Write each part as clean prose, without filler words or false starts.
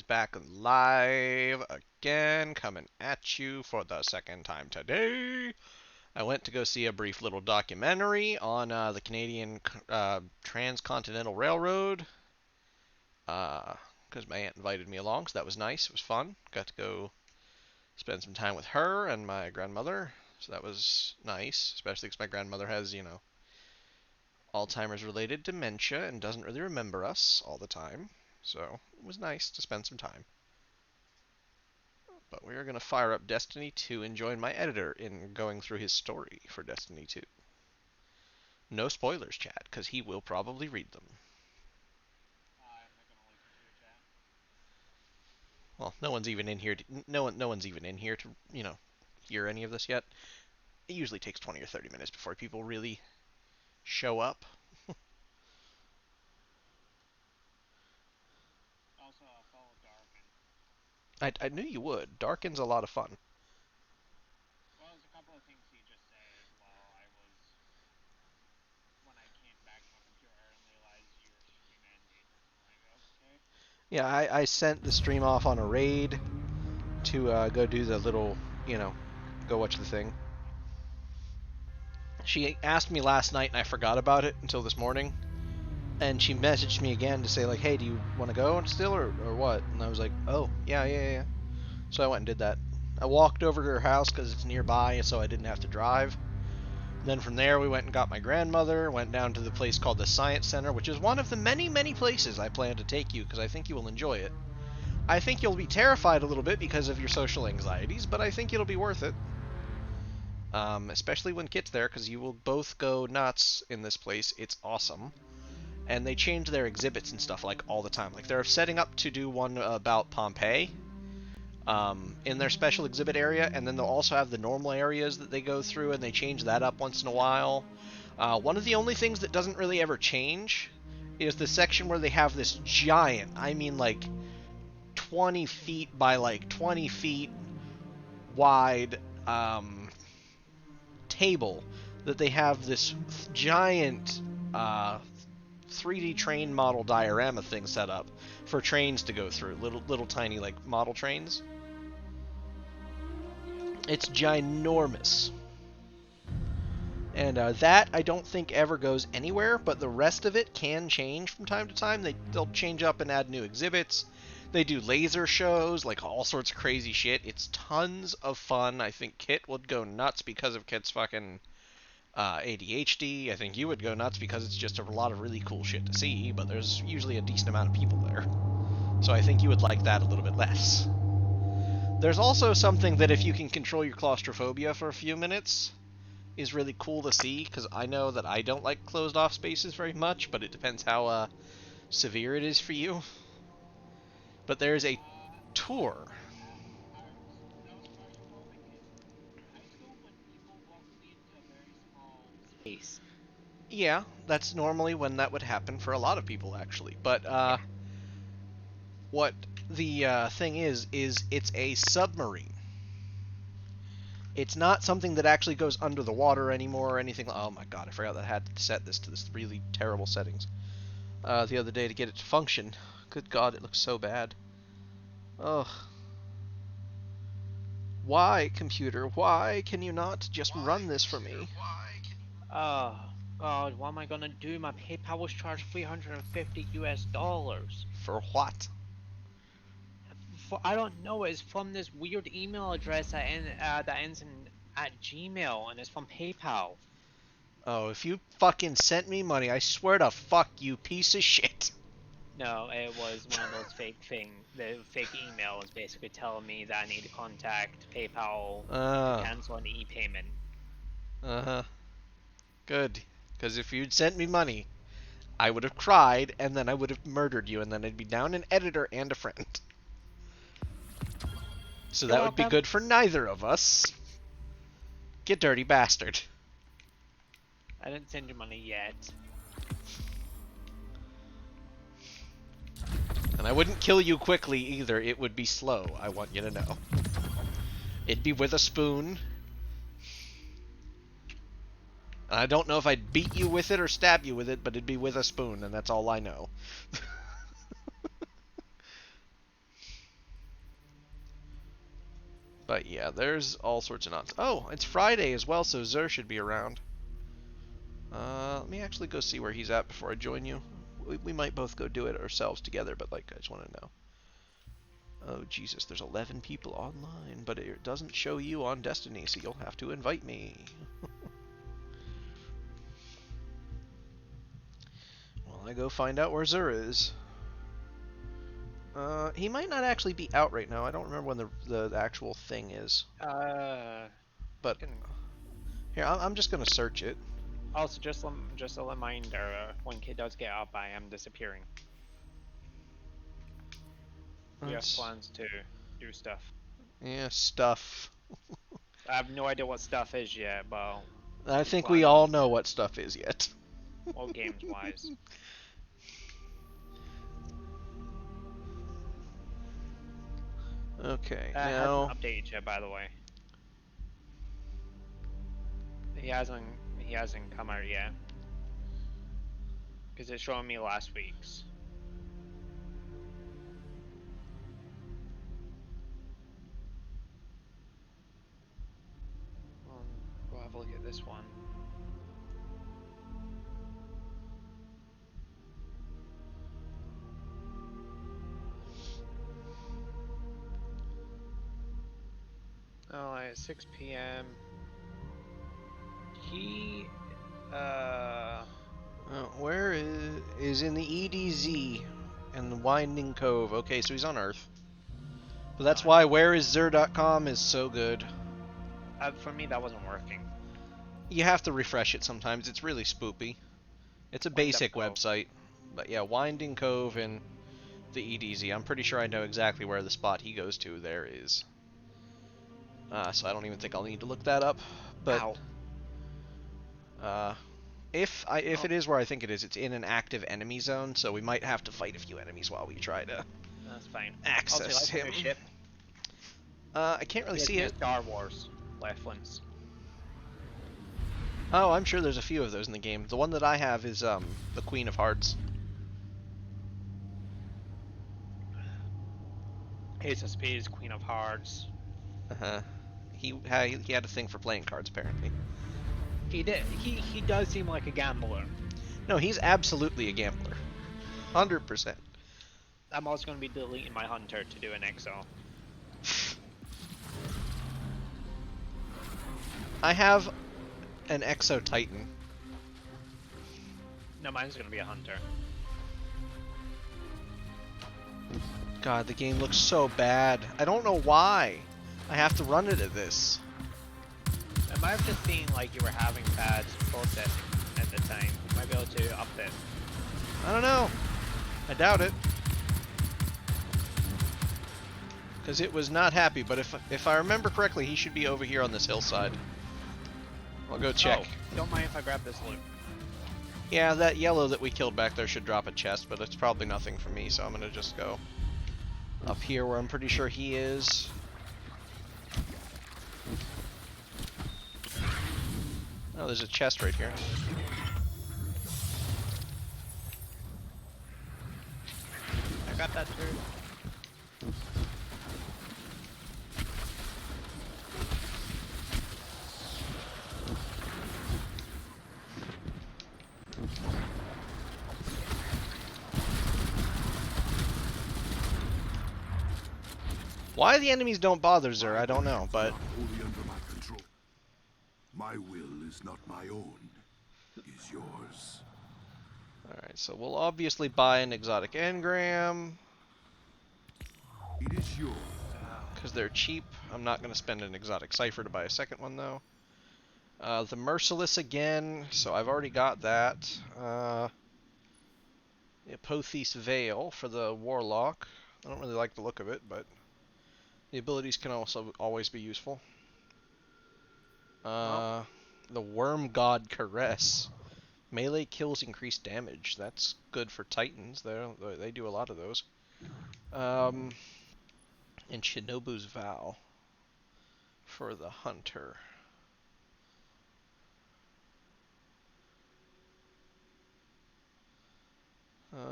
back live again, coming at you for the second time today. I went to go see a brief little documentary on the Canadian Transcontinental Railroad because my aunt invited me along, so that was nice. It was fun. Got to go spend some time with her and my grandmother, so that was nice, especially because my grandmother has, Alzheimer's related dementia and doesn't really remember us all the time. So it was nice to spend some time. But we are going to fire up Destiny 2 and join my editor in going through his story for Destiny 2. No spoilers, chat, because he will probably read them. I'm not gonna listen to your chat. Well, no one's even in here. No one's even in here to hear any of this yet. It usually takes 20 or 30 minutes before people really show up. Also, follow Darkin. I knew you would. Darkin's a lot of fun. Well, there's a couple of things he just said while I was when I came back to my computer and realized you were stream ending. I'm like, okay. Yeah, I sent the stream off on a raid to go do the little, go watch the thing. She asked me last night and I forgot about it until this morning. And she messaged me again to say like, hey, do you want to go still or what? And I was like, oh, yeah. So I went and did that. I walked over to her house because it's nearby, so I didn't have to drive. Then from there, we went and got my grandmother, went down to the place called the Science Center, which is one of the many, many places I plan to take you because I think you will enjoy it. I think you'll be terrified a little bit because of your social anxieties, but I think it'll be worth it. Especially when Kit's there, because you will both go nuts in this place. It's awesome. And they change their exhibits and stuff like all the time. Like they're setting up to do one about Pompeii in their special exhibit area, and then they'll also have the normal areas that they go through, and they change that up once in a while. One of the only things that doesn't really ever change is the section where they have this giant, I mean like 20 feet by like 20 feet wide table that they have this giant 3D train model diorama thing set up for trains to go through, little tiny like model trains. It's ginormous. And that I don't think ever goes anywhere, but the rest of it can change from time to time. They'll change up and add new exhibits. They do laser shows, like all sorts of crazy shit. It's tons of fun. I think Kit would go nuts because of Kit's fucking ADHD. I think you would go nuts because it's just a lot of really cool shit to see, but there's usually a decent amount of people there. So I think you would like that a little bit less. There's also something that if you can control your claustrophobia for a few minutes is really cool to see, because I know that I don't like closed off spaces very much, but it depends how severe it is for you. But there's a tour. No, claustrophobic is high school when people walk me into a very small space. Yeah, that's normally when that would happen for a lot of people, actually. But Yeah. what the thing is it's a submarine. It's not something that actually goes under the water anymore or anything. Oh my god, I forgot that I had to set this to this really terrible settings the other day to get it to function. Good god, it looks so bad. Ugh. Why, computer? Why can you not just run this for me? Oh God, what am I gonna do? My PayPal was charged $350 US. For what? For I don't know. It's from this weird email address that ends in at Gmail, and it's from PayPal. Oh, if you fucking sent me money, I swear to fuck you, piece of shit. No, it was one of those the fake email is basically telling me that I need to contact PayPal to Uh, cancel an e-payment. uh-huh. Good. Because if you'd sent me money, I would have cried, and then I would have murdered you, and then I'd be down an editor and a friend. So You're that would be welcome. good for neither of us. Get dirty bastard. I didn't send you money yet. And I wouldn't kill you quickly either, it would be slow, I want you to know. It'd be with a spoon. And I don't know if I'd beat you with it or stab you with it, but it'd be with a spoon, and that's all I know. But yeah, there's all sorts of nonsense. Oh, it's Friday as well, so Zer should be around. Let me actually go see where he's at before I join you. We might both go do it ourselves together, but like, I just want to know. Oh, Jesus, there's 11 people online, but it doesn't show you on Destiny, so you'll have to invite me. Well, I go find out where Zer is. He might not actually be out right now. I don't remember when the actual thing is. But here, I'm just gonna search it. Also, just a reminder, when Kid does get up, I am disappearing. We have plans to do stuff. Yeah, stuff. I have no idea what stuff is yet, but I think we all know what stuff is yet. well, games-wise. Okay, now... hasn't updated yet, by the way. He hasn't come out yet. Because it's showing me last week's. We'll have a look at this one. Oh, at 6 p.m. He, where is in the EDZ and the Winding Cove. Okay, so he's on Earth. But that's why whereiszer.com is so good. For me, that wasn't working. You have to refresh it sometimes. It's really spoopy. It's a basic website. But yeah, Winding Cove and the EDZ. I'm pretty sure I know exactly where the spot he goes to there is. So I don't even think I'll need to look that up. But if it is where I think it is, it's in an active enemy zone, so we might have to fight a few enemies while we try to access him. Ship. I can't really see it. Star Wars reference. Oh, I'm sure there's a few of those in the game. The one that I have is the Queen of Hearts. Ace of Spades, Queen of Hearts. He had a thing for playing cards, apparently. He did. He does seem like a gambler. No, he's absolutely a gambler. 100%. I'm also going to be deleting my hunter to do an exo. I have an Exo Titan. No, mine's going to be a hunter. God, the game looks so bad. I don't know why. I have to run it at this. It might have just been like you were having bad processing at the time. You might be able to up it. I don't know. I doubt it. Because it was not happy, but if I remember correctly, he should be over here on this hillside. I'll go check. Oh, don't mind if I grab this loot. Yeah, that yellow that we killed back there should drop a chest, but it's probably nothing for me, so I'm going to just go up here where I'm pretty sure he is. Oh, there's a chest right here. I got that too. Why the enemies don't bother Zer, I don't know, but... My will is not my own, is yours. Alright, so we'll obviously buy an exotic engram. It is yours. Because they're cheap. I'm not going to spend an exotic cipher to buy a second one, though. The Merciless again, so I've already got that. The Apotheos Veil for the Warlock. I don't really like the look of it, but the abilities can also always be useful. The Worm God Caress. Melee kills increased damage. That's good for Titans. They do a lot of those. And Shinobu's Vow for the Hunter.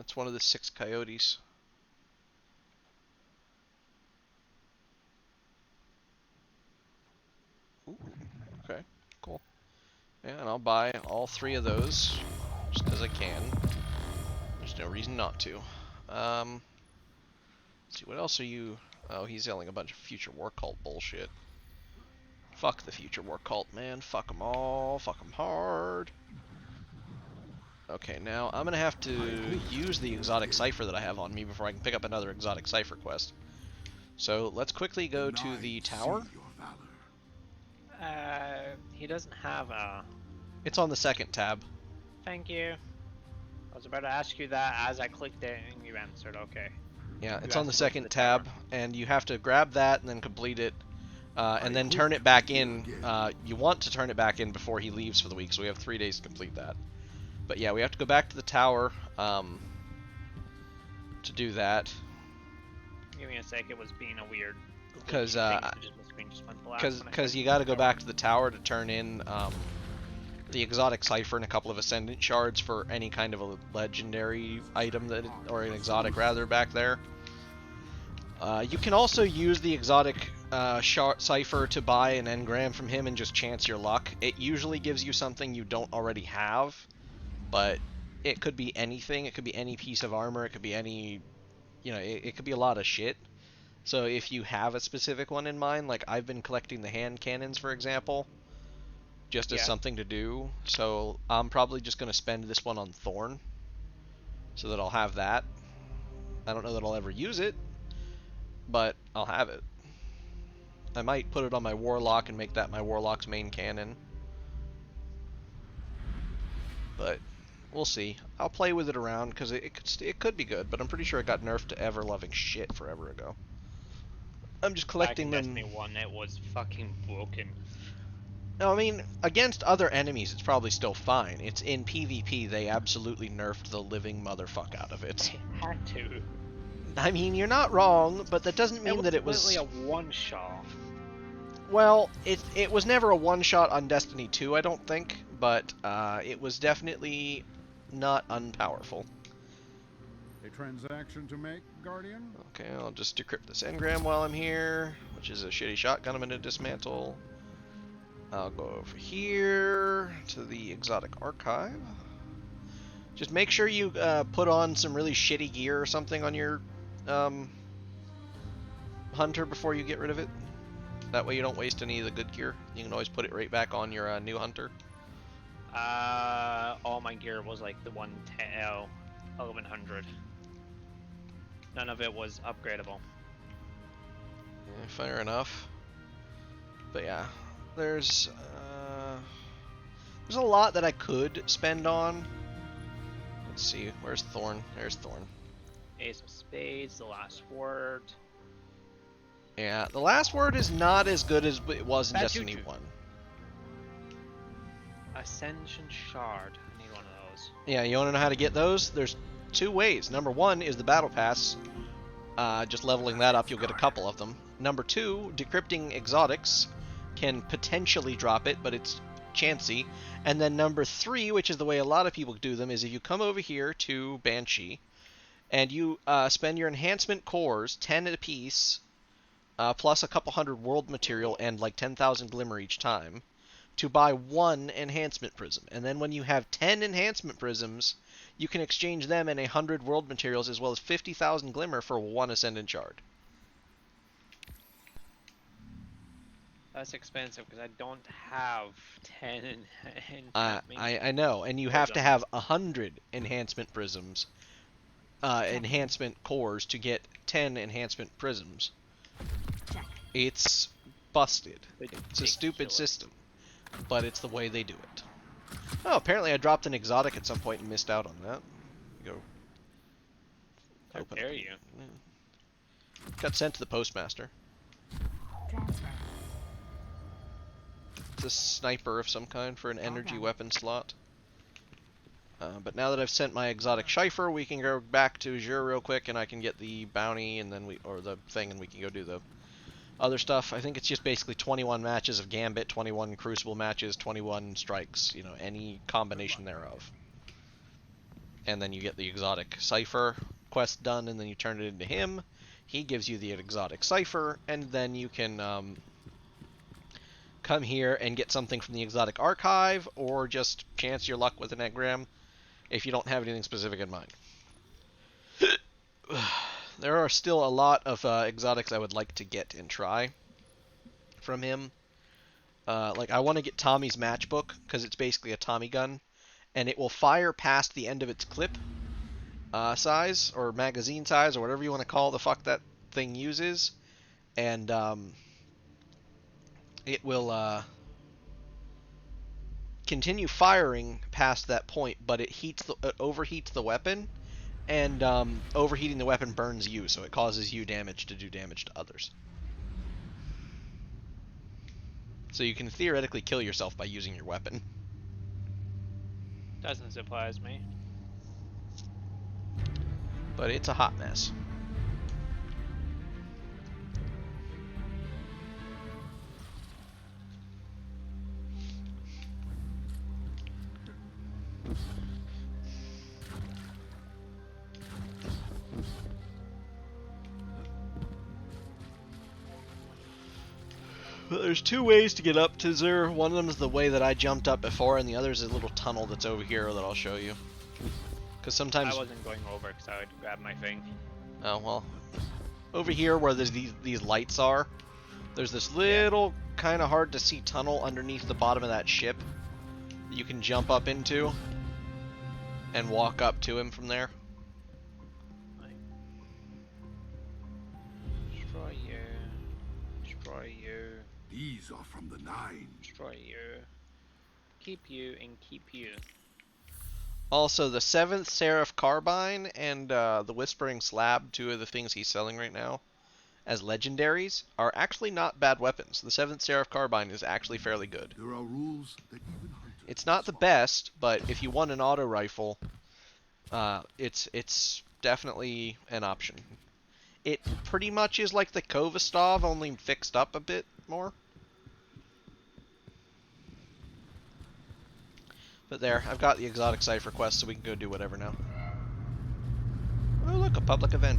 It's one of the 6 coyotes. Okay, cool. Yeah, and I'll buy all 3 of those just because I can. There's no reason not to. Let's see, what else are you... Oh, he's selling a bunch of Future War Cult bullshit. Fuck the Future War Cult, man. Fuck them all. Fuck them hard. Okay, now I'm gonna have to use the exotic cipher that I have on me before I can pick up another exotic cipher quest. So let's quickly go to the tower. He doesn't have a... It's on the second tab. Thank you. I was about to ask you that as I clicked it and you answered, okay. Yeah, it's You on the asked about second the tab, tower. and you have to grab that and then complete it, and then turn it back in. You want to turn it back in before he leaves for the week, so we have 3 days to complete that. But yeah, we have to go back to the tower to do that. Give me a sec, it was being a weird... Because thing, so just my screen just went black when I because said you got to go tower. back to the tower to turn in the exotic cipher and a couple of ascendant shards for any kind of a legendary item that, or an exotic rather, back there. You can also use the exotic cipher to buy an engram from him and just chance your luck. It usually gives you something you don't already have, but it could be anything. It could be any piece of armor. It could be any, it could be a lot of shit. So if you have a specific one in mind, like I've been collecting the hand cannons, for example, just as Yeah. something to do. So I'm probably just going to spend this one on Thorn, so that I'll have that. I don't know that I'll ever use it, but I'll have it. I might put it on my Warlock and make that my Warlock's main cannon. But we'll see. I'll play with it around, because it could be good, but I'm pretty sure it got nerfed to ever-loving shit forever ago. I'm just collecting Back in them. Destiny 1, it was fucking broken. No, I mean, against other enemies, it's probably still fine. It's in PvP, they absolutely nerfed the living motherfuck out of it. They had to. I mean, you're not wrong, but that doesn't mean that it was... literally a one-shot. Well, it was never a one-shot on Destiny 2, I don't think, but it was definitely not unpowerful. A transaction to make, Guardian? Okay, I'll just decrypt this engram while I'm here, which is a shitty shotgun I'm going to dismantle. I'll go over here to the exotic archive. Just make sure you put on some really shitty gear or something on your hunter before you get rid of it. That way you don't waste any of the good gear. You can always put it right back on your new hunter. All my gear was like the 1100. None of it was upgradable. Yeah, fair enough. But yeah, there's a lot that I could spend on. Let's see, where's Thorn? There's Thorn. Ace of Spades, the last word. Yeah, the last word is not as good as it was in Bad Destiny juju. 1. Ascension Shard. I need one of those. Yeah, you want to know how to get those? There's 2 ways. Number 1 is the Battle Pass. Just leveling that up, you'll get a couple of them. Number 2, decrypting exotics can potentially drop it, but it's chancy. And then number 3, which is the way a lot of people do them, is if you come over here to Banshee, and you spend your enhancement cores, 10 a piece, plus a couple hundred world material and like 10,000 glimmer each time, to buy 1 enhancement prism. And then when you have 10 enhancement prisms, you can exchange them and 100 world materials as well as 50,000 glimmer for 1 ascendant shard. That's expensive because I don't have 10 I know, and you have to have 100 enhancement prisms, enhancement cores to get 10 enhancement prisms. It's busted. It's a stupid system, but it's the way they do it. Oh, apparently I dropped an exotic at some point and missed out on that. Go. How Open dare up. you? Got sent to the postmaster. Transfer. It's a sniper of some kind for an energy weapon slot. But now that I've sent my exotic cipher, we can go back to Azure real quick, and I can get the bounty, and then or the thing, and we can go do the other stuff. I think it's just basically 21 matches of Gambit, 21 Crucible matches, 21 strikes. You know, any combination thereof. And then you get the exotic cipher quest done, and then you turn it into him. He gives you the exotic cipher, and then you can come here and get something from the exotic archive, or just chance your luck with an engram if you don't have anything specific in mind. There are still a lot of exotics I would like to get and try from him. Like, I want to get Tommy's matchbook, because it's basically a Tommy gun, and it will fire past the end of its clip size, or magazine size, or whatever you want to call the fuck that thing uses, and it will continue firing past that point, but it overheats the weapon, and overheating the weapon burns you, so it causes you damage to do damage to others. So you can theoretically kill yourself by using your weapon. Doesn't surprise me. But it's a hot mess. But there's two ways to get up to Zur. One of them is the way that I jumped up before, and the other is a little tunnel that's over here that I'll show you. Because sometimes... I wasn't going over because I would grab my thing. Oh, well. Over here where there's these lights are, there's this little kind of hard to see tunnel underneath the bottom of that ship that you can jump up into and walk up to him from there. Destroy you. Destroy you. These are from the Nine. Destroy you. Keep you and keep you. Also, the 7th Seraph Carbine and the Whispering Slab, two of the things he's selling right now as legendaries, are actually not bad weapons. The 7th Seraph Carbine is actually fairly good. There are rules that even hunters It's not the must best, but if you want an auto rifle, it's definitely an option. It pretty much is like the Kovastov, only fixed up a bit more. But there, I've got the exotic cipher quest, so we can go do whatever now. Oh look, a public event.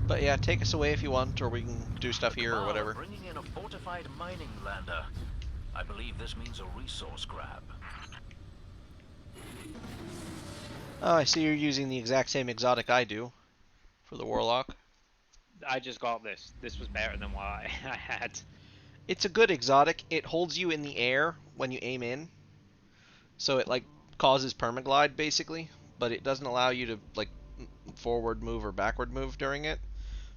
But yeah, take us away if you want, or we can do stuff here or whatever. Bringing in a fortified mining lander. I believe this means a resource grab. Oh, I see you're using the exact same exotic I do for the Warlock. I just got this. This was better than what I had. It's a good exotic. It holds you in the air when you aim in. So it like causes permaglide basically, but it doesn't allow you to like forward move or backward move during it.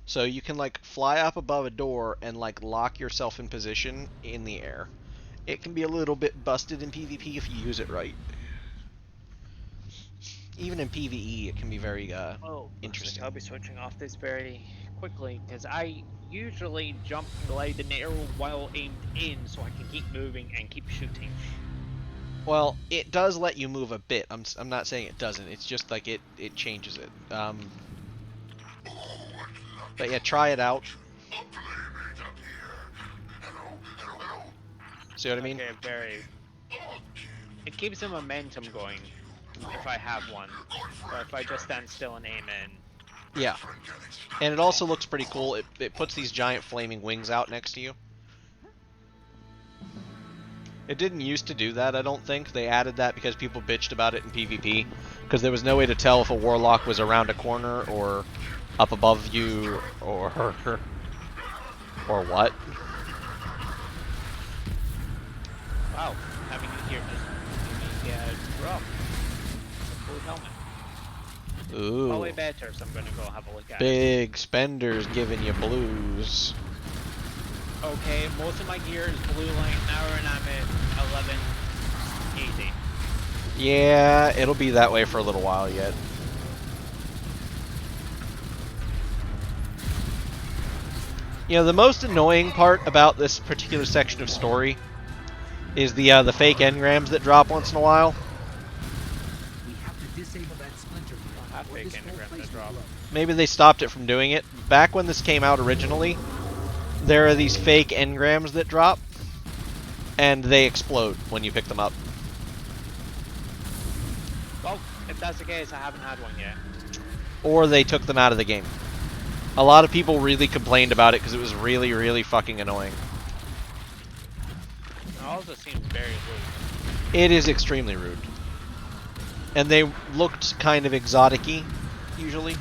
So you can like fly up above a door and like lock yourself in position in the air. It can be a little bit busted in PvP if you use it right. Even in PvE it can be very interesting. I'll be switching off this very quickly because I usually jump and glide the arrow while aimed in so I can keep moving and keep shooting. Well, it does let you move a bit. I'm not saying it doesn't. It's just like it changes it. But yeah, try it out. See what I mean? Okay, it keeps the momentum going if I have one, or if I just stand still and aim in. Yeah. And it also looks pretty cool. It puts these giant flaming wings out next to you. It didn't used to do that, I don't think. They added that because people bitched about it in PvP. Because there was no way to tell if a Warlock was around a corner or up above you or what. Wow, having it here just make me rough. Full helmet. Ooh. Probably better, so I'm gonna go have a look at it. Big spenders giving you blues. Okay, most of my gear is blue light now, and I'm at 1180. Yeah, it'll be that way for a little while yet. You know, the most annoying part about this particular section of story is the fake engrams that drop once in a while. We have to disable that splinter. Have fake engrams that drop. Maybe they stopped it from doing it. Back when this came out originally, there are these fake engrams that drop, and they explode when you pick them up. Well, if that's the case, I haven't had one yet. Or they took them out of the game. A lot of people really complained about it because it was really, really fucking annoying. It also seems very rude. It is extremely rude. And they looked kind of exotic-y, usually.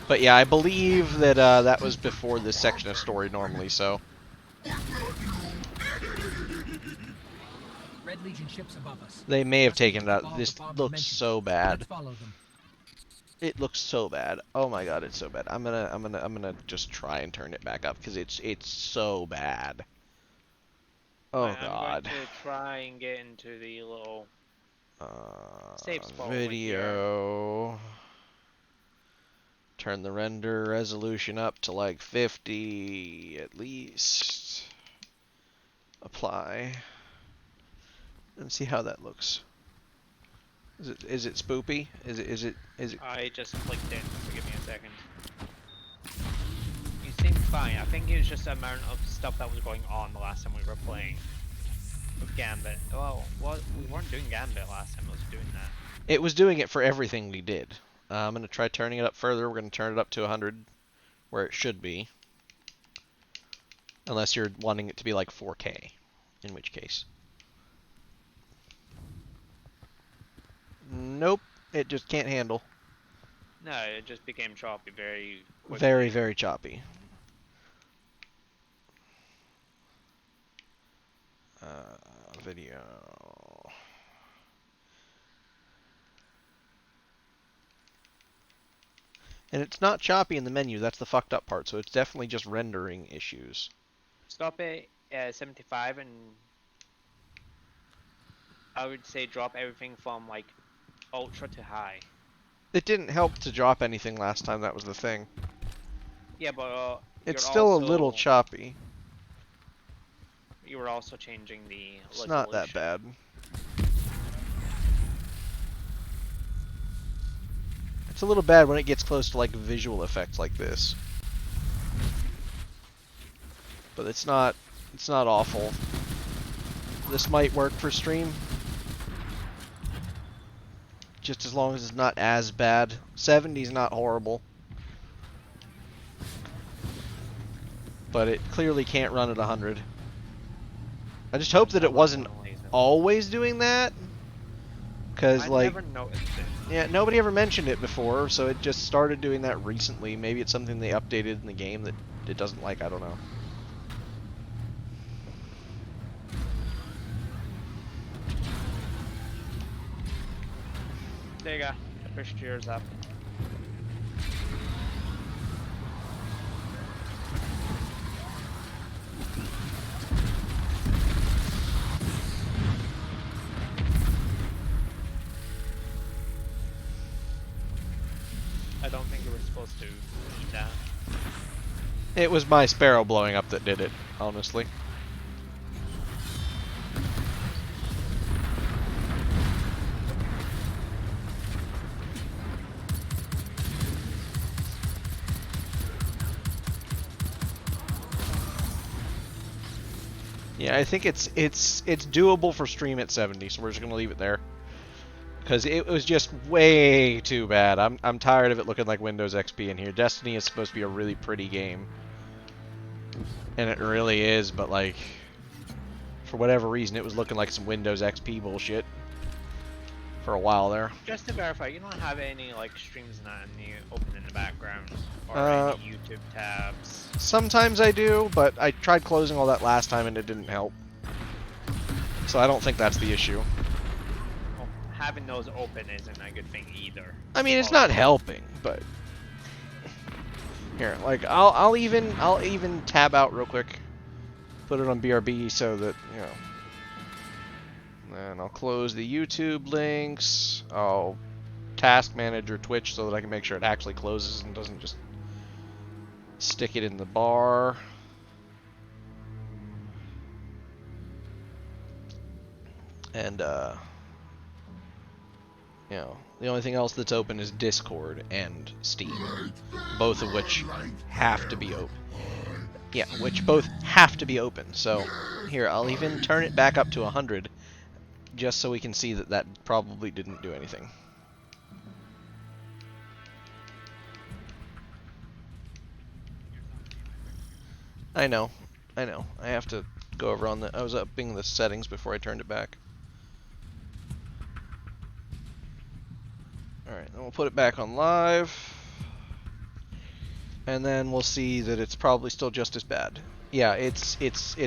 But yeah, I believe that that was before this section of story normally, so... Red Legion ships above us. They may have taken it out. Follow This the Bob looks mentioned. so bad. Let's follow them. It looks so bad. Oh my god, it's so bad. I'm gonna just try and turn it back up because it's so bad. Oh I'm god. going to try and get into the little safe spot over Video. Turn the render resolution up to like 50 at least. Apply. And see how that looks. Is it spoopy? Is it I just clicked in, so give me a second. You seem fine. I think it was just the amount of stuff that was going on the last time we were playing with Gambit. Well, we weren't doing Gambit last time, I was doing that. It was doing it for everything we did. I'm going to try turning it up further. We're going to turn it up to 100, where it should be. Unless you're wanting it to be like 4K, in which case. Nope, it just can't handle. No, it just became choppy very quickly. Very, very choppy. Video. And it's not choppy in the menu, that's the fucked up part, so it's definitely just rendering issues. Stop it at 75 and I would say drop everything from like ultra to high. It didn't help to drop anything last time, that was the thing. Yeah, but It's you're still a also- little choppy. You were also changing the It's not that bad. It's a little bad when it gets close to like visual effects like this. But it's not awful. This might work for stream. Just as long as it's not as bad. 70's not horrible. But it clearly can't run at 100. I just hope that it wasn't always doing that. Because I like... never noticed it. Yeah, nobody ever mentioned it before, so it just started doing that recently. Maybe it's something they updated in the game that it doesn't like, I don't know. There you go. I pushed yours up. I don't think you were supposed to eat that. It was my Sparrow blowing up that did it, honestly. Yeah, I think it's doable for stream at 70, so we're just gonna leave it there. Because it was just way too bad. I'm tired of it looking like Windows XP in here. Destiny is supposed to be a really pretty game. And it really is, but like... for whatever reason, it was looking like some Windows XP bullshit. For a while there. Just to verify, you don't have any like streams not in the open in the background or any YouTube tabs. Sometimes I do, but I tried closing all that last time and it didn't help. So I don't think that's the issue. Well, having those open isn't a good thing either. I mean, it's not helping, but here, like I'll even tab out real quick, put it on BRB so that you know. And I'll close the YouTube links. I'll task manager Twitch so that I can make sure it actually closes and doesn't just stick it in the bar. And you know, the only thing else that's open is Discord and Steam, both of which have to be open. Yeah, which both have to be open. So here, I'll even turn it back up to 100. just so we can see that that probably didn't do anything. I know. I have to go over on the... I was upping the settings before I turned it back. Alright, then we'll put it back on live. And then we'll see that it's probably still just as bad. Yeah, it's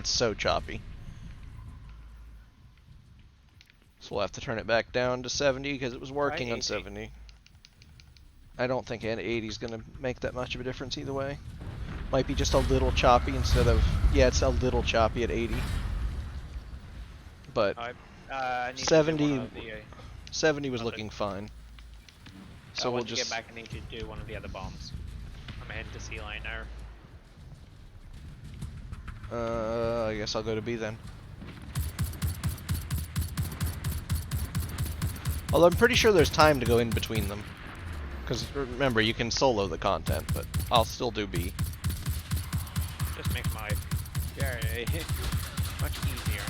so choppy. So we'll have to turn it back down to 70 because it was working on 70. I don't think an 80 is going to make that much of a difference either way. Might be just a little choppy instead of... Yeah, it's a little choppy at 80. But I need 70, to do one of the, 70 was looking fine. So we'll once you just... get back, I need you to do one of the other bombs. I'm heading to C line now. I guess I'll go to B then. Although I'm pretty sure there's time to go in between them. Because remember, you can solo the content, but I'll still do B. Just makes my life much easier.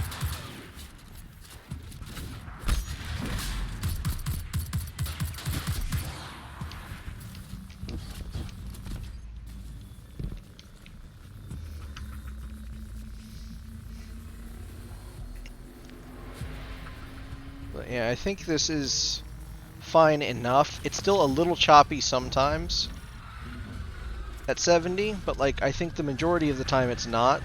But yeah, I think this is fine enough. It's still a little choppy sometimes at 70, but like I think the majority of the time it's not.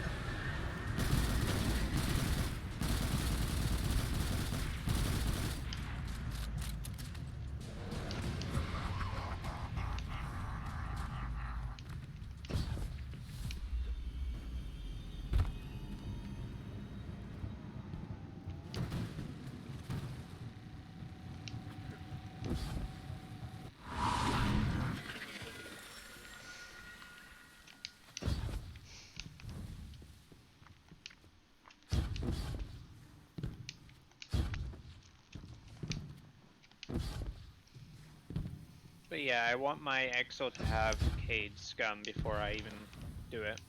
But yeah, I want my EXO to have Cade Scum before I even do it.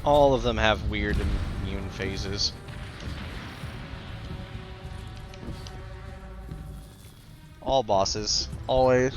All of them have weird immune phases. All bosses, always.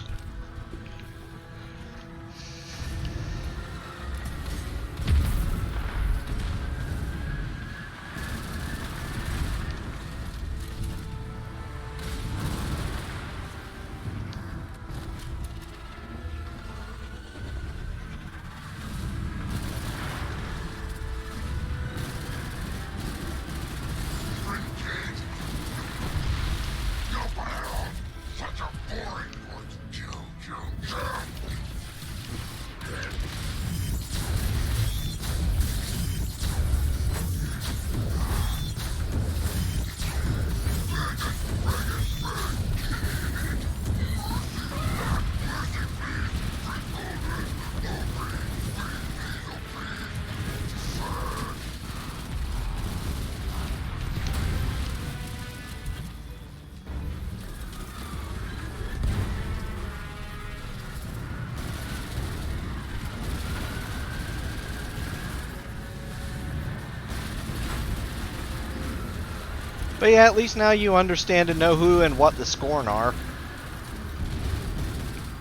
But yeah, at least now you understand and know who and what the Scorn are.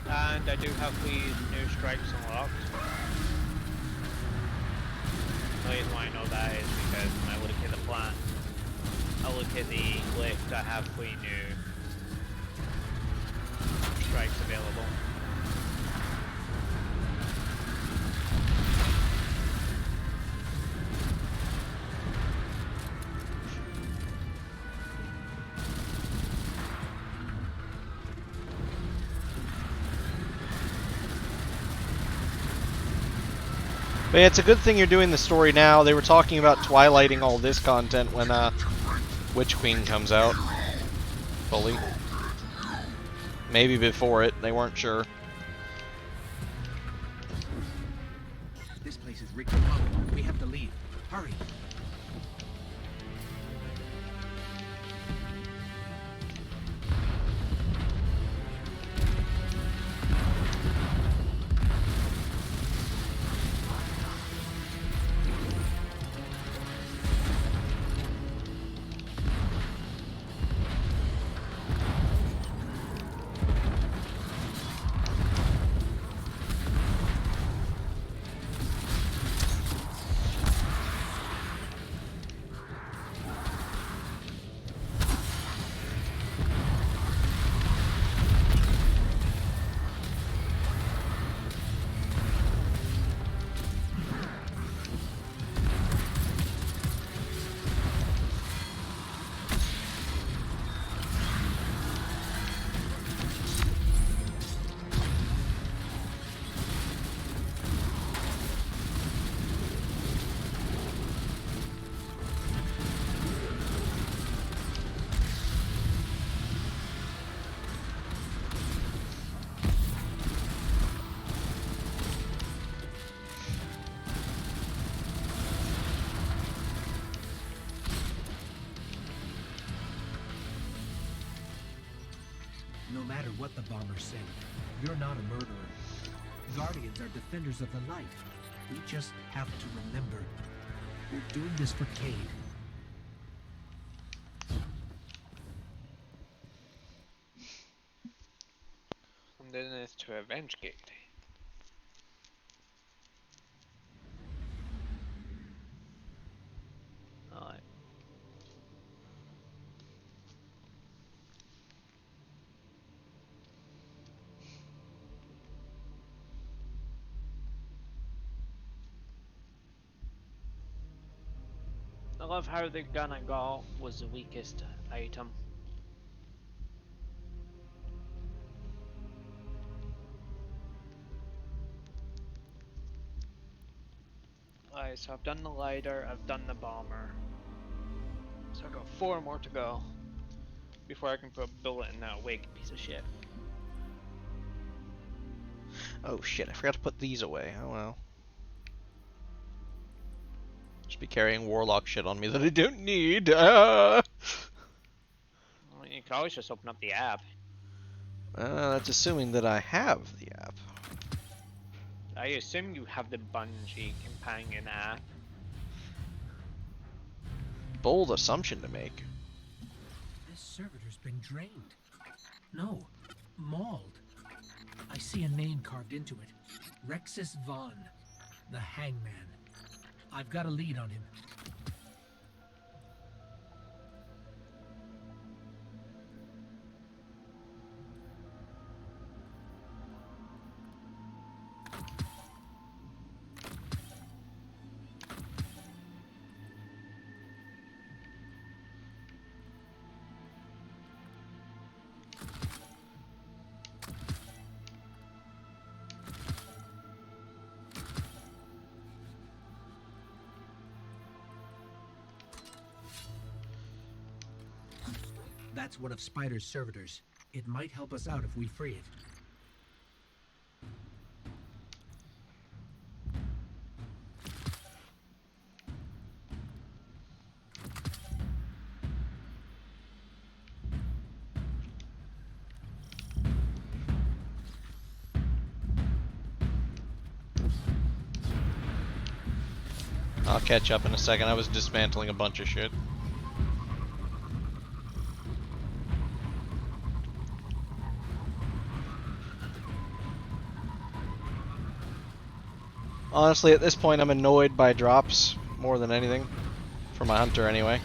And I do have the new strikes unlocked. The reason why I know that is because when I look at the plant, I look at the list, I have 3 new strikes available. But yeah, it's a good thing you're doing the story now. They were talking about twilighting all this content when Witch Queen comes out fully. Maybe before it, they weren't sure. This place is rigged. We have to leave. Hurry. No matter what the bombers say, you're not a murderer. Guardians are defenders of the light. We just have to remember. We're doing this for Cade. I'm doing this to avenge Cade. Alright. I love how the gun I got was the weakest item. Alright, so I've done the lighter, I've done the bomber. So I've got 4 more to go before I can put a bullet in that wig piece of shit. Oh shit, I forgot to put these away. Oh well. Just be carrying warlock shit on me that I don't need. Well, you can always just open up the app. That's assuming that I have the app. I assume you have the Bungie companion app. Bold assumption to make. This servitor's been drained. No, mauled. I see a name carved into it. Rexus Vaughn, the Hangman. I've got a lead on him. That's one of Spider's servitors. It might help us out if we free it. I'll catch up in a second. I was dismantling a bunch of shit. Honestly, at this point, I'm annoyed by drops more than anything. For my hunter, anyway.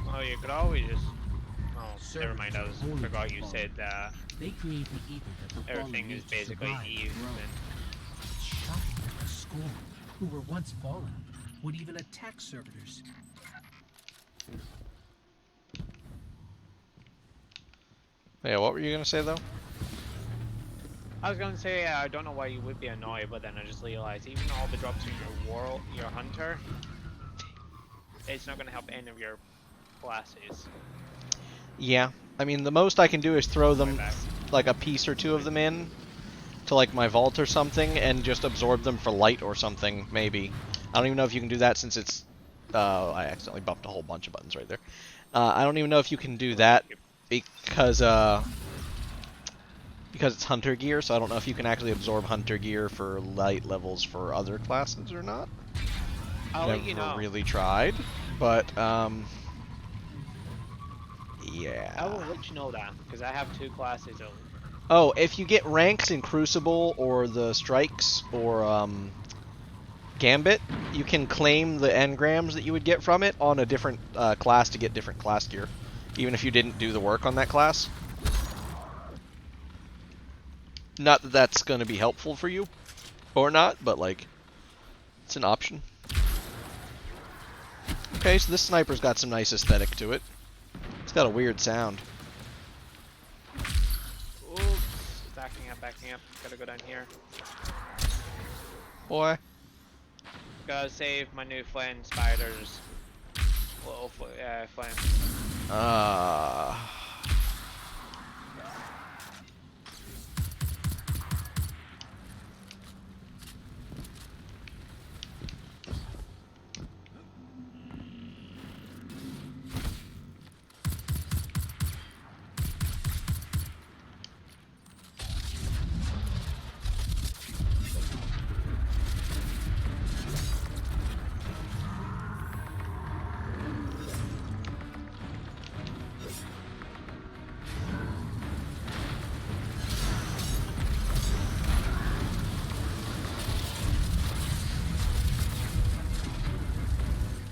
Oh, you could always just... Oh, never mind, I forgot you said They create the ether that the everything fallen is needs to basically survive even. and grow. It's shocking that the school, who were once fallen, would even attack servitors. Yeah, what were you gonna say though? I was gonna say I don't know why you would be annoyed, but then I just realized even all the drops in your hunter, it's not gonna help any of your classes. Yeah, I mean the most I can do is throw them, back. like a piece or two of them in, to like my vault or something, and just absorb them for light or something. Maybe. I don't even know if you can do that since it's. I accidentally bumped a whole bunch of buttons right there. I don't even know if you can do that because it's hunter gear. So I don't know if you can actually absorb hunter gear for light levels for other classes or not. I'll let you Never know. really tried, but yeah. I will let you know that because I have 2 classes. Oh, if you get ranks in Crucible or the Strikes or Gambit, you can claim the engrams that you would get from it on a different class to get different class gear, even if you didn't do the work on that class. Not that that's going to be helpful for you, or not, but like, it's an option. Okay, so this sniper's got some nice aesthetic to it. It's got a weird sound. Oops, backing up. Gotta go down here. Boy. Gotta save my new flame spiders. Little flame.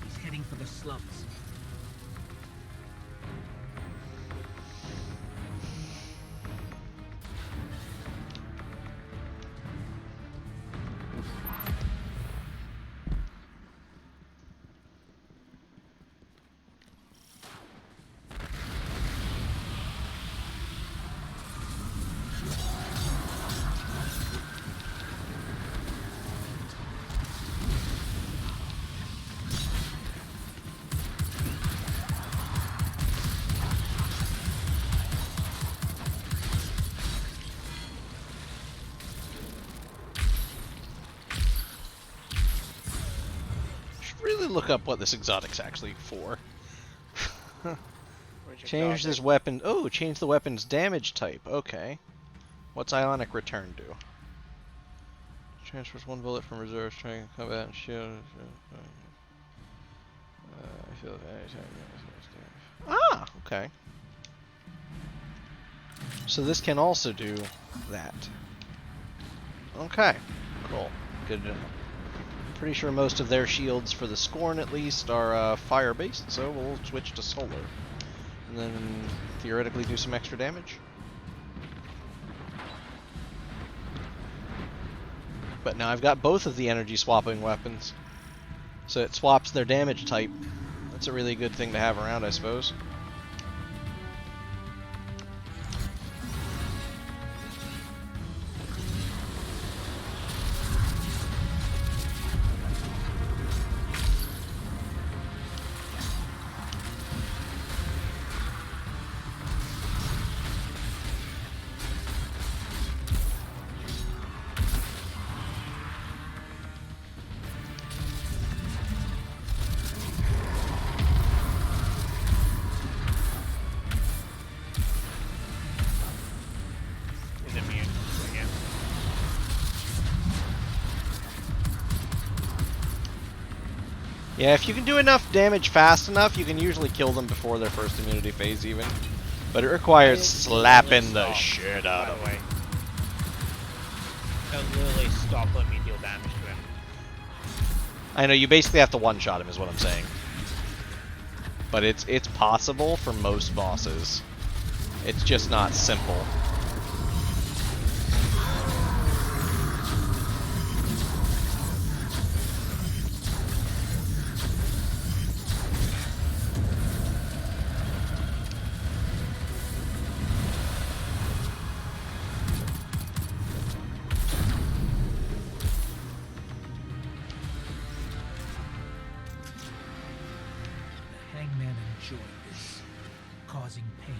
He's heading for the slums. Should really look up what this exotic's actually for. Where's your Change dog? this weapon. Oh, change the weapon's damage type. Okay. What's Ionic Return do? Transfers 1 bullet from reserve strength, combat, and shield. Ah, okay. So this can also do that. Okay, cool. Good to know. Pretty sure most of their shields, for the Scorn at least, are fire-based, so we'll switch to solar. And then theoretically do some extra damage. But now I've got both of the energy swapping weapons. So it swaps their damage type. That's a really good thing to have around, I suppose. Is it mute again? Yeah, if you can do enough damage fast enough, you can usually kill them before their first immunity phase even. But it requires slapping the shit out of them. way. It'll literally stop letting me deal damage to him. I know, you basically have to one-shot him is what I'm saying. But it's possible for most bosses. It's just not simple. causing pain.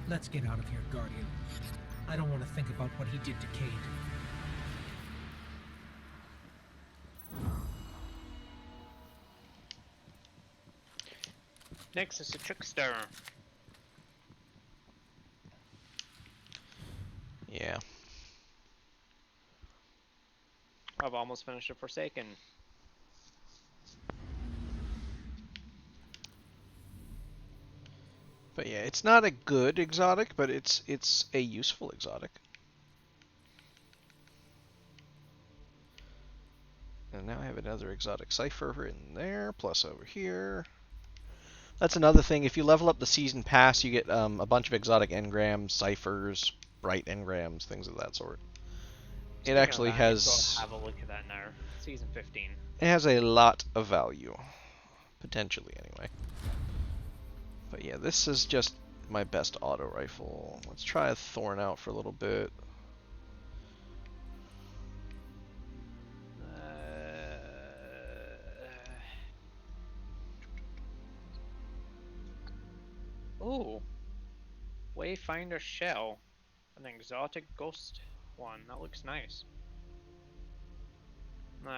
Let's get out of here, Guardian. I don't want to think about what he did to Cade. Next is the Trickster. Yeah. I've almost finished the Forsaken. But yeah, it's not a good exotic, but it's a useful exotic. And now I have another exotic cipher in there, plus over here. That's another thing. If you level up the season pass, you get a bunch of exotic engrams, ciphers, bright engrams, things of that sort. It actually has. Have a look at that now. Season 15. It has a lot of value, potentially anyway. But yeah, this is just my best auto rifle. Let's try a Thorn out for a little bit. Ooh. Wayfinder Shell. An exotic ghost one. That looks nice.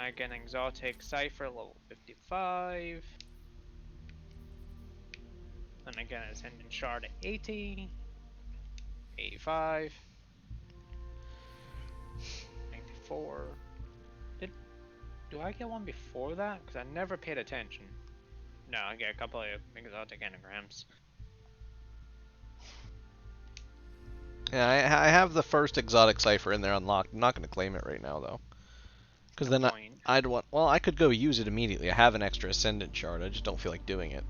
Again, exotic cipher level 55. And again, Ascendant Shard at 80. 85. 94. Do I get one before that? Because I never paid attention. No, I get a couple of exotic anagrams. Yeah, I have the first exotic cipher in there unlocked. I'm not going to claim it right now, though. Because then I'd want... Well, I could go use it immediately. I have an extra Ascendant Shard. I just don't feel like doing it.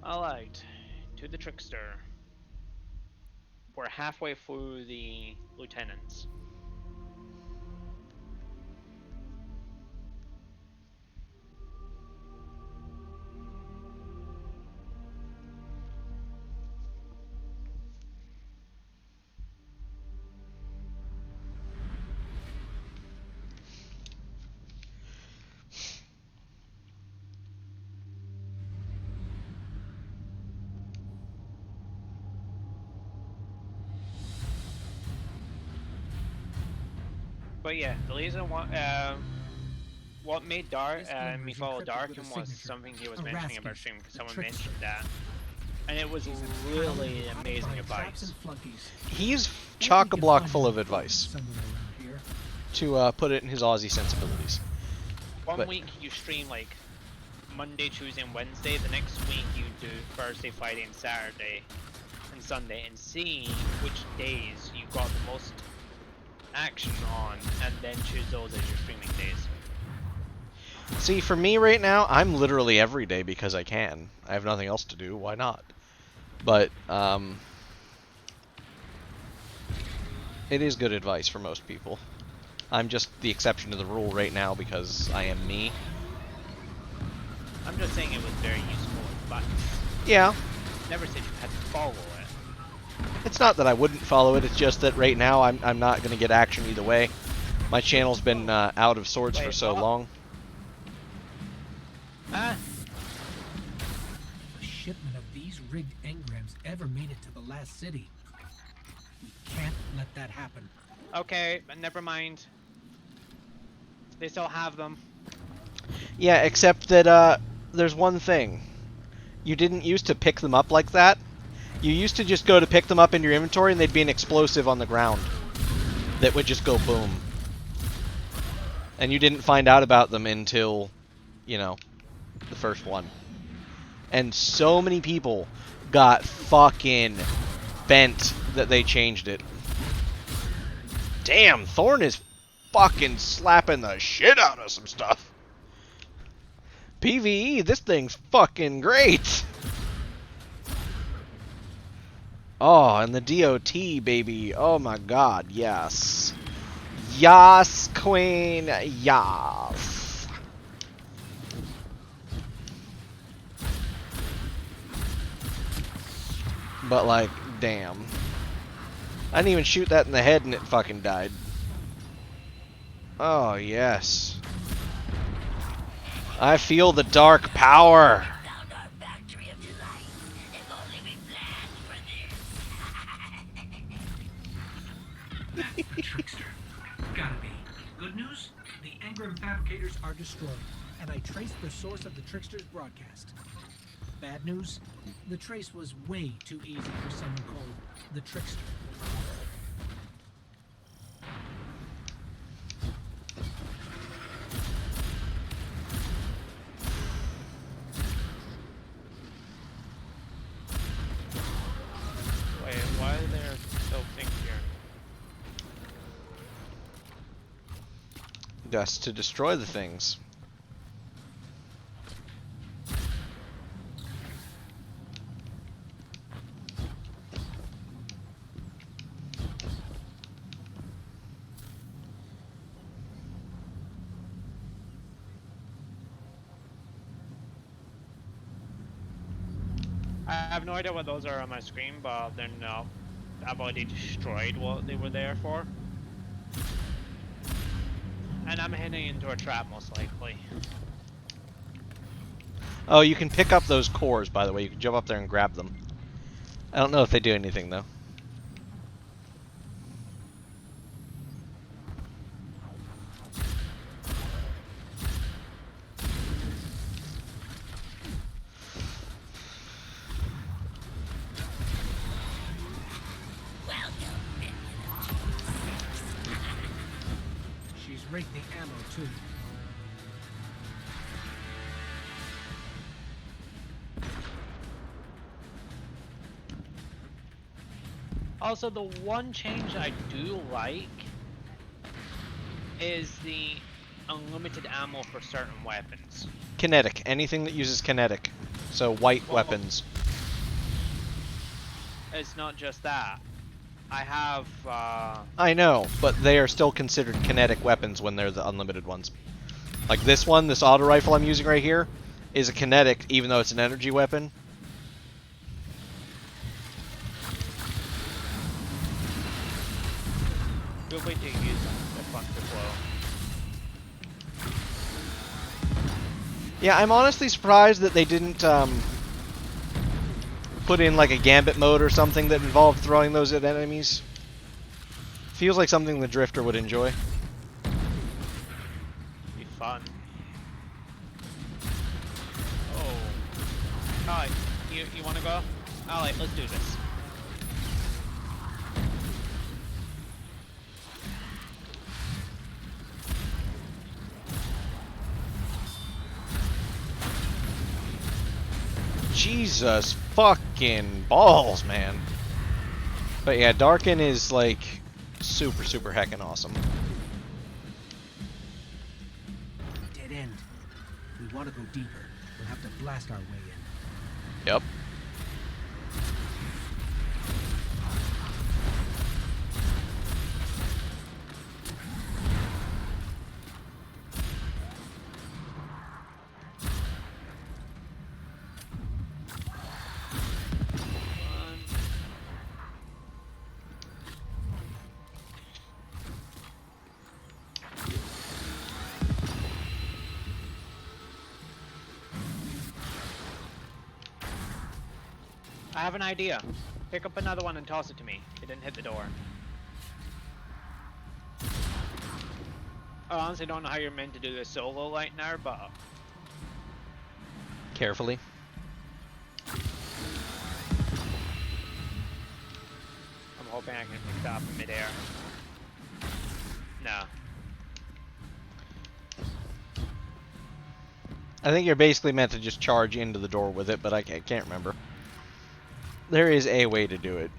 Alright, to the Trickster. We're halfway through the Lieutenants. But yeah, the reason what made Dark me follow Darkin was something he was mentioning about stream, because someone mentioned that, and it was really amazing advice. He's chock-a-block full of advice, to put it in his Aussie sensibilities. One week you stream like Monday, Tuesday, and Wednesday. The next week you do Thursday, Friday, and Saturday, and Sunday, and see which days you got the most action on, and then choose those as your streaming days. See, for me right now, I'm literally every day because I can. I have nothing else to do. Why not? But it is good advice for most people. I'm just the exception to the rule right now because I am me. I'm just saying it was very useful advice. Yeah. Never said you had to follow it. It's not that I wouldn't follow it, it's just that right now I'm not going to get action either way. My channel's been out of sorts for so long. Ah! A shipment of these rigged engrams ever made it to the last city. We can't let that happen. Okay, but never mind. They still have them. Yeah, except that there's one thing. You didn't used to pick them up like that. You used to just go to pick them up in your inventory and they'd be an explosive on the ground that would just go boom. And you didn't find out about them until, you know, the first one. And so many people got fucking bent that they changed it. Damn, Thorn is fucking slapping the shit out of some stuff. PvE, this thing's fucking great. Oh, and the DOT, baby. Oh my god, yes. Yas, queen, yas. But, like, damn. I didn't even shoot that in the head and it fucking died. Oh, yes. I feel the dark power. Found our factory of delight. If only we planned for this. That's the trickster. Gotta be. Good news? The Engram fabricators are destroyed, and I traced the source of the trickster's broadcast. Bad news? The trace was way too easy for someone called the trickster. Wait, why are there still things here? That's to destroy the things. I have no idea what those are on my screen, but they're not. I've already destroyed what they were there for. And I'm heading into a trap, most likely. Oh, you can pick up those cores, by the way. You can jump up there and grab them. I don't know if they do anything, though. She's rigged the ammo, too. Also, the one change I do like is the unlimited ammo for certain weapons. Kinetic. Anything that uses kinetic. So white Well, weapons. It's not just that. I have, I know, but they are still considered kinetic weapons when they're the unlimited ones. Like this one, this auto rifle I'm using right here, is a kinetic, even though it's an energy weapon. good way to use the cluster flow. Yeah, I'm honestly surprised that they didn't put in like a gambit mode or something that involved throwing those at enemies. Feels like something the Drifter would enjoy. Be fun. Oh. Alright, you wanna go? Alright, let's do this. Jesus fucking balls, man. But yeah, Darkin is like super, super heckin' awesome. Dead end. If we want to go deeper, we'll have to blast our way in. Yep. I have an idea. Pick up another one and toss it to me. It didn't hit the door. I honestly don't know how you're meant to do this solo right now, but... Carefully. I'm hoping I can pick that up in midair. No. I think you're basically meant to just charge into the door with it, but I can't remember. There is a way to do it.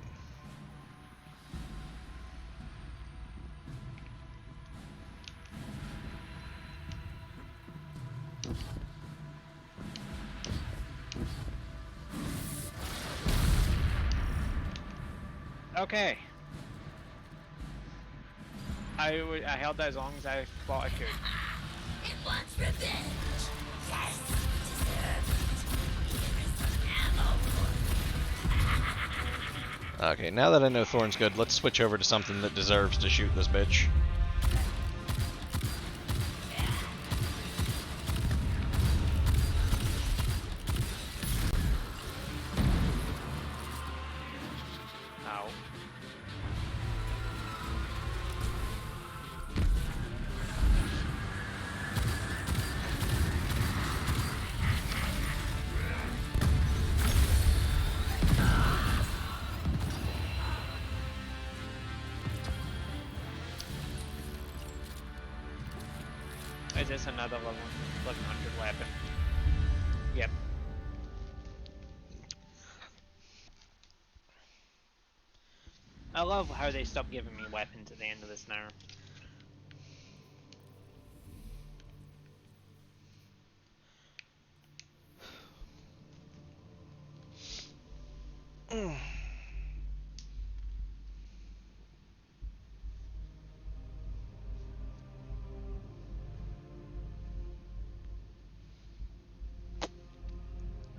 Okay. I held that as long as I thought I could. It wants revenge. Yes, deserved it. Here is some ammo for Okay, now that I know Thorn's good, let's switch over to something that deserves to shoot this bitch. Is this another 1100 weapon? Yep. I love how they stopped giving me weapons at the end of this now.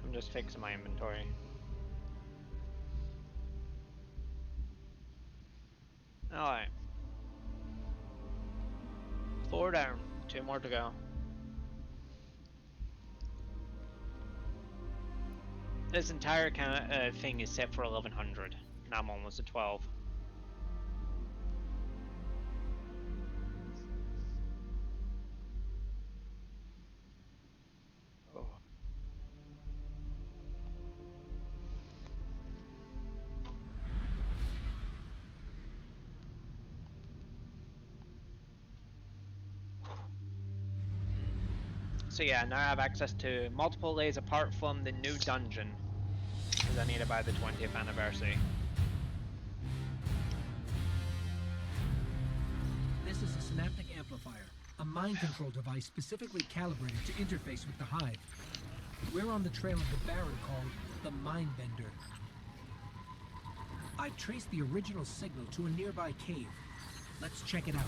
I'm just fixing my inventory. Alright. 4 down, 2 more to go. This entire thing is set for 1100, and I'm almost at 12. Oh. So yeah, now I have access to multiple layers apart from the new dungeon, because I need it by the 20th anniversary. This is a synaptic amplifier, a mind control device specifically calibrated to interface with the Hive. We're on the trail of the Baron called the Mindbender. I've traced the original signal to a nearby cave. Let's check it out.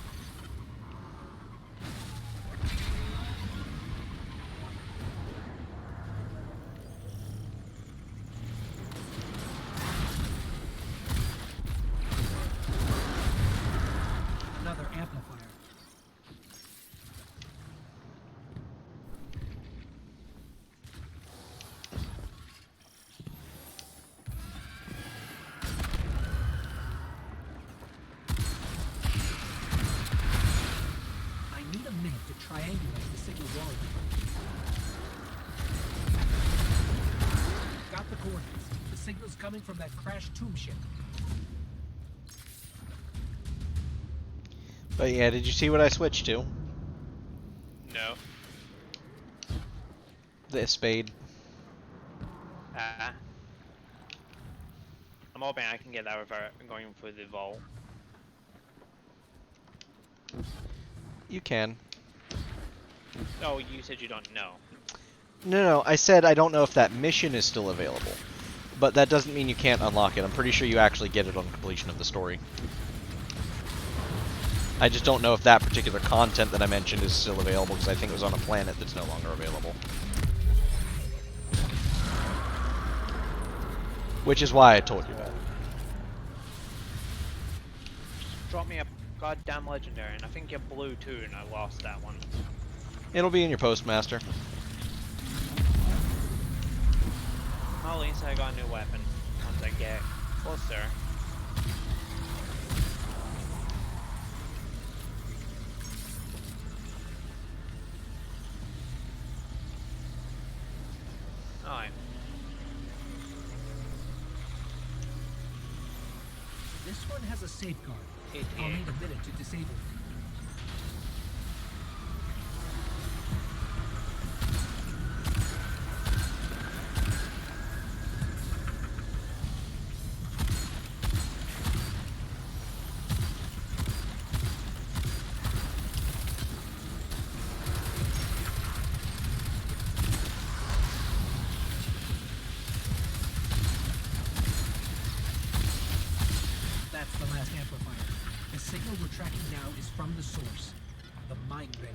Another amplifier. I need a minute to triangulate the signal wall. Got the coordinates. The signal's coming from that crashed tomb ship. But yeah, did you see what I switched to? No. The spade. I'm hoping I can get that without going for the vault. You can. Oh, you said you don't know. No, I said I don't know if that mission is still available. But that doesn't mean you can't unlock it. I'm pretty sure you actually get it on completion of the story. I just don't know if that particular content that I mentioned is still available, because I think it was on a planet that's no longer available. Which is why I told you that. Drop me a goddamn legendary, and I think you're blue too, and I lost that one. It'll be in your postmaster. Well, at least I got a new weapon once I get closer. Alright. This one has a safeguard. I'll 88. need a minute to disable it. That's the last amplifier. The signal we're tracking now is from the source, the Mindbender.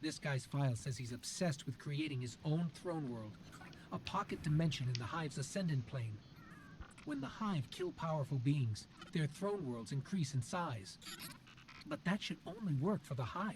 This guy's file says he's obsessed with creating his own throne world, a pocket dimension in the Hive's ascendant plane. When the Hive kill powerful beings, their throne worlds increase in size. But that should only work for the Hive.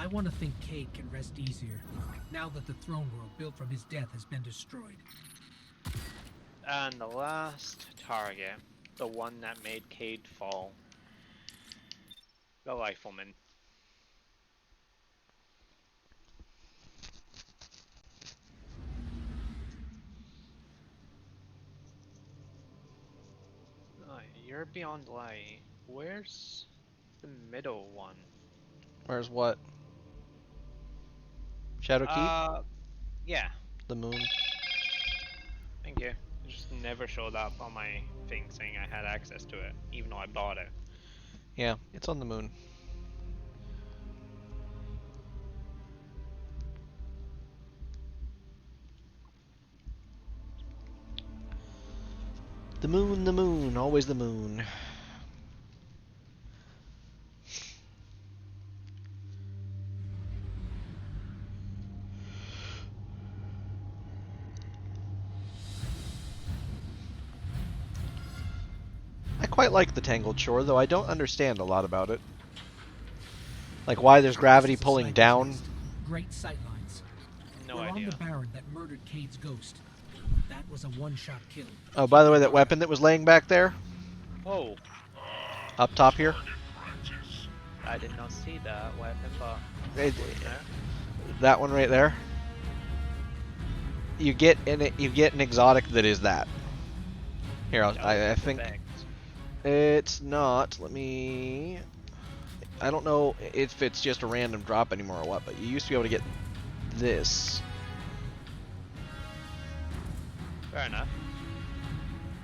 I want to think Cade can rest easier, now that the throne world built from his death has been destroyed. And the last target, the one that made Cade fall. The Rifleman. You're beyond light. Where's the middle one? Where's what? Shadow Key? Yeah. The moon. Thank you. It just never showed up on my thing saying I had access to it, even though I bought it. Yeah, it's on the moon. The moon, always the moon. I quite like the Tangled Shore, though I don't understand a lot about it. Like why there's gravity pulling down. Great sightlines. No We're idea. on the Baron that murdered Cade's ghost. That was a one-shot kill. Oh, by the way, that weapon that was laying back there, Oh, up top here, I did not see that weapon, but that one right there. You get an exotic that is that. Here, I think it's not. Let me. I don't know if it's just a random drop anymore or what, but you used to be able to get this. Fair enough.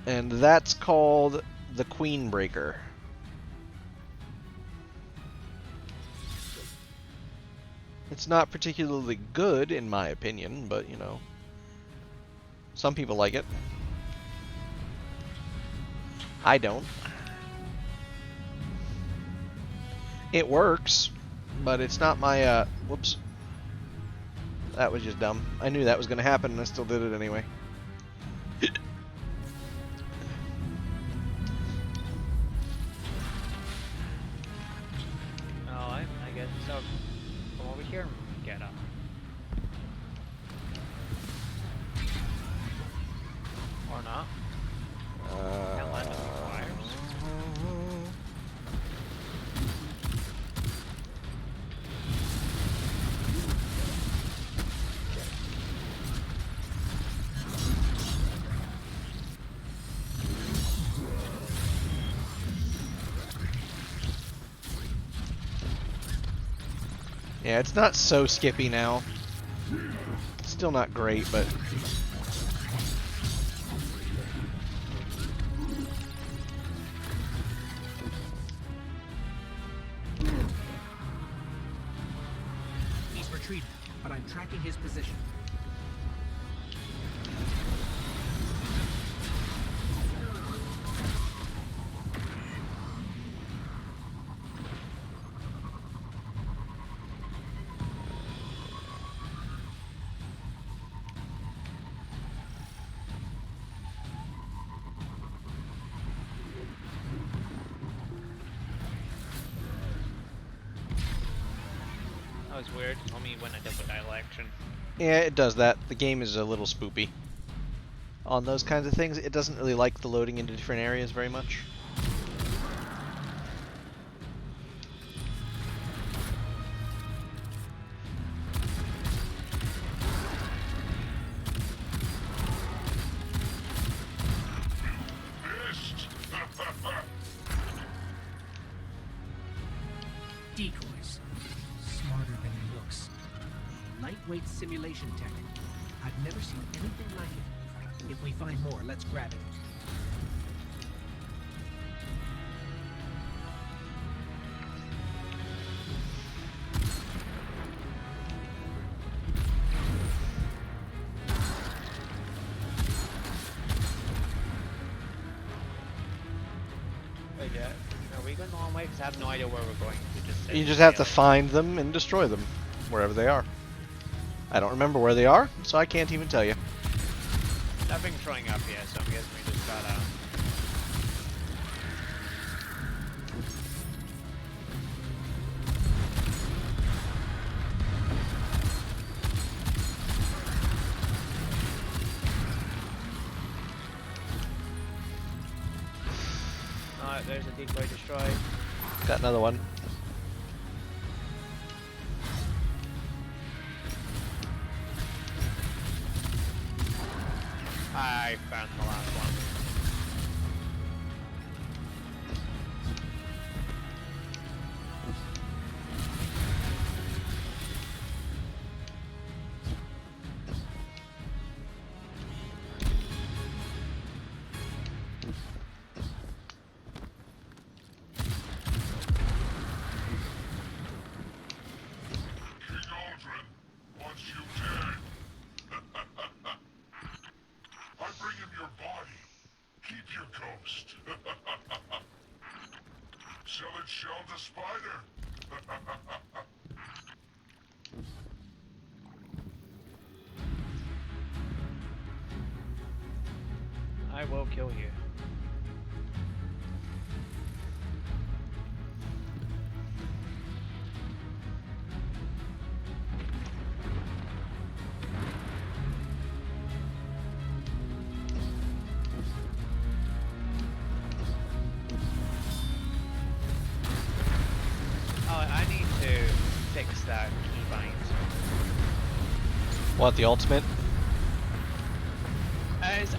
And that's called the Queen Breaker. It's not particularly good, in my opinion, but, you know, some people like it. I don't. It works, but it's not my, whoops. That was just dumb. I knew that was going to happen, and I still did it anyway. I guess so. Come over here and get up. Or not. Can't land on these wires. Yeah, it's not so skippy now. Still not great, but... He's retreating, but I'm tracking his position. That was weird. Told me when I did with election. Yeah, it does that. The game is a little spoopy. On those kinds of things, it doesn't really like the loading into different areas very much. Decoys. Smarter than he looks. Lightweight simulation tech. I've never seen anything like it. If we find more, let's grab it. Wait, yeah. Are we going the wrong way? Because I have no idea where we're going. You just have to find them and destroy them, wherever they are. I don't remember where they are, so I can't even tell you. Nothing's showing up yet, so I guess we just gotta... there's a decoy destroyed. Got another one. I found the last one. King Aldrin wants you dead. I bring him your body. Keep your ghost. Sell its shell to Spider. I will kill you. Oh, I need to fix that keybind. What, the ultimate?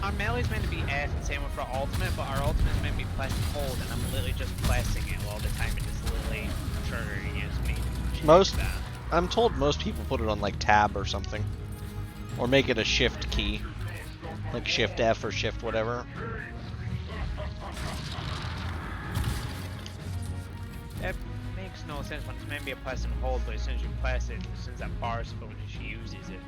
Our melee's meant to be F and same with our ultimate, but our ultimate's meant to be press and hold, and I'm literally just pressing it all the time and just literally triggering it to me to change Most- that. I'm told most people put it on like tab or something. Or make it a shift key. Like shift F or shift whatever. That makes no sense when it's meant to be a press and hold, but as soon as you press it, as soon as that bar spoon, she uses it.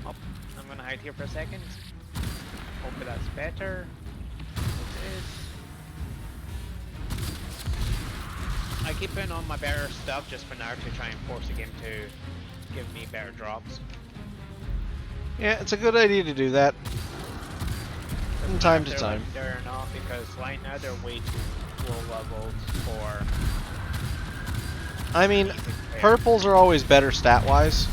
Oh, I'm gonna hide here for a second. Hope that's better. It is. I keep putting on my better stuff just for now to try and force the game to give me better drops. Yeah, it's a good idea to do that. From time to They're time. legendary or not, because right now they're way too low leveled for I mean, easy play. purples are always better stat-wise.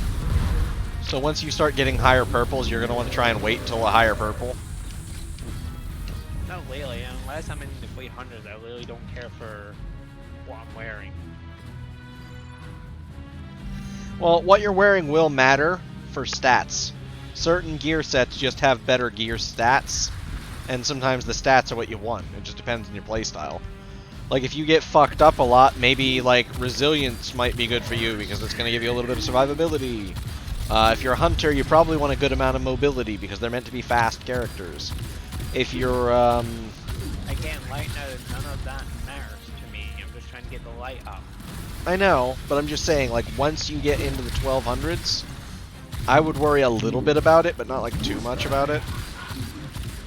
So once you start getting higher purples, you're going to want to try and wait until a higher purple. Not really, unless I'm in the 300s, I really don't care for what I'm wearing. Well, what you're wearing will matter for stats. Certain gear sets just have better gear stats, and sometimes the stats are what you want. It just depends on your playstyle. Like, if you get fucked up a lot, maybe, like, resilience might be good for you, because it's going to give you a little bit of survivability. If you're a hunter, you probably want a good amount of mobility, because they're meant to be fast characters. If you're, Again, right now, none of that matters to me. I'm just trying to get the light up. I know, but I'm just saying, like, once you get into the 1200s, I would worry a little bit about it, but not, like, too much about it.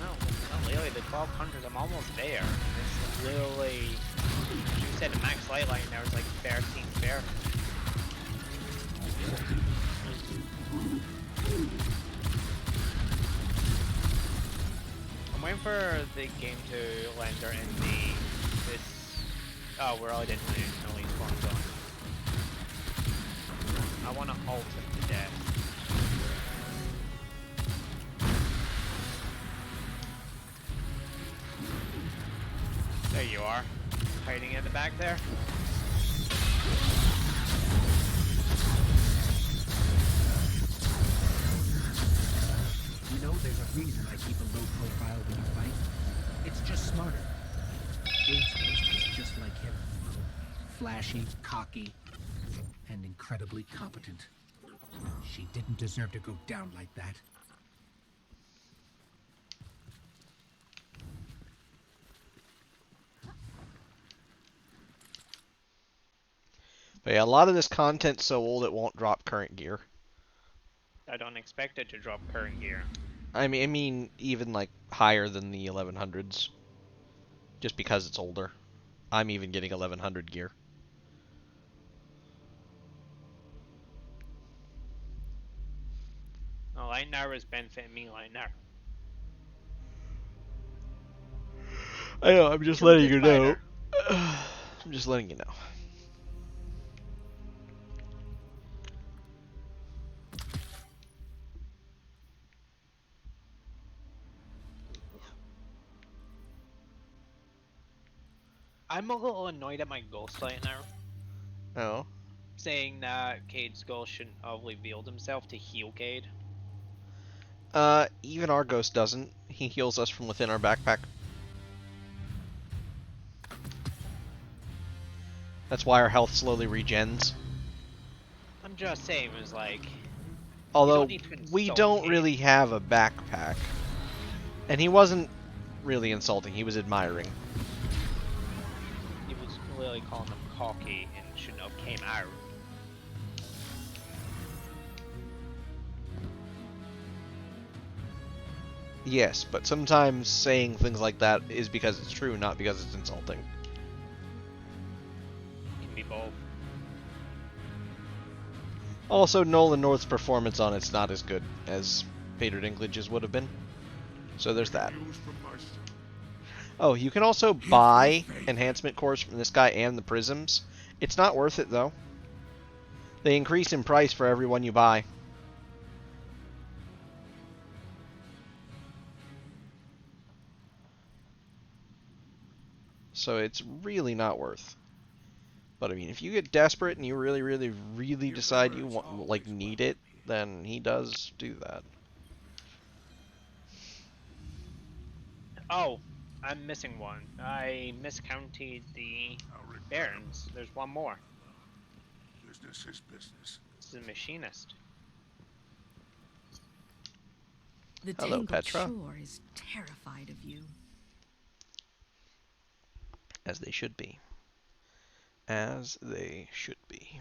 No, not really. The 1200s, I'm almost there. It's literally, you said the max light line there was like 13 fair. I'm waiting for the game to render in this. Oh, we're already in the elite spawn zone. I want to ult him to death. There you are, hiding in the back there. You know there's a reason I keep a low profile when you fight. It's just smarter. Gates Ghost was just like him. Flashy, cocky, and incredibly competent. She didn't deserve to go down like that. But yeah, a lot of this content's so old it won't drop current gear. I don't expect it to drop current gear. I mean, even like higher than the 1100s, just because it's older. I'm even getting 1100 gear. No, light now is benefiting me right now. I know, I'm just Kill letting the you know. spider. I'm just letting you know. I'm a little annoyed at my ghost right now, Oh. saying that Cade's ghost shouldn't have revealed himself to heal Cade. Even our ghost doesn't. He heals us from within our backpack. That's why our health slowly regens. I'm just saying, it was like, Although, need to we insult don't Cade. really have a backpack. And he wasn't really insulting, he was admiring. he was really calling them cocky and shouldn't have came out. Yes, but sometimes saying things like that is because it's true, not because it's insulting. Can be both. Also, Nolan North's performance on it's not as good as Peter Dinklage's would have been. So there's that. Use from my son. Oh, you can also buy enhancement cores from this guy and the prisms. It's not worth it, though. They increase in price for every one you buy. So it's really not worth. But I mean, if you get desperate and you really, really, really decide you want, like, need it, then he does do that. Oh, I'm missing one. I miscounted the Barons. There's one more. Business is business. This is a machinist. The Hello, Tangled Petra. Shore is terrified of you. As they should be. As they should be.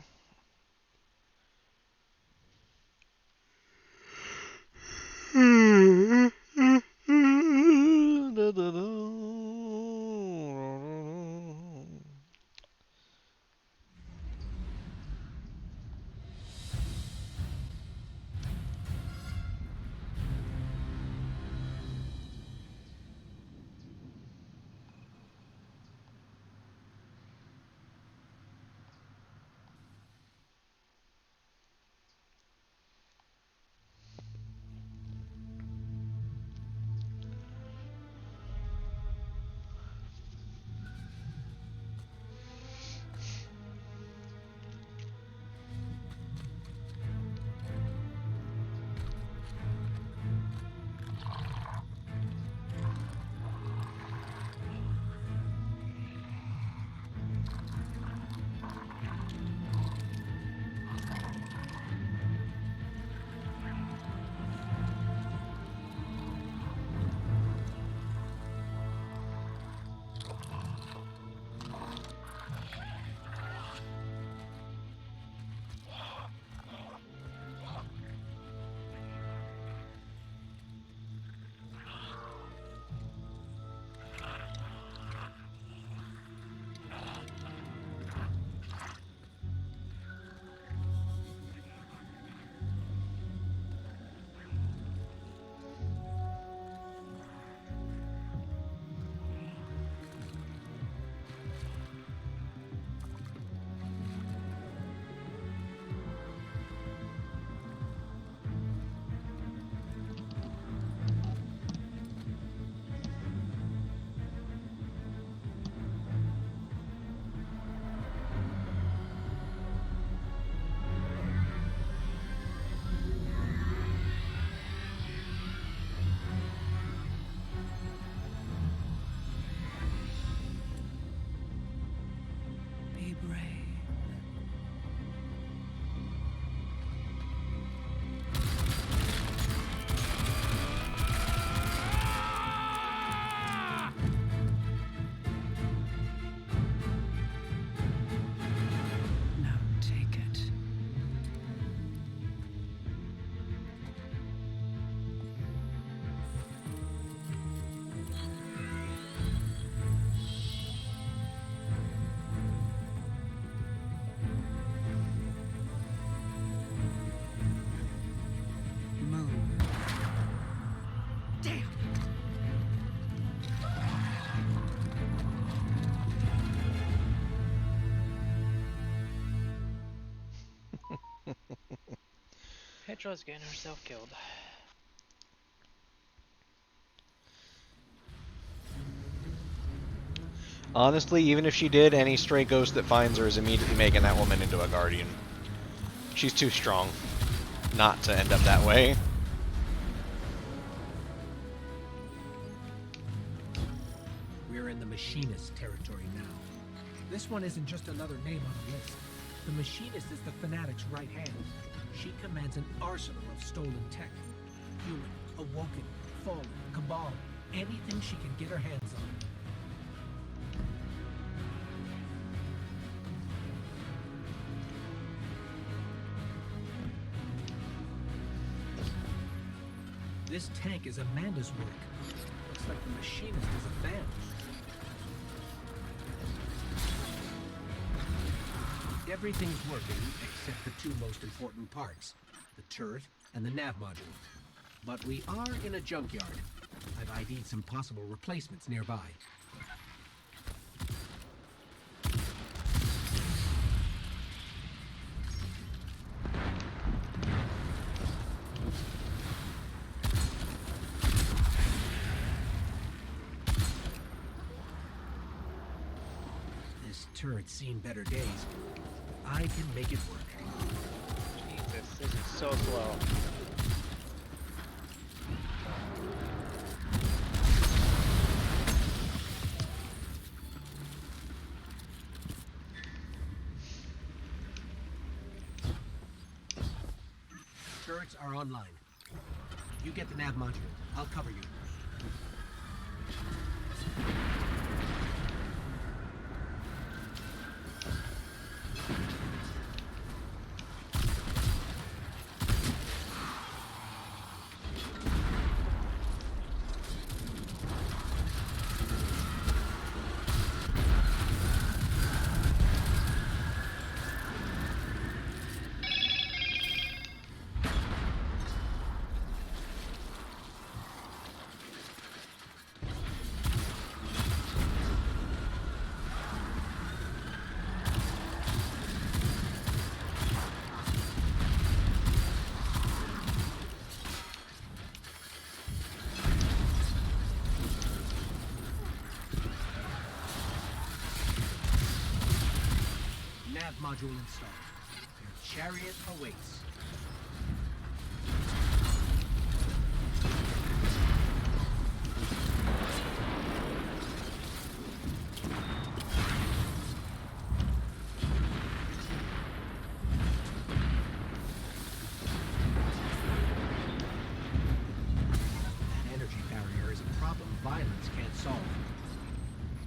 Petra's getting herself killed. Honestly, even if she did, any stray ghost that finds her is immediately making that woman into a guardian. She's too strong not to end up that way. We're in the Machinist territory now. This one isn't just another name on the list. The Machinist is the Fanatic's right hand. She commands an arsenal of stolen tech. Human, Awoken, Fallen, Cabal, anything she can get her hands on. This tank is Amanda's work. Looks like the Machinist is a fan. Everything's working except the two most important parts, the turret and the nav module. But we are in a junkyard. I've ID'd some possible replacements nearby. This turret's seen better days. I can make it work. Jesus, this is so slow. Turrets are online. You get the nav module. I'll cover you. Nav module installed. Your chariot awaits. That energy barrier is a problem violence can't solve.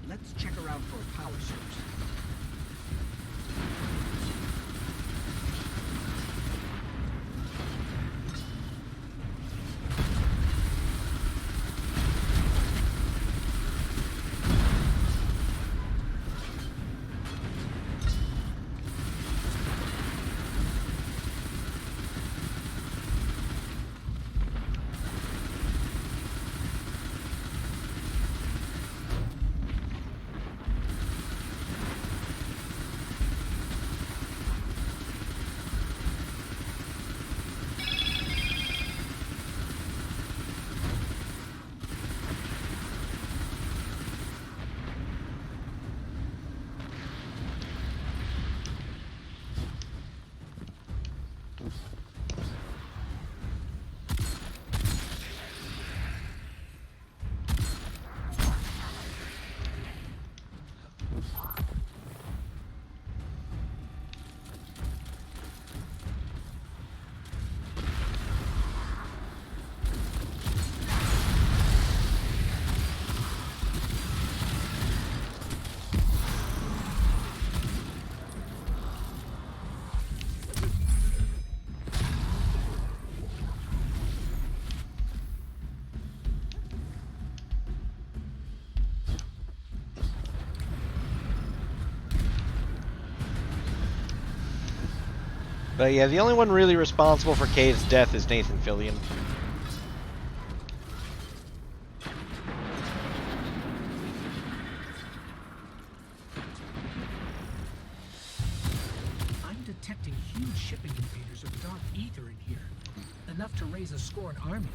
Let's check around for a power source. But yeah, the only one really responsible for Cade's death is Nathan Fillion. I'm detecting huge shipping containers of dark ether in here. Enough to raise a scorn army.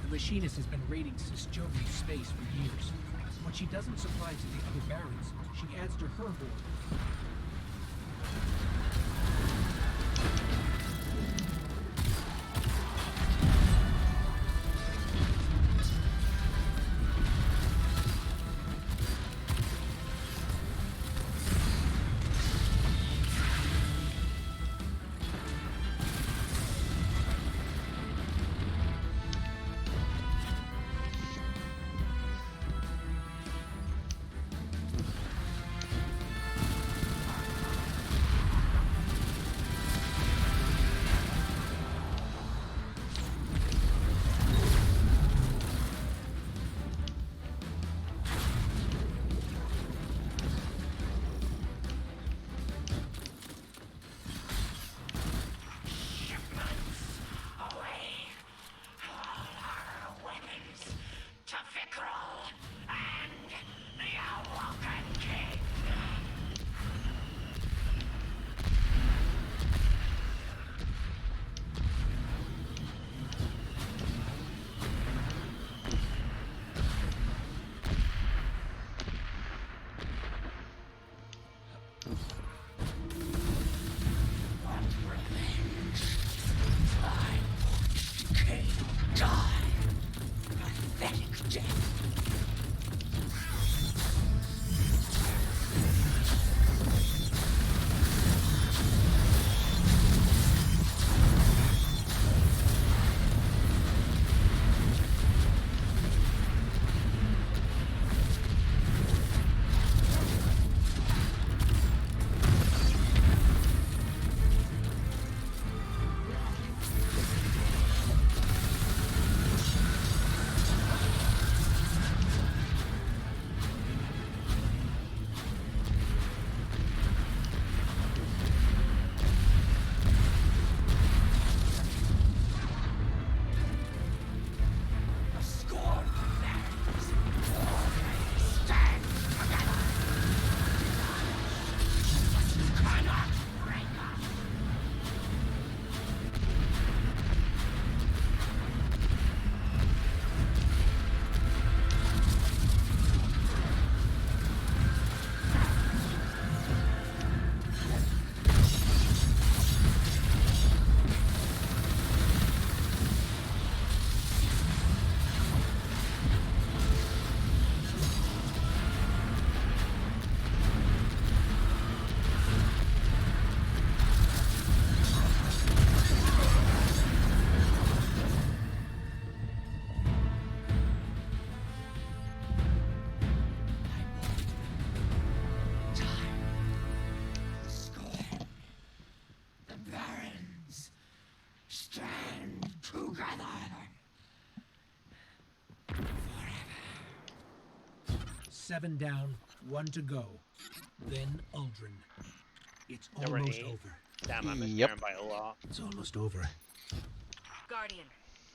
The machinist has been raiding Sysjovi's space for years. What she doesn't supply to the other barons, she adds to her hoard. 7 down, 1 to go. Then Uldren. It's Number almost 8. over. Damn, I missed Yep. Aaron by a lot. It's almost over. Guardian,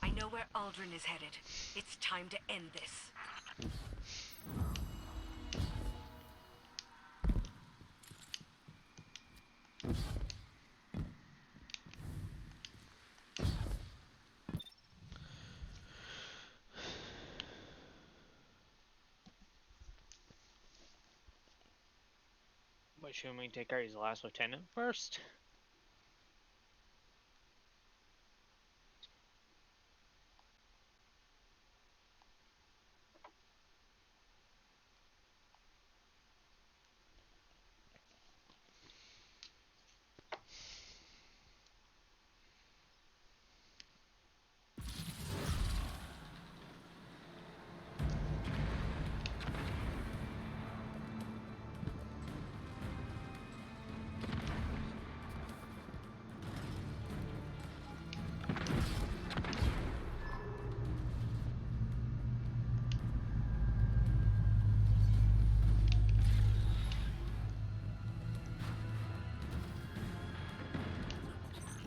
I know where Uldren is headed. It's time to end this. But should we take out his last lieutenant first?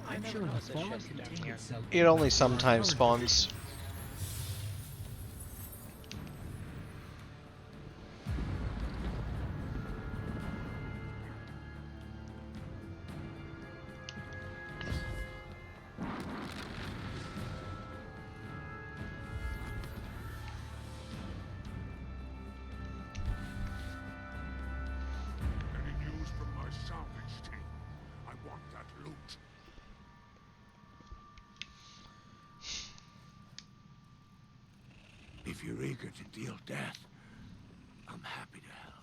I'm never sure the noticed this fog shit down contained here. itself. It only sometimes spawns. Any news from my salvage team? I want that loot. If you're eager to deal death, I'm happy to help.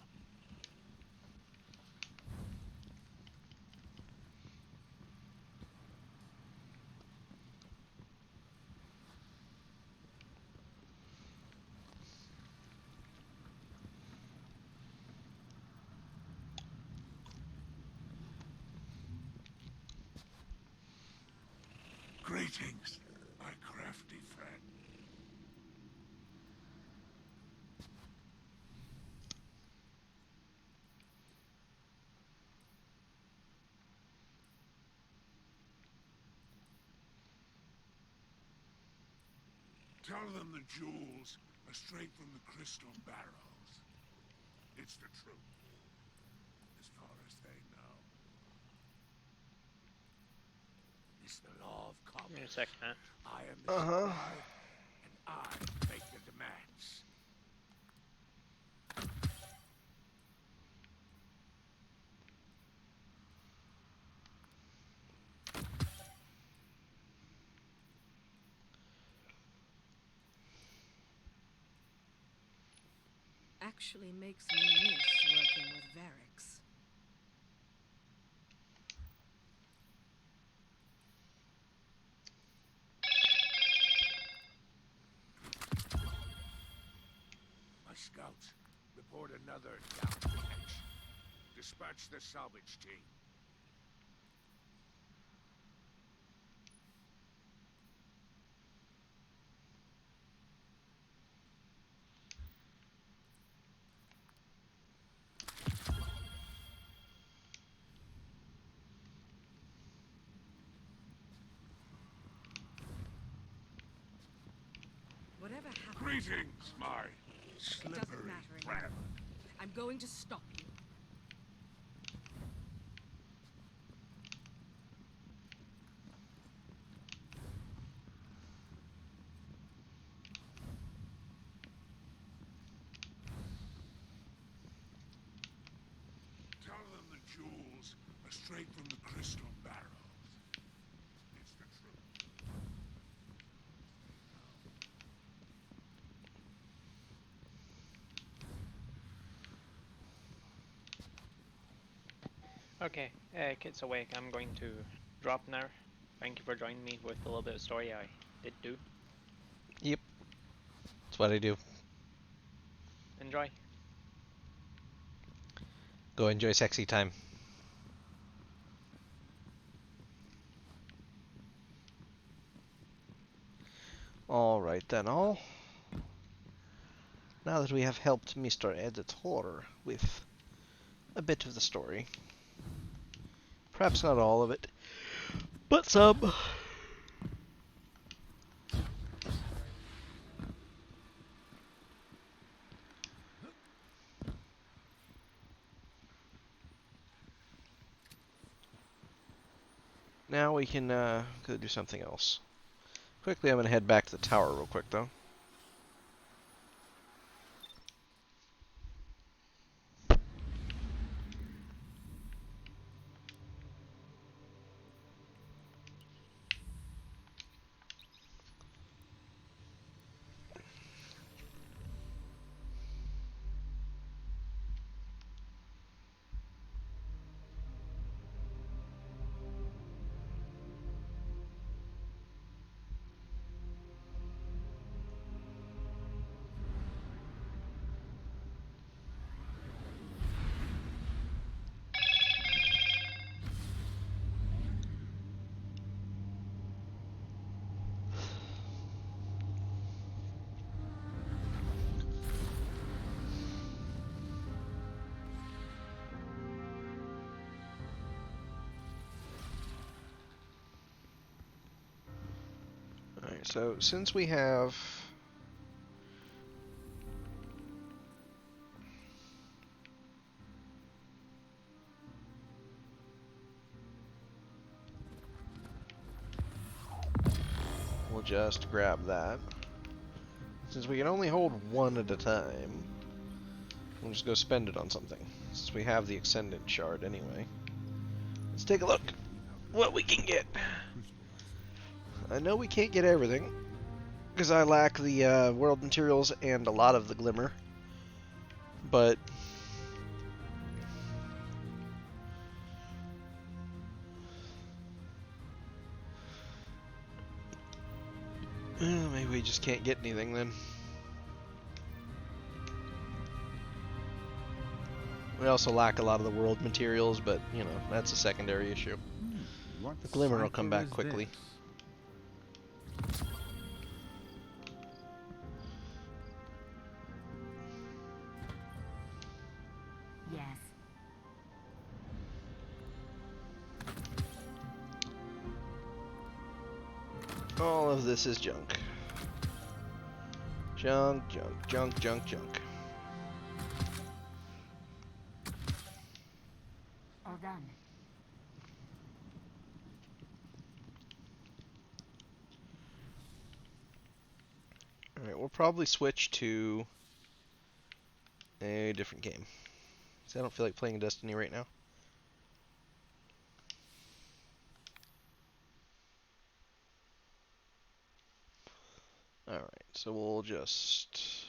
Greetings, my crafty friend. Tell them the jewels are straight from the crystal barrows. It's the truth, as far as they know. It's the law of Give me a commerce. second, man. I am the supply, and I make the demands. Actually makes me miss working with Varix. My scouts report another down catch. Dispatch the salvage team. Whatever happens, Greetings, my it doesn't slippery matter friend. anymore. I'm going to stop you. Tell them the jewels are straight from the crystal barrows. It's the truth. Okay, Kit's awake. I'm going to drop now. Thank you for joining me with a little bit of story I did do. Yep. That's what I do. Enjoy. Go enjoy sexy time. Alright then, Now that we have helped Mr. Editor with a bit of the story. Perhaps not all of it, but some. Now we can go do something else. Quickly, I'm going to head back to the tower real quick, though. Alright, so since we have... We'll just grab that. Since we can only hold one at a time, we'll just go spend it on something. Since we have the Ascendant Shard anyway. Let's take a look what we can get. I know we can't get everything, because I lack the world materials and a lot of the glimmer. But maybe we just can't get anything then. We also lack a lot of the world materials, but you know, that's a secondary issue. What The glimmer will come cipher back is quickly. this? Yes. All of this is junk. Junk, junk, junk, junk, junk. All done. Alright, we'll probably switch to a different game. See, I don't feel like playing Destiny right now. Alright, so we'll just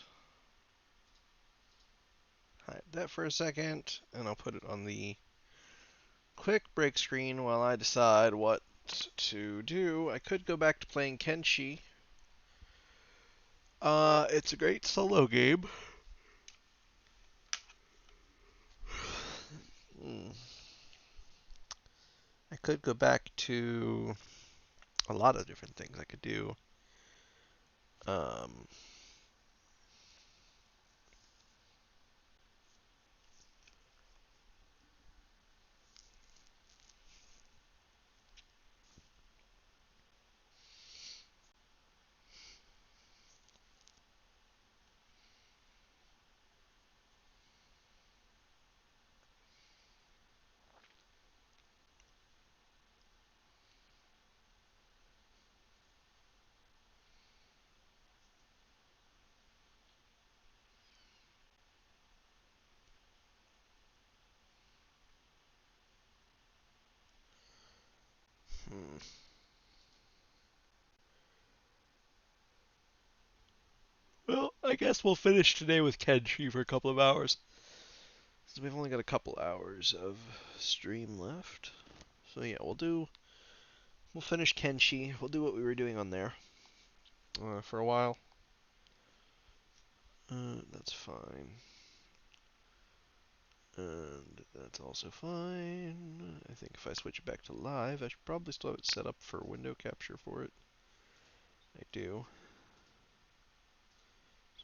hide that for a second, and I'll put it on the quick break screen while I decide what to do. I could go back to playing Kenshi. It's a great solo game. I could go back to a lot of different things I could do. Um, hmm. Well, I guess we'll finish today with Kenshi for a couple of hours. Since we've only got a couple hours of stream left. So yeah, we'll finish Kenshi. We'll do what we were doing on there for a while. That's fine. And that's also fine. I think if I switch it back to live, I should probably still have it set up for window capture for it. I do.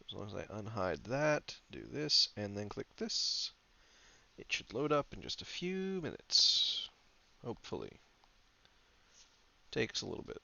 So As long as I unhide that, do this, and then click this, it should load up in just a few minutes. Hopefully. Takes a little bit.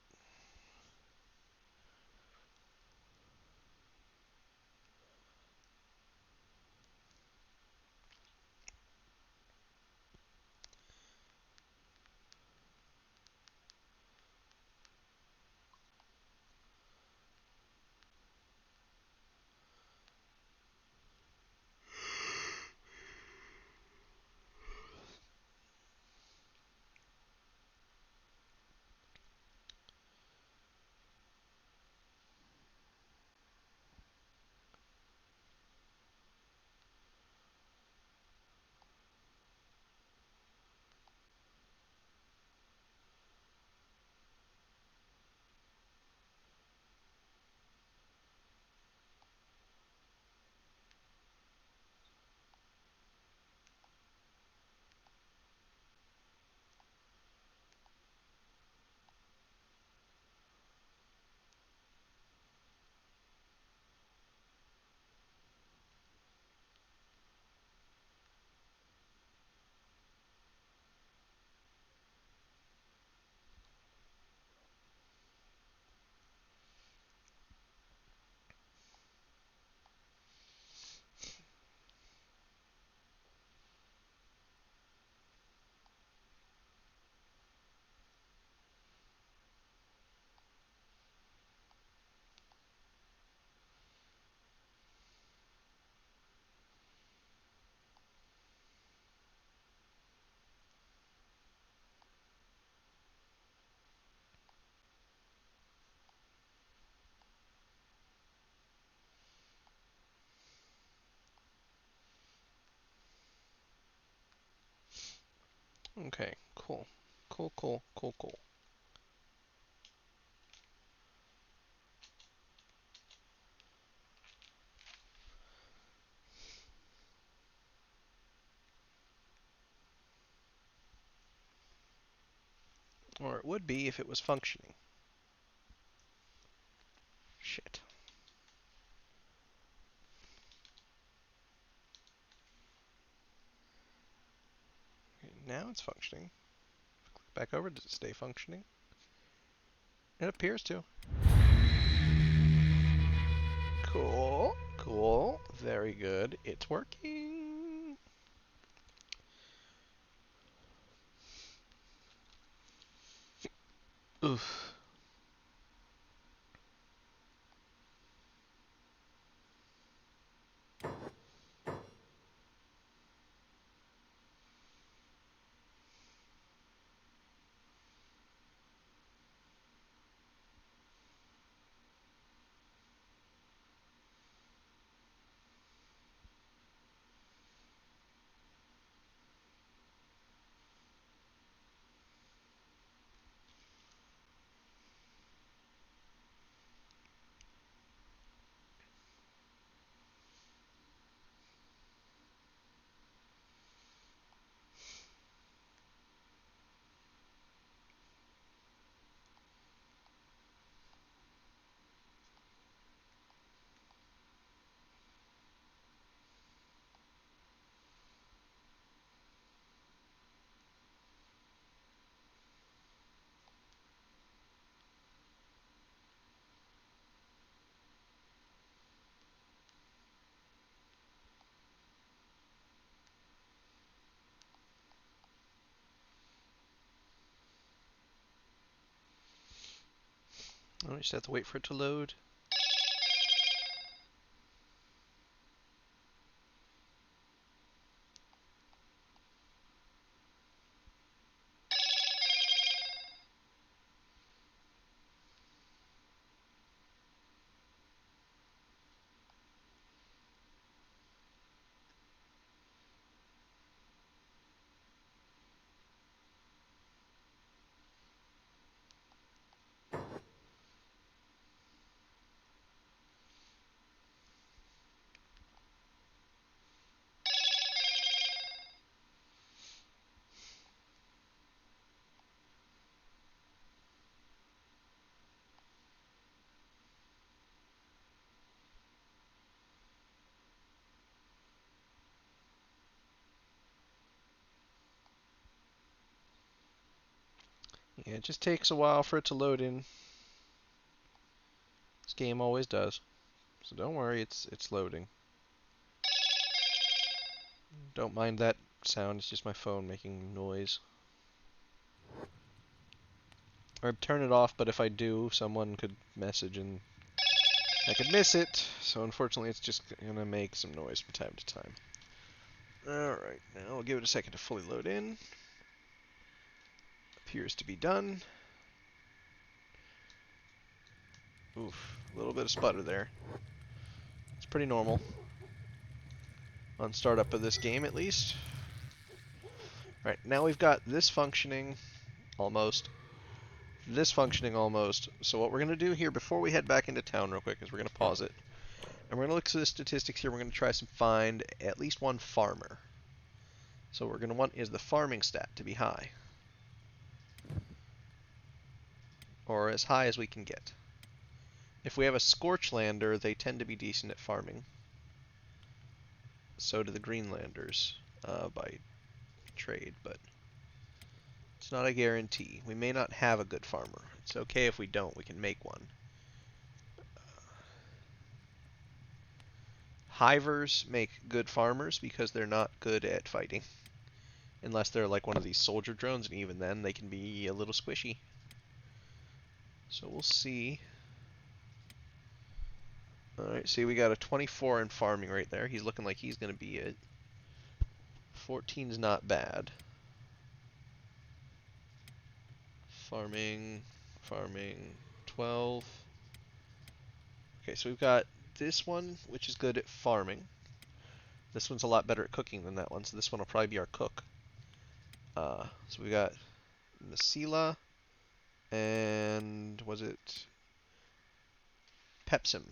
Okay, cool. Cool, cool, cool, cool. Or it would be if it was functioning. Shit. Okay, now it's functioning. Click back over. Does it stay functioning? It appears to. Cool. Cool. Very good. It's working. Oof. Oh, we just have to wait for it to load. Yeah, it just takes a while for it to load in. This game always does. So don't worry, it's loading. Don't mind that sound, it's just my phone making noise. I'd turn it off, but if I do, someone could message and I could miss it. So unfortunately, it's just gonna make some noise from time to time. Alright, now we'll give it a second to fully load in. Appears to be done. Oof, a little bit of sputter there. It's pretty normal. On startup of this game, at least. Alright, now we've got this functioning, almost. This functioning, almost. So what we're going to do here, before we head back into town real quick, is we're going to pause it. And we're going to look at the statistics here. We're going to try to find at least one farmer. So what we're going to want is the farming stat to be high. Or as high as we can get. If we have a Scorchlander, they tend to be decent at farming. So do the Greenlanders by trade, but it's not a guarantee. We may not have a good farmer. It's okay if we don't. We can make one. Hivers make good farmers because they're not good at fighting. Unless they're like one of these soldier drones, and even then they can be a little squishy. So we'll see. Alright, see we got a 24 in farming right there. He's looking like he's going to be it. 14's not bad. Farming, 12. Okay, so we've got this one, which is good at farming. This one's a lot better at cooking than that one, so this one will probably be our cook. So we got Masila, and was it Pepsim?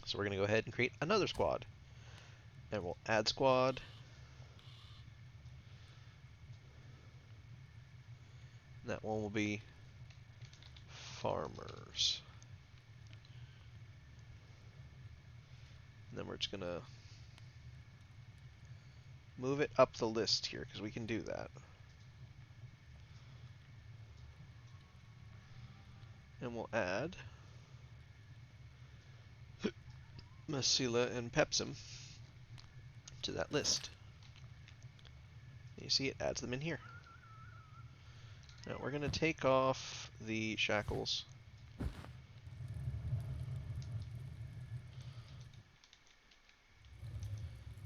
So we're going to go ahead and create another squad. And we'll add squad. And that one will be farmers. And then we're just going to move it up the list here, because we can do that. And we'll add Masila and Pepsim to that list. You see it adds them in here. Now we're going to take off the shackles.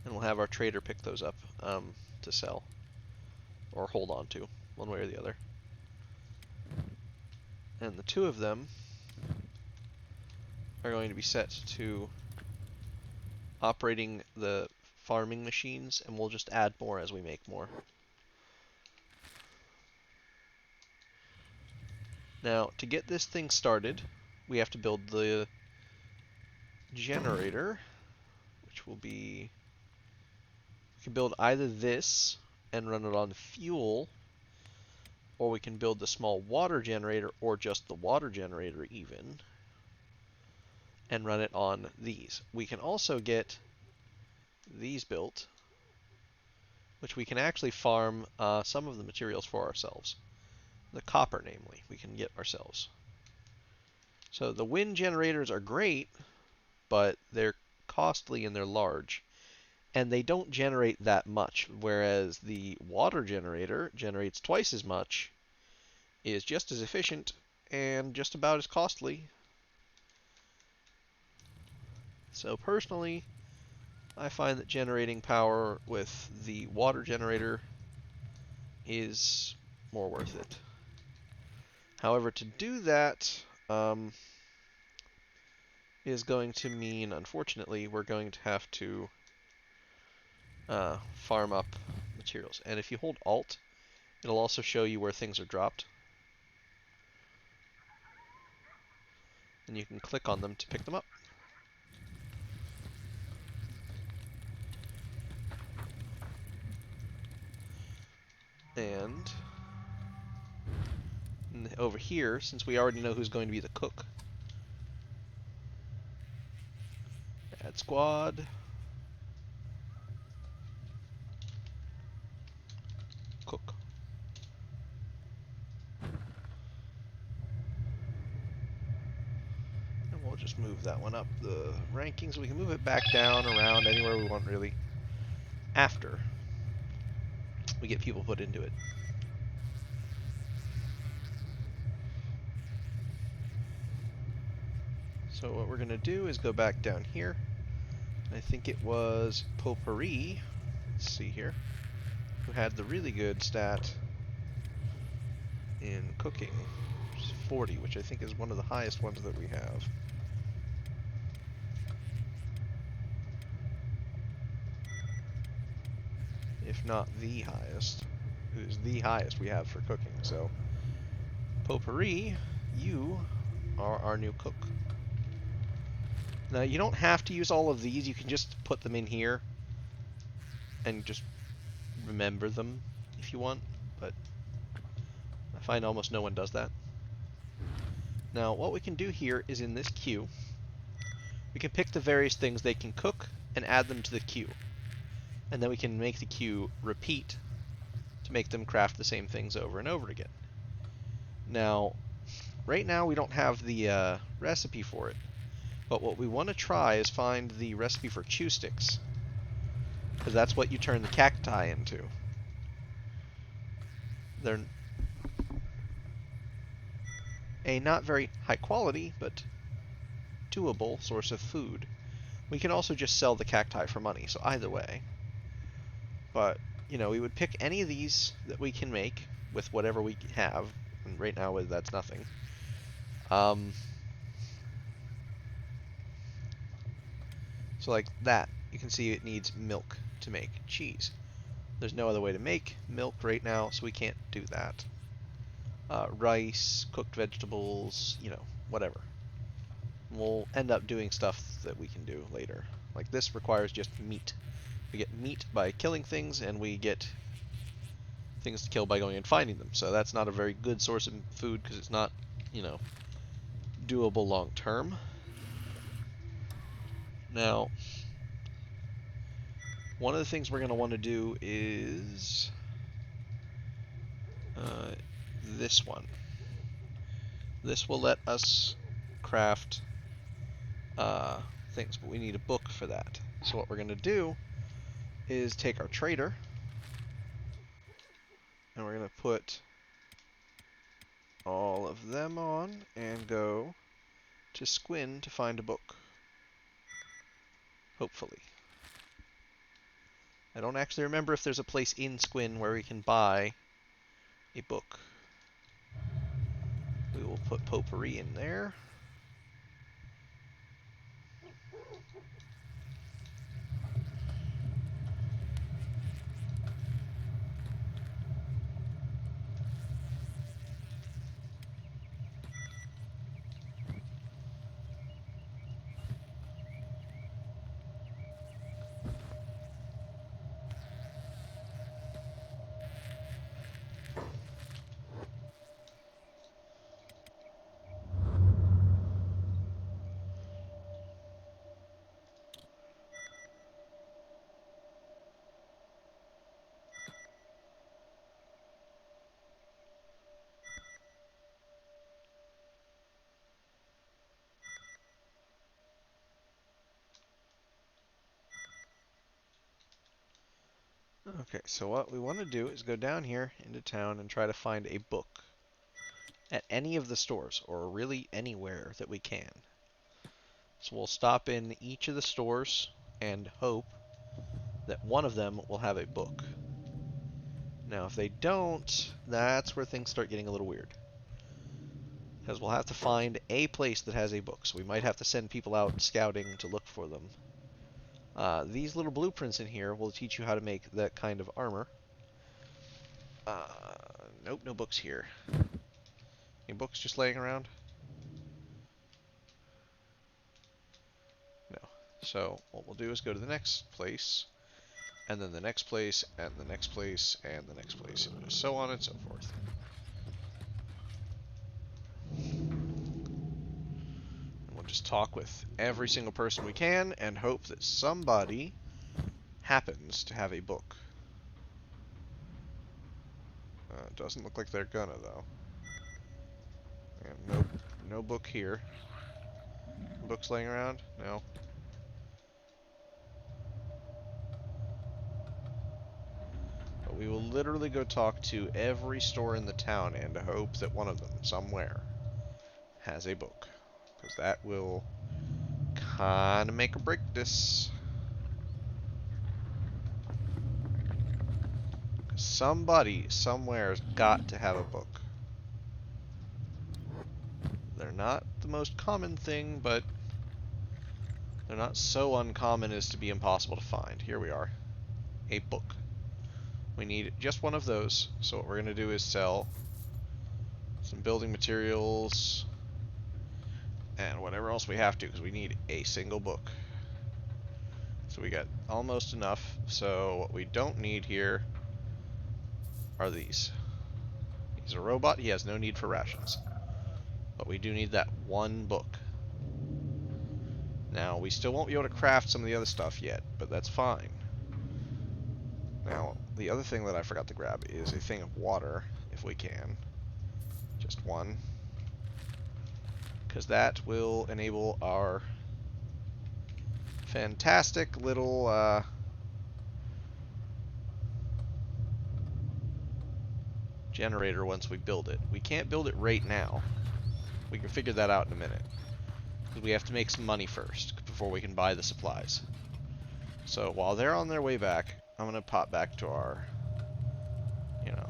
And we'll have our trader pick those up to sell. Or hold on to, one way or the other. And the two of them are going to be set to operating the farming machines, and we'll just add more as we make more. Now, to get this thing started, we have to build the generator, which will be... We can build either this and run it on fuel, or we can build the small water generator, or just the water generator even, and run it on these. We can also get these built, which we can actually farm some of the materials for ourselves. The copper, namely, we can get ourselves. So the wind generators are great, but they're costly and they're large. And they don't generate that much, whereas the water generator generates twice as much, is just as efficient, and just about as costly. So personally, I find that generating power with the water generator is more worth it. However, to do that is going to mean, unfortunately, we're going to have to farm up materials. And if you hold Alt, it'll also show you where things are dropped. And you can click on them to pick them up. And over here, since we already know who's going to be the cook, add squad, cook. Let's move that one up the rankings. We can move it back down, around, anywhere we want, really, after we get people put into it. So what we're going to do is go back down here. I think it was Potpourri, let's see here, who had the really good stat in cooking, which is 40, which I think is one of the highest ones that we have. If not the highest. It is the highest we have for cooking. So, Potpourri, you are our new cook. Now, you don't have to use all of these. You can just put them in here and just remember them if you want, but I find almost no one does that. Now, what we can do here is in this queue, we can pick the various things they can cook and add them to the queue. And then we can make the queue repeat to make them craft the same things over and over again. Now, right now we don't have the recipe for it, but what we want to try is find the recipe for chew sticks, because that's what you turn the cacti into. They're a not very high quality, but doable source of food. We can also just sell the cacti for money, so either way. But, you know, we would pick any of these that we can make with whatever we have, and right now that's nothing. So like that, you can see it needs milk to make cheese. There's no other way to make milk right now, so we can't do that. Rice, cooked vegetables, you know, whatever. We'll end up doing stuff that we can do later. Like this requires just meat. We get meat by killing things, and we get things to kill by going and finding them. So that's not a very good source of food because it's not, you know, doable long term. Now, one of the things we're going to want to do is this one. This will let us craft things, but we need a book for that. So what we're going to do is take our trader, and we're going to put all of them on and go to Squin to find a book. Hopefully. I don't actually remember if there's a place in Squin where we can buy a book. We will put Potpourri in there. Okay, so what we want to do is go down here into town and try to find a book at any of the stores, or really anywhere that we can. So we'll stop in each of the stores and hope that one of them will have a book. Now, if they don't, that's where things start getting a little weird. Because we'll have to find a place that has a book, so we might have to send people out scouting to look for them. These little blueprints in here will teach you how to make that kind of armor. Nope, no books here. Any books just laying around? No. So what we'll do is go to the next place, and then the next place, and the next place, and the next place, and so on and so forth. Just talk with every single person we can and hope that somebody happens to have a book. Doesn't look like they're gonna, though. And nope, no book here. books laying around? No. But we will literally go talk to every store in the town and hope that one of them, somewhere, has a book. Because that will kind of make or break this. Somebody, somewhere's got to have a book. They're not the most common thing, but they're not so uncommon as to be impossible to find. Here we are. A book. We need just one of those. So what we're going to do is sell some building materials and whatever else we have to, because we need a single book. So we got almost enough. So what we don't need here are these. He's a robot. He has no need for rations. But we do need that one book. Now, we still won't be able to craft some of the other stuff yet, but that's fine. Now, the other thing that I forgot to grab is a thing of water, if we can. Just one. Because that will enable our fantastic little generator once we build it. We can't build it right now. We can figure that out in a minute. Because we have to make some money first before we can buy the supplies. So while they're on their way back, I'm going to pop back to our,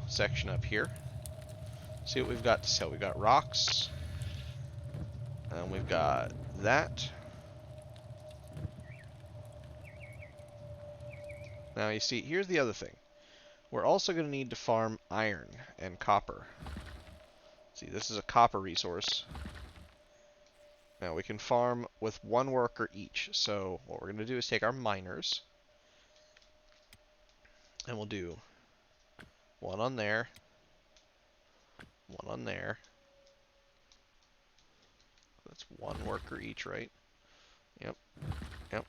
section up here. See what we've got to sell. We've got rocks. And we've got that. Now you see, here's the other thing. We're also going to need to farm iron and copper. See, this is a copper resource. Now we can farm with one worker each. So what we're going to do is take our miners. And we'll do one on there. One on there. That's one worker each, right? Yep. Yep.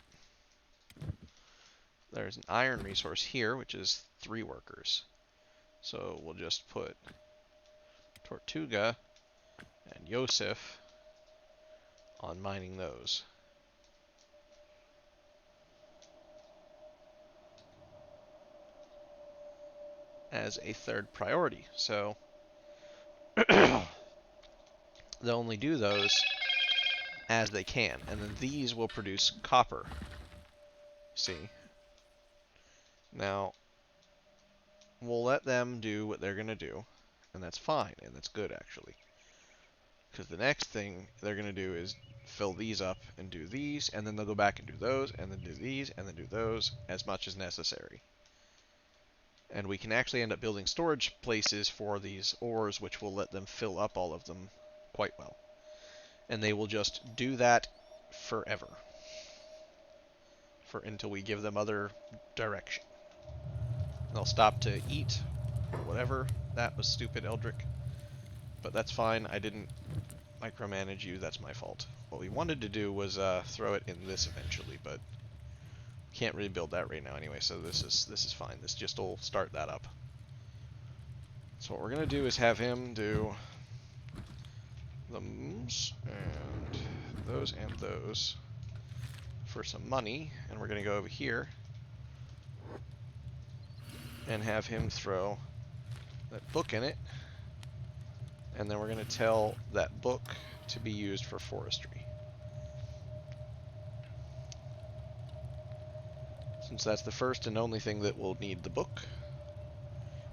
There's an iron resource here, which is 3 workers. So we'll just put Tortuga and Yosef on mining those. As a third priority. So they'll only do those as they can. And then these will produce copper. See? Now, we'll let them do what they're going to do. And that's fine. And that's good, actually. Because the next thing they're going to do is fill these up and do these. And then they'll go back and do those. And then do these. And then do those as much as necessary. And we can actually end up building storage places for these ores, which will let them fill up all of them quite well. And they will just do that forever. Until we give them other direction. They'll stop to eat, or whatever. That was stupid, Eldrick. But that's fine. I didn't micromanage you. That's my fault. What we wanted to do was throw it in this eventually, but can't really build that right now anyway. So this is fine. This just will start that up. So what we're gonna do is have him do those and those for some money, and we're gonna go over here and have him throw that book in it, and then we're going to tell that book to be used for forestry. Since that's the first and only thing that will need the book.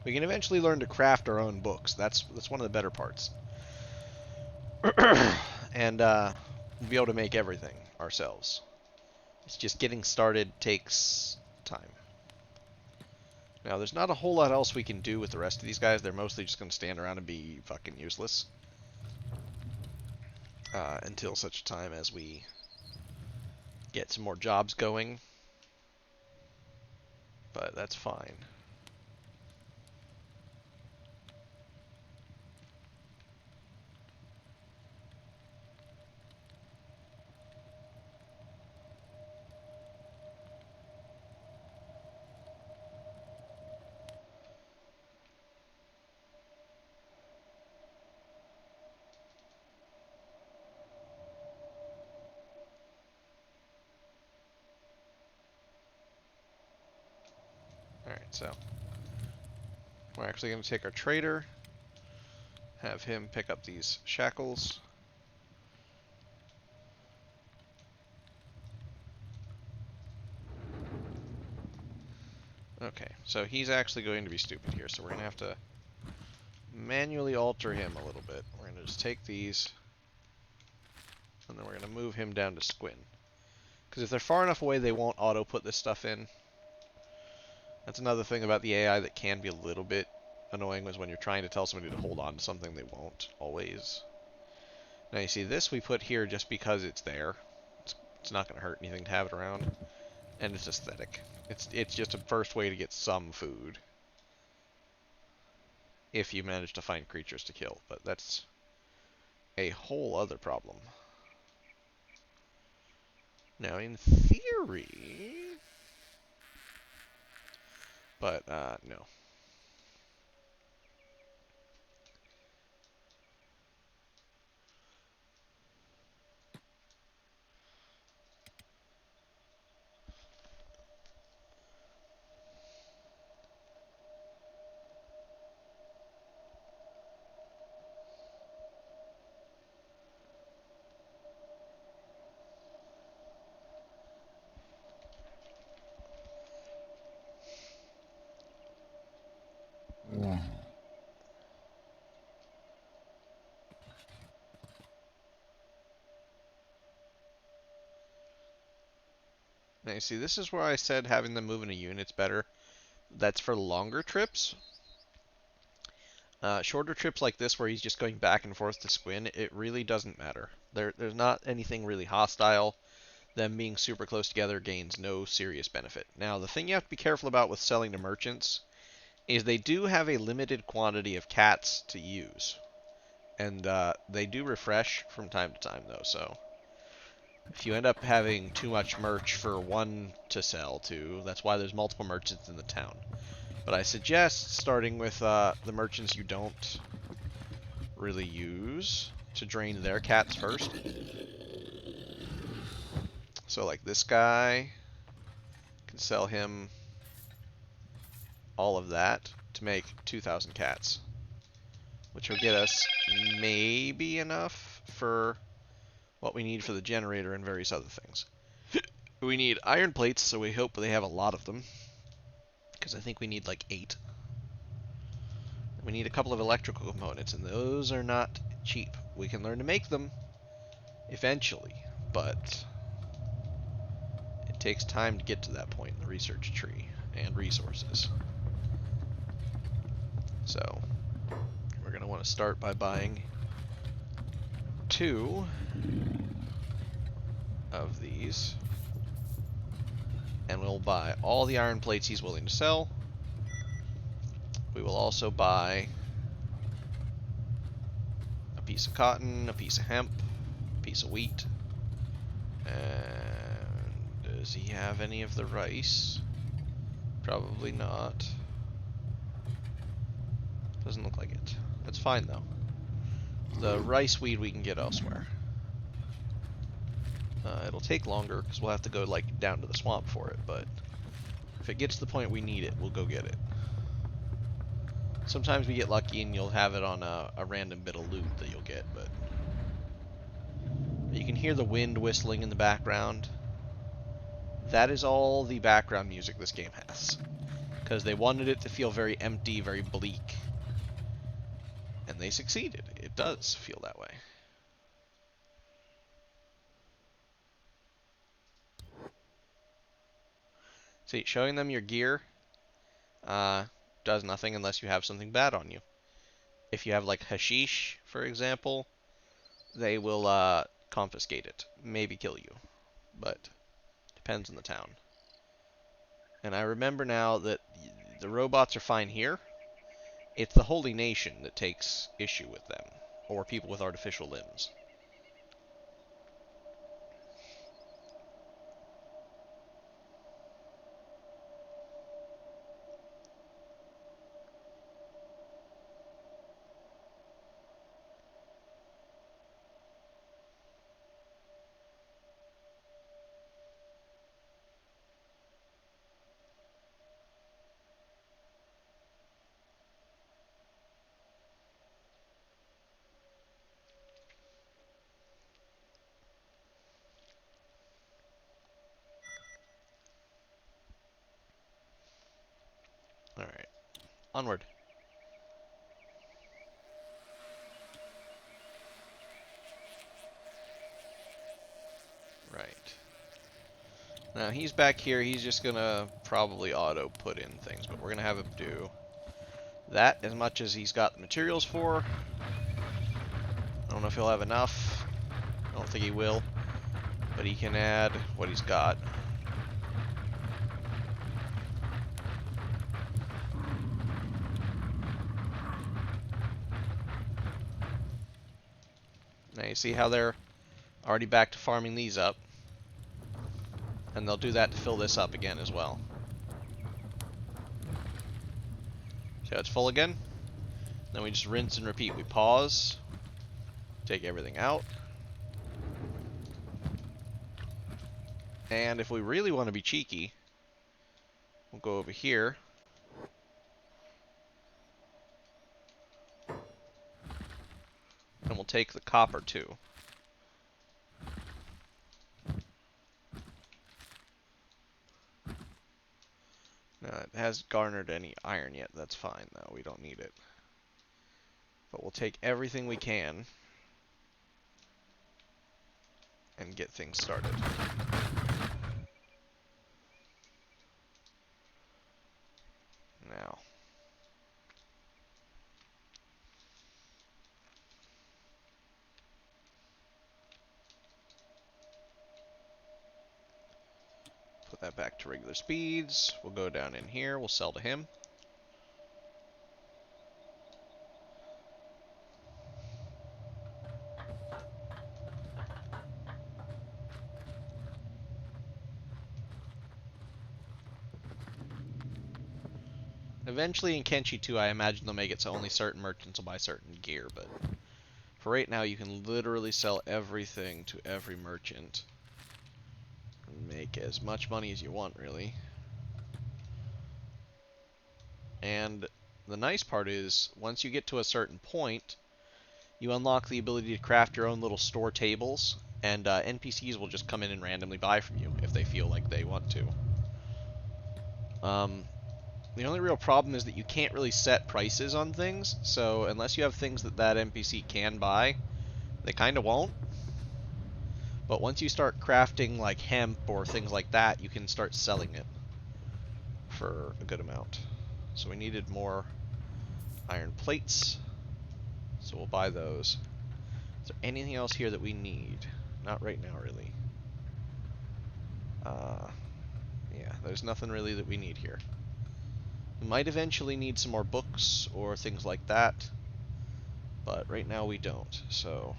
We can eventually learn to craft our own books. That's one of the better parts. And we'll be able to make everything ourselves. It's just getting started takes time. Now, there's not a whole lot else we can do with the rest of these guys. They're mostly just going to stand around and be fucking useless. Until such time as we get some more jobs going. But that's fine. So we're actually going to take our trader, have him pick up these shackles. Okay, so he's actually going to be stupid here, so we're going to have to manually alter him a little bit. We're going to just take these, and then we're going to move him down to Squin. Because if they're far enough away, they won't auto-put this stuff in. That's another thing about the AI that can be a little bit annoying, was when you're trying to tell somebody to hold on to something, they won't always. Now you see this we put here just because it's there. It's not going to hurt anything to have it around. And it's aesthetic. It's just a first way to get some food. If you manage to find creatures to kill. But that's a whole other problem. Now in theory... But, no. Now you see, this is where I said having them move in a unit's better. That's for longer trips. Shorter trips like this where he's just going back and forth to Squin, it really doesn't matter. There's not anything really hostile. Them being super close together gains no serious benefit. Now, the thing you have to be careful about with selling to merchants is they do have a limited quantity of cats to use. And they do refresh from time to time, though, so... If you end up having too much merch for one to sell to, that's why there's multiple merchants in the town. But I suggest starting with the merchants you don't really use to drain their cats first. So like this guy, can sell him all of that to make 2,000 cats. Which will get us maybe enough for what we need for the generator and various other things. We need iron plates, so we hope they have a lot of them. Because I think we need like 8. We need a couple of electrical components, and those are not cheap. We can learn to make them eventually, but it takes time to get to that point in the research tree and resources. So we're going to want to start by buying 2 of these, and we'll buy all the iron plates he's willing to sell. We will also buy a piece of cotton, a piece of hemp, a piece of wheat, and does he have any of the rice? Probably not. Doesn't look like it. That's fine though. The rice weed we can get elsewhere. It'll take longer because we'll have to go like down to the swamp for it, but if it gets to the point we need it, we'll go get it. Sometimes we get lucky and you'll have it on a random bit of loot that you'll get, but you can hear the wind whistling in the background. That is all the background music this game has, because they wanted it to feel very empty, very bleak, and they succeeded. It does feel that way. See, showing them your gear does nothing unless you have something bad on you. If you have like hashish, for example, they will confiscate it, maybe kill you, but depends on the town. And I remember now that the robots are fine here. It's the Holy Nation that takes issue with them, or people with artificial limbs. Onward. Right. Now he's back here. He's just gonna probably auto put in things, but we're gonna have him do that as much as he's got the materials for. I don't know if he'll have enough. I don't think he will, but he can add what he's got. Now you see how they're already back to farming these up. And they'll do that to fill this up again as well. So it's full again. Then we just rinse and repeat. We pause. Take everything out. And if we really want to be cheeky, we'll go over here. And we'll take the copper too. Now, it hasn't garnered any iron yet. That's fine, though. We don't need it. But we'll take everything we can and get things started. Now. Put that back to regular speeds. We'll go down in here. We'll sell to him. Eventually in Kenshi 2, I imagine they'll make it so only certain merchants will buy certain gear, but for right now, you can literally sell everything to every merchant. Make as much money as you want, really. And the nice part is, once you get to a certain point, you unlock the ability to craft your own little store tables, and NPCs will just come in and randomly buy from you if they feel like they want to. The only real problem is that you can't really set prices on things, so unless you have things that that NPC can buy, they kind of won't. But once you start crafting like hemp or things like that, you can start selling it for a good amount. So we needed more iron plates, so we'll buy those. Is there anything else here that we need? Not right now, really. Yeah, there's nothing really that we need here. We might eventually need some more books or things like that, but right now we don't. So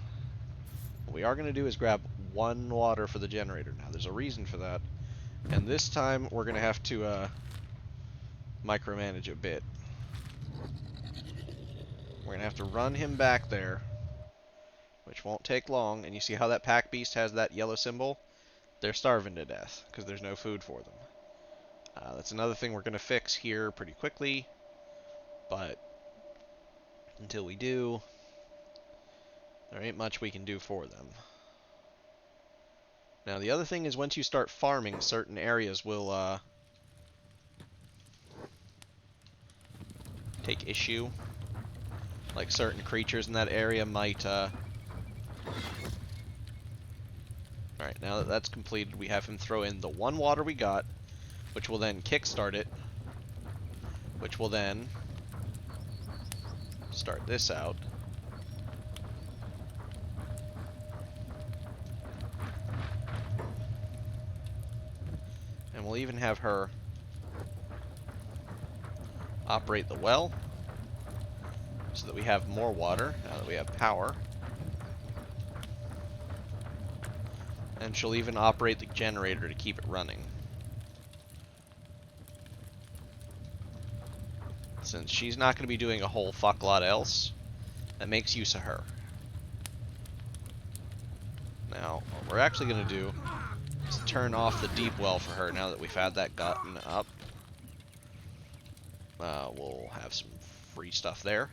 what we are going to do is grab 1 water for the generator. Now there's a reason for that, and this time we're going to have to micromanage a bit. We're going to have to run him back there, which won't take long, and you see how that pack beast has that yellow symbol? They're starving to death because there's no food for them. That's another thing we're going to fix here pretty quickly, but until we do, there ain't much we can do for them. Now the other thing is, once you start farming, certain areas will take issue. Like certain creatures in that area might Alright, now that that's completed, we have him throw in the 1 water we got, which will then kickstart it, which will then start this out. And we'll even have her operate the well, so that we have more water, now that we have power. And she'll even operate the generator to keep it running. Since she's not going to be doing a whole fuck lot else, that makes use of her. Now, what we're actually going to do is turn off the deep well for her now that we've had that gotten up. We'll have some free stuff there.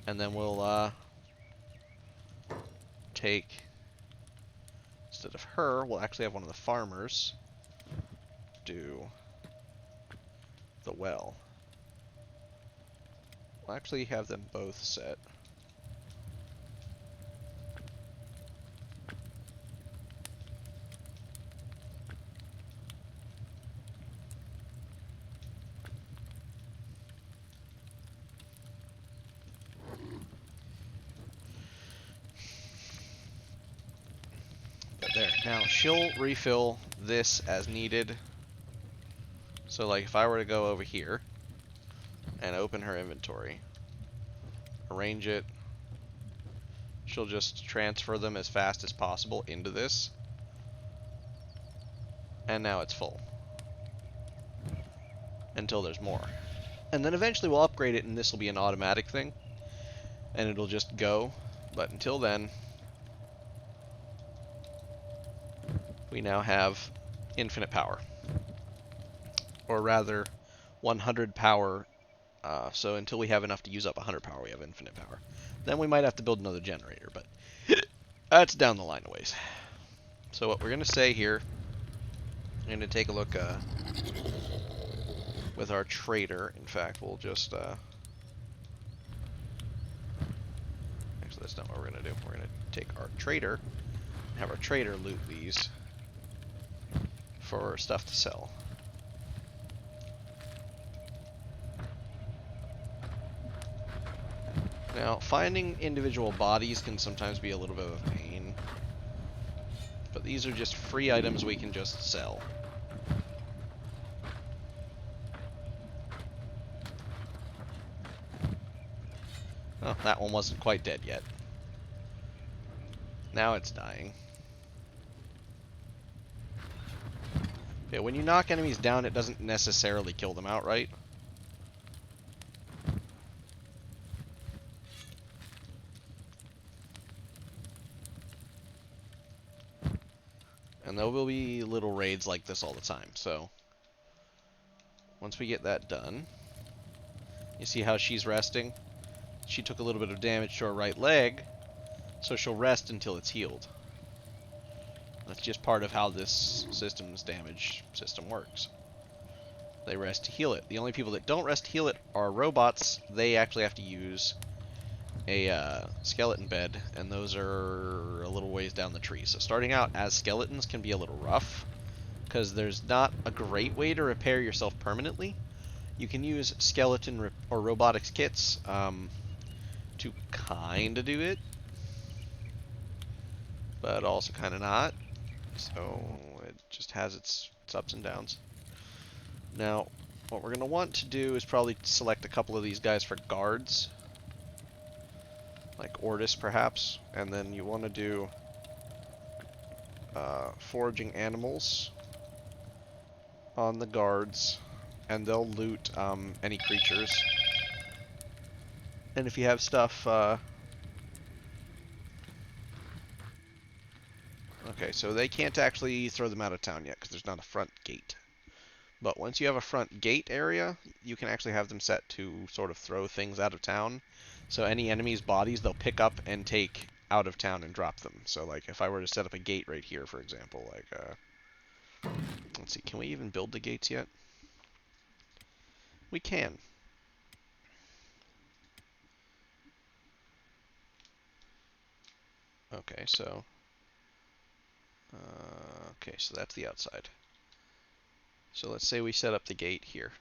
And then we'll take, instead of her, we'll actually have one of the farmers do the well. I'll actually have them both set. But there. Now, she'll refill this as needed. So, like, if I were to go over here and open her inventory, arrange it, she'll just transfer them as fast as possible into this. And now it's full. Until there's more. And then eventually we'll upgrade it and this will be an automatic thing. And it'll just go. But until then, we now have infinite power. Or rather, 100 power. So until we have enough to use up 100 power, we have infinite power. Then we might have to build another generator, but that's down the line a ways. So what we're going to say here, I'm going to take a look with our trader. In fact, we'll just... actually, that's not what we're going to do. We're going to take our trader and have our trader loot these for stuff to sell. Now, finding individual bodies can sometimes be a little bit of a pain, but these are just free items we can just sell. Oh, that one wasn't quite dead yet. Now it's dying. Okay, when you knock enemies down, it doesn't necessarily kill them outright. And there will be little raids like this all the time, so once we get that done, you see how she's resting? She took a little bit of damage to her right leg, so she'll rest until it's healed. That's just part of how this system's damage system works. They rest to heal it. The only people that don't rest to heal it are robots. They actually have to use a skeleton bed, and those are a little ways down the tree. So starting out as skeletons can be a little rough, because there's not a great way to repair yourself permanently. You can use skeleton or robotics kits to kind of do it, but also kind of not. So it just has its ups and downs. Now, what we're going to want to do is probably select a couple of these guys for guards, like Ortis perhaps, and then you want to do foraging animals on the guards, and they'll loot any creatures. And if you have stuff... okay, so they can't actually throw them out of town yet because there's not a front gate. But once you have a front gate area, you can actually have them set to sort of throw things out of town. So any enemy's bodies they'll pick up and take out of town and drop them. So like if I were to set up a gate right here, for example, like let's see, can we even build the gates yet? We can. Okay, so okay, so that's the outside. So let's say we set up the gate here.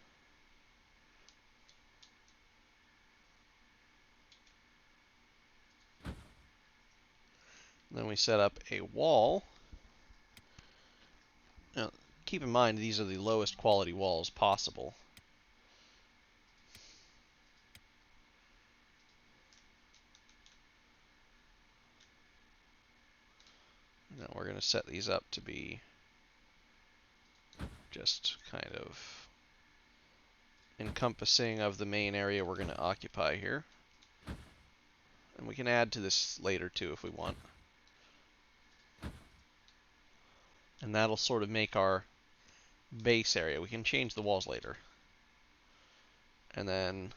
Then we set up a wall. Now, keep in mind these are the lowest quality walls possible. Now we're going to set these up to be just kind of encompassing of the main area we're going to occupy here. And we can add to this later too if we want. And that'll sort of make our base area. We can change the walls later. And then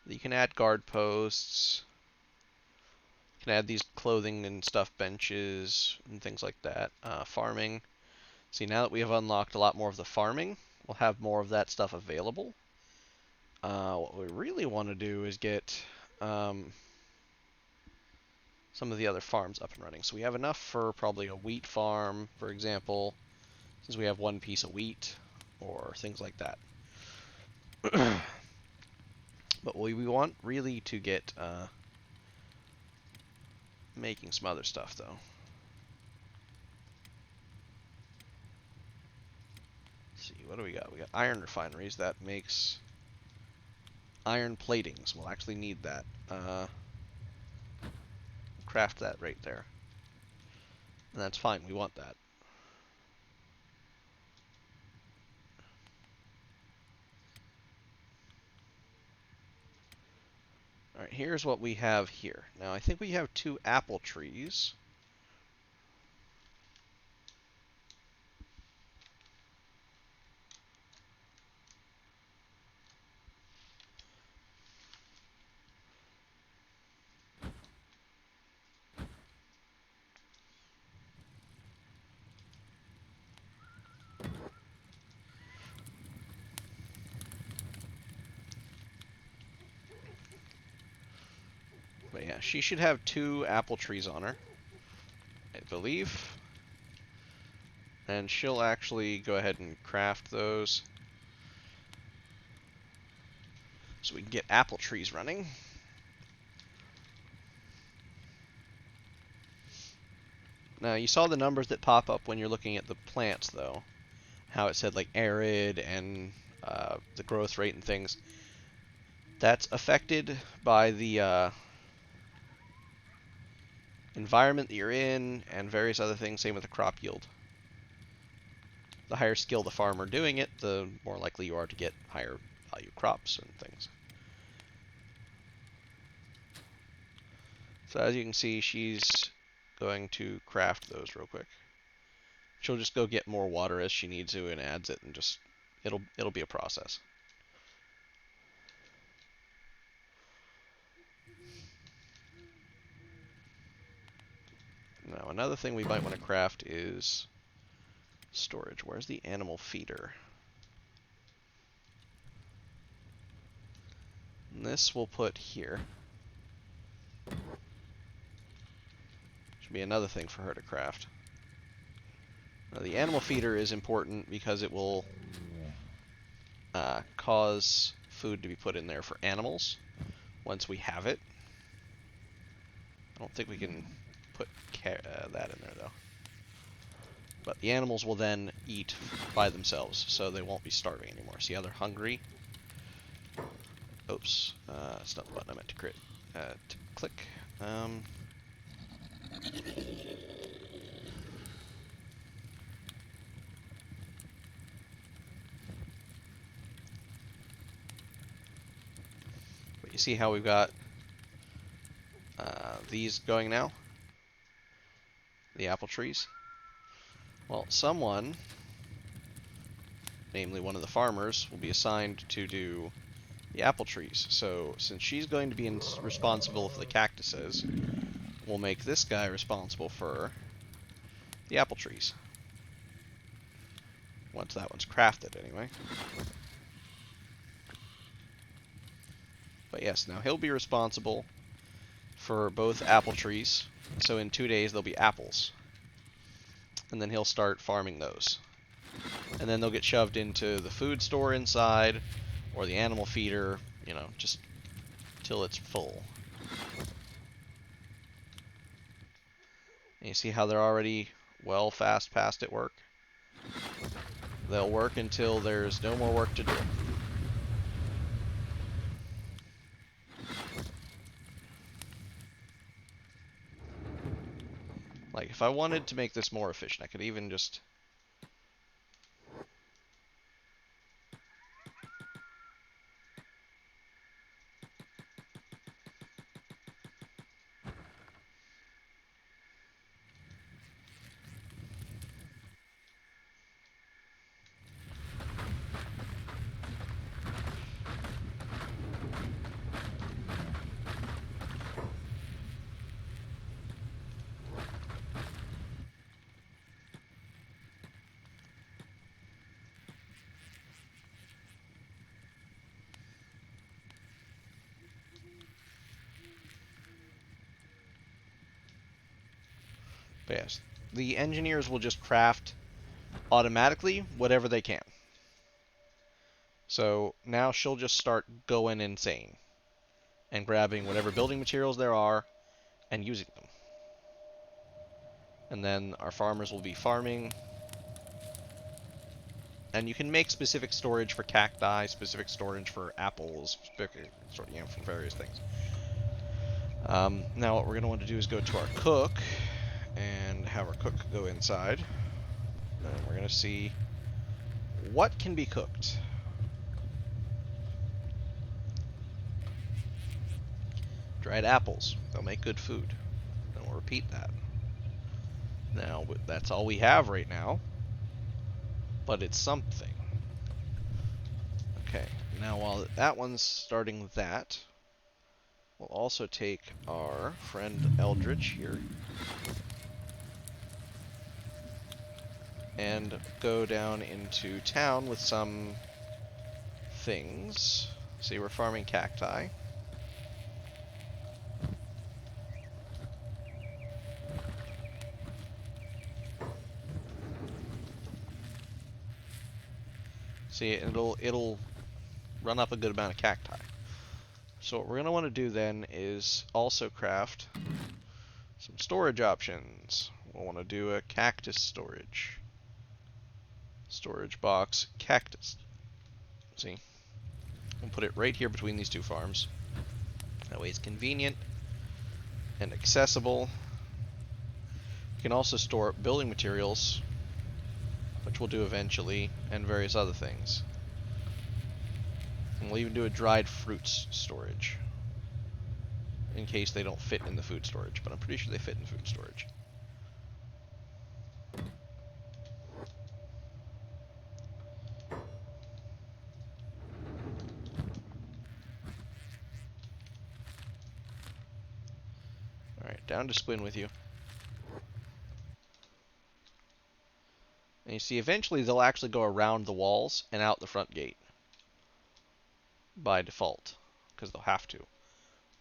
you can add guard posts. You can add these clothing and stuff benches and things like that. Farming. See, now that we have unlocked a lot more of the farming, we'll have more of that stuff available. What we really want to do is get some of the other farms up and running. So we have enough for probably a wheat farm, for example, since we have one piece of wheat, or things like that. But we want really to get making some other stuff, though. Let's see, what do we got? We got iron refineries. That makes iron platings. We'll actually need that. Craft that right there. And that's fine. We want that. Alright, here's what we have here. Now, I think we have 2 apple trees. But yeah, she should have 2 apple trees on her, I believe. And she'll actually go ahead and craft those so we can get apple trees running. Now, you saw the numbers that pop up when you're looking at the plants, though. How it said, like, arid and the growth rate and things. That's affected by the environment that you're in and various other things. Same with the crop yield. The higher skill the farmer doing it, the more likely you are to get higher value crops and things. So as you can see, she's going to craft those real quick. She'll just go get more water as she needs to and adds it, and just it'll be a process. Now, another thing we might want to craft is storage. Where's the animal feeder? And this we'll put here. Should be another thing for her to craft. Now, the animal feeder is important because it will cause food to be put in there for animals once we have it. I don't think we can put that in there, though. But the animals will then eat by themselves, so they won't be starving anymore. See how they're hungry? Oops, that's not the button I meant to click. But you see how we've got these going now? The apple trees. Well, someone, namely one of the farmers, will be assigned to do the apple trees. So, since she's going to be responsible for the cactuses, we'll make this guy responsible for the apple trees. Once that one's crafted, anyway. But yes, now he'll be responsible for both apple trees. So in 2 days, there'll be apples. And then he'll start farming those. And then they'll get shoved into the food store inside, or the animal feeder, you know, just till it's full. And you see how they're already well fast past at work? They'll work until there's no more work to do. Like, if I wanted to make this more efficient, I could even just... But yes, the engineers will just craft automatically whatever they can. So now she'll just start going insane and grabbing whatever building materials there are and using them. And then our farmers will be farming. And you can make specific storage for cacti, specific storage for apples, specific, you know, for various things. Now what we're going to want to do is go to our cook and have our cook go inside. And we're going to see what can be cooked. Dried apples. They'll make good food. And we'll repeat that. Now, that's all we have right now. But it's something. Okay, now while that one's starting that, we'll also take our friend Eldritch here and go down into town with some things. See, we're farming cacti. See, it'll run up a good amount of cacti. So what we're going to want to do then is also craft some storage options. We'll want to do a cactus storage. Storage box, cactus. See? We'll put it right here between these two farms. That way it's convenient and accessible. You can also store building materials, which we'll do eventually, and various other things. And we'll even do a dried fruits storage, in case they don't fit in the food storage, but I'm pretty sure they fit in food storage. Alright, down to Squin with you. And you see, eventually they'll actually go around the walls and out the front gate. By default. Because they'll have to.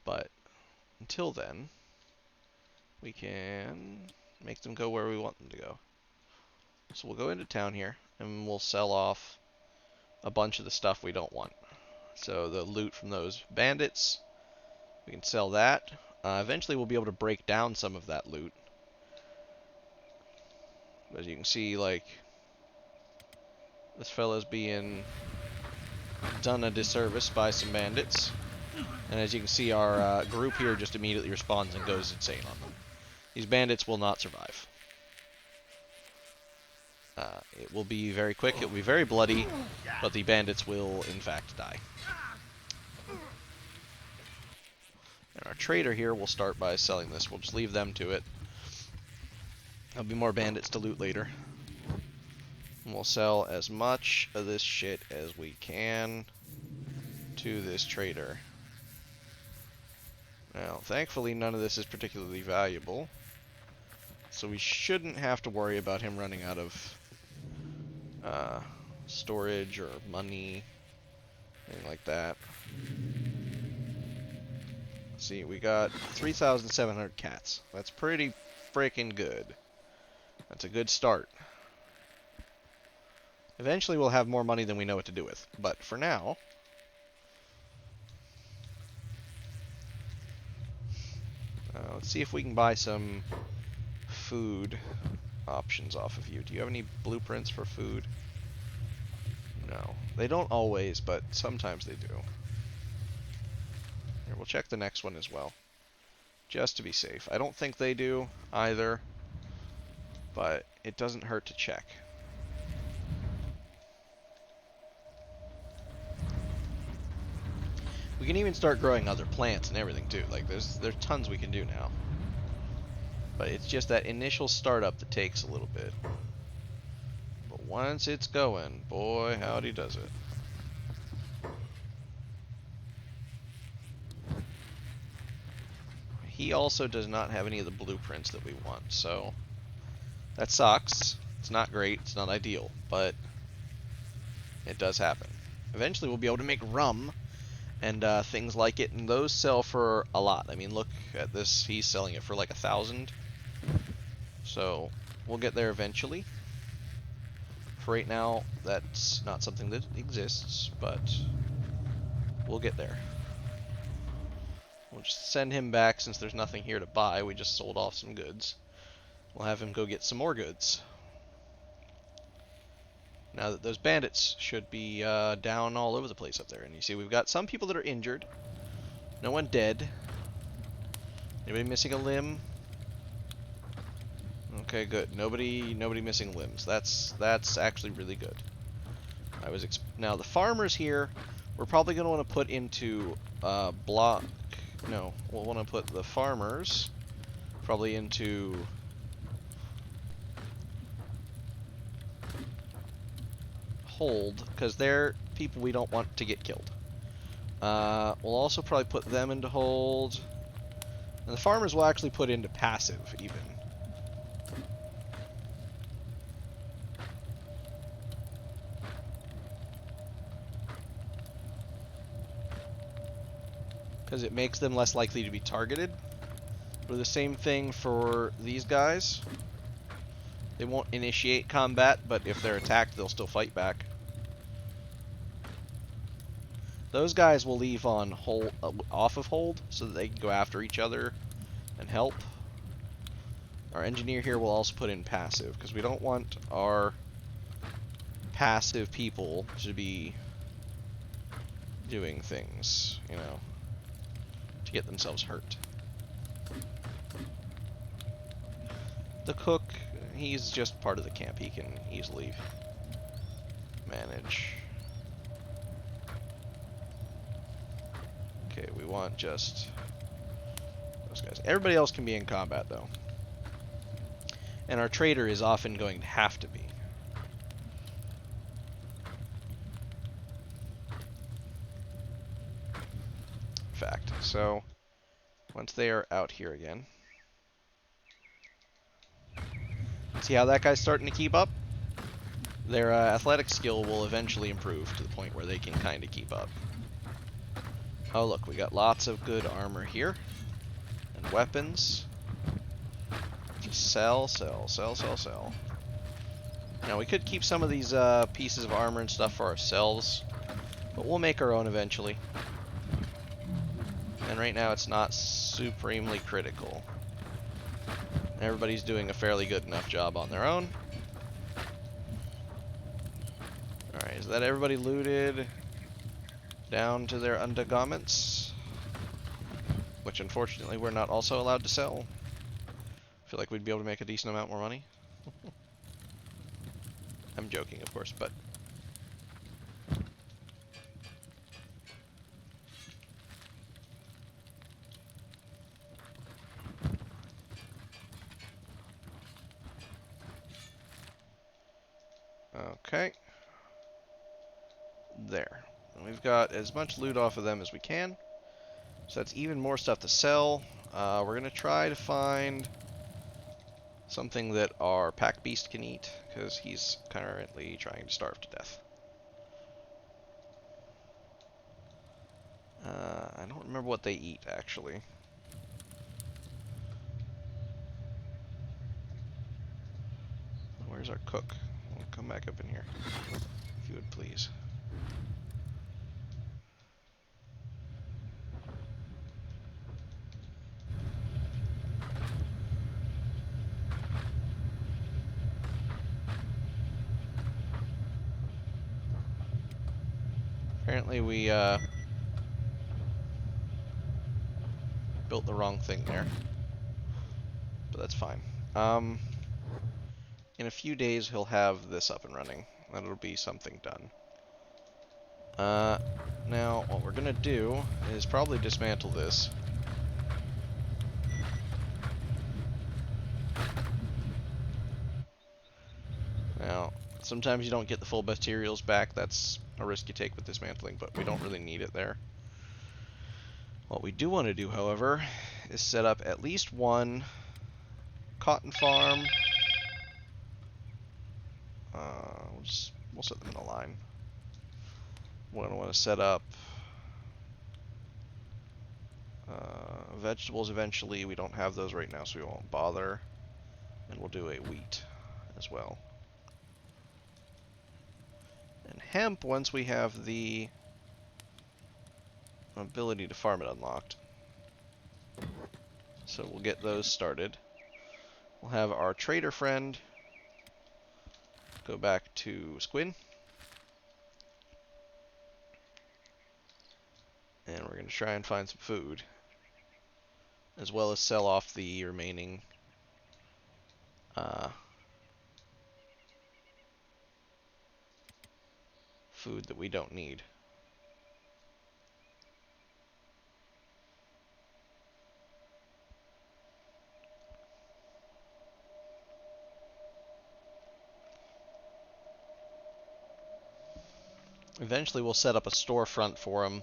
But until then, we can make them go where we want them to go. So we'll go into town here, and we'll sell off a bunch of the stuff we don't want. So the loot from those bandits, we can sell that. Eventually we'll be able to break down some of that loot. As you can see, like, this fella's being done a disservice by some bandits. And as you can see, our group here just immediately responds and goes insane on them. These bandits will not survive. It will be very quick, it will be very bloody, but the bandits will, in fact, die. And our trader here will start by selling this. We'll just leave them to it. There'll be more bandits to loot later. And we'll sell as much of this shit as we can to this trader. Now, thankfully, none of this is particularly valuable, so we shouldn't have to worry about him running out of storage or money, anything like that. See, we got 3,700 cats. That's pretty freaking good. That's a good start. Eventually we'll have more money than we know what to do with, but for now, let's see if we can buy some food options off of you. Do you have any blueprints for food? No. They don't always, but sometimes they do. Here, we'll check the next one as well, just to be safe. I don't think they do either, but it doesn't hurt to check. We can even start growing other plants and everything too. Like there's tons we can do now. But it's just that initial startup that takes a little bit. But once it's going, boy howdy does it. He also does not have any of the blueprints that we want, so that sucks. It's not great, it's not ideal, but it does happen. Eventually we'll be able to make rum and things like it, and those sell for a lot. I mean, look at this, he's selling it for like 1,000. So we'll get there eventually. For right now, that's not something that exists, but we'll get there. We'll just send him back since there's nothing here to buy. We just sold off some goods. We'll have him go get some more goods. Now that those bandits should be down all over the place up there. And you see we've got some people that are injured. No one dead. Anybody missing a limb? Okay, good. Nobody missing limbs. That's actually really good. Now the farmers here, we're probably going to want to put into block. No, we'll want to put the farmers probably into hold, because they're people we don't want to get killed. We'll also probably put them into hold, and the farmers will actually put into passive even. Because it makes them less likely to be targeted. But the same thing for these guys. They won't initiate combat, but if they're attacked, they'll still fight back. Those guys will leave on hold, off of hold, so that they can go after each other and help. Our engineer here will also put in passive, because we don't want our passive people to be doing things, you know, to get themselves hurt. The cook, he's just part of the camp. He can easily manage. Okay, we want just those guys. Everybody else can be in combat, though. And our trader is often going to have to be. Fact. So, once they are out here again. See how that guy's starting to keep up? Their athletic skill will eventually improve to the point where they can kind of keep up. Oh look, we got lots of good armor here. And weapons. Just sell, sell, sell, sell, sell. Now we could keep some of these pieces of armor and stuff for ourselves. But we'll make our own eventually. And right now it's not supremely critical. Everybody's doing a fairly good enough job on their own. Alright, is that everybody looted down to their undergarments? Which unfortunately we're not also allowed to sell. I feel like we'd be able to make a decent amount more money. I'm joking, of course, but... Okay. There. And we've got as much loot off of them as we can. So that's even more stuff to sell. We're going to try to find something that our pack beast can eat, because he's currently trying to starve to death. I don't remember what they eat, actually. Where's our cook? We'll come back up in here, if you would please. Apparently we built the wrong thing there, but that's fine. In a few days he'll have this up and running. That'll be something done. Now what we're gonna do is probably dismantle this. Now, sometimes you don't get the full materials back. That's a risk you take with dismantling, but we don't really need it there. What we do want to do, however, is set up at least one cotton farm. We'll set them in a line. We're going to want to set up vegetables eventually. We don't have those right now, so we won't bother. And we'll do a wheat as well. And hemp, once we have the ability to farm it unlocked. So we'll get those started. We'll have our trader friend go back to Squin. And we're going to try and find some food, as well as sell off the remaining food that we don't need. Eventually we'll set up a storefront for them,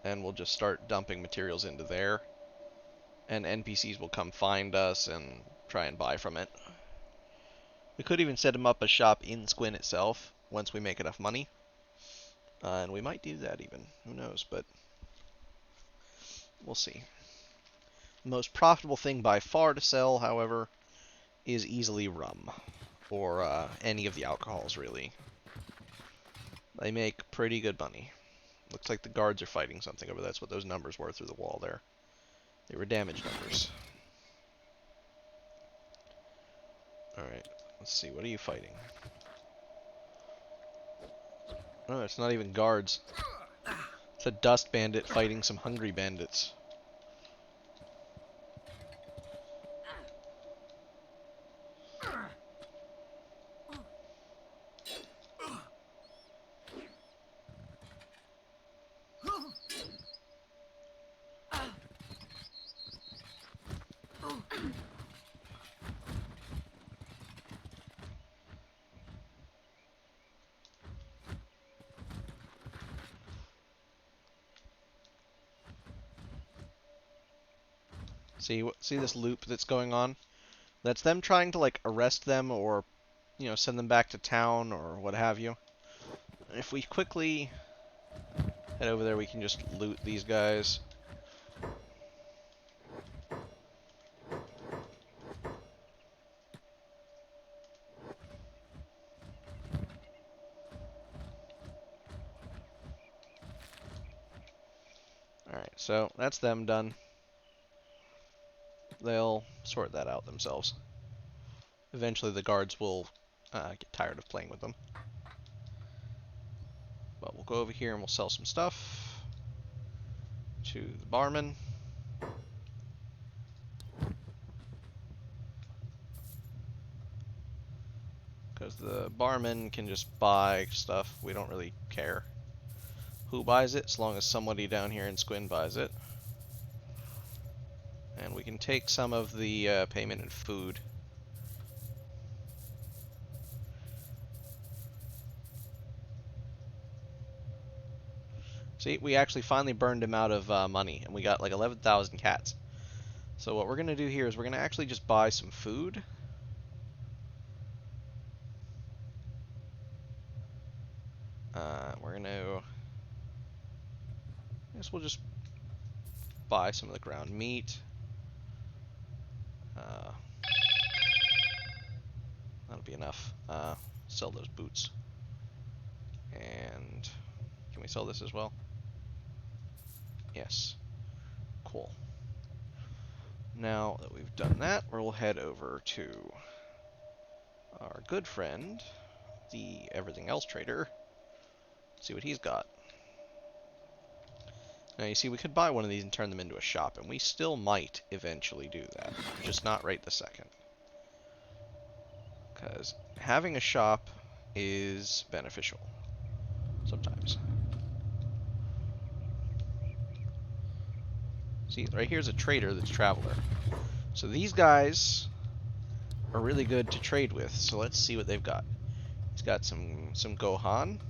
and we'll just start dumping materials into there, and NPCs will come find us and try and buy from it. We could even set them up a shop in Squin itself once we make enough money, and we might do that even, who knows, but we'll see. The most profitable thing by far to sell, however, is easily rum, or any of the alcohols, really. They make pretty good money. Looks like the guards are fighting something over there. That's what those numbers were through the wall there. They were damage numbers. Alright, let's see. What are you fighting? Oh, it's not even guards. It's a dust bandit fighting some hungry bandits. See this loop that's going on? That's them trying to, like, arrest them or, you know, send them back to town or what have you. If we quickly head over there, we can just loot these guys. Alright, so that's them done. They'll sort that out themselves. Eventually the guards will get tired of playing with them. But we'll go over here and we'll sell some stuff to the barman. Because the barman can just buy stuff. We don't really care who buys it, as long as somebody down here in Squin buys it. And we can take some of the payment in food. See, we actually finally burned him out of money, and we got like 11,000 cats. So what we're going to do here is we're going to actually just buy some food. We're going to... I guess we'll just buy some of the ground meat. That'll be enough. Sell those boots. And can we sell this as well? Yes. Cool. Now that we've done that, we'll head over to our good friend, the everything else trader. See what he's got. Now you see, we could buy one of these and turn them into a shop, and we still might eventually do that. Just not right this second. Because having a shop is beneficial. Sometimes. See, right here's a trader that's a traveler. So these guys are really good to trade with, so let's see what they've got. He's got some Gohan.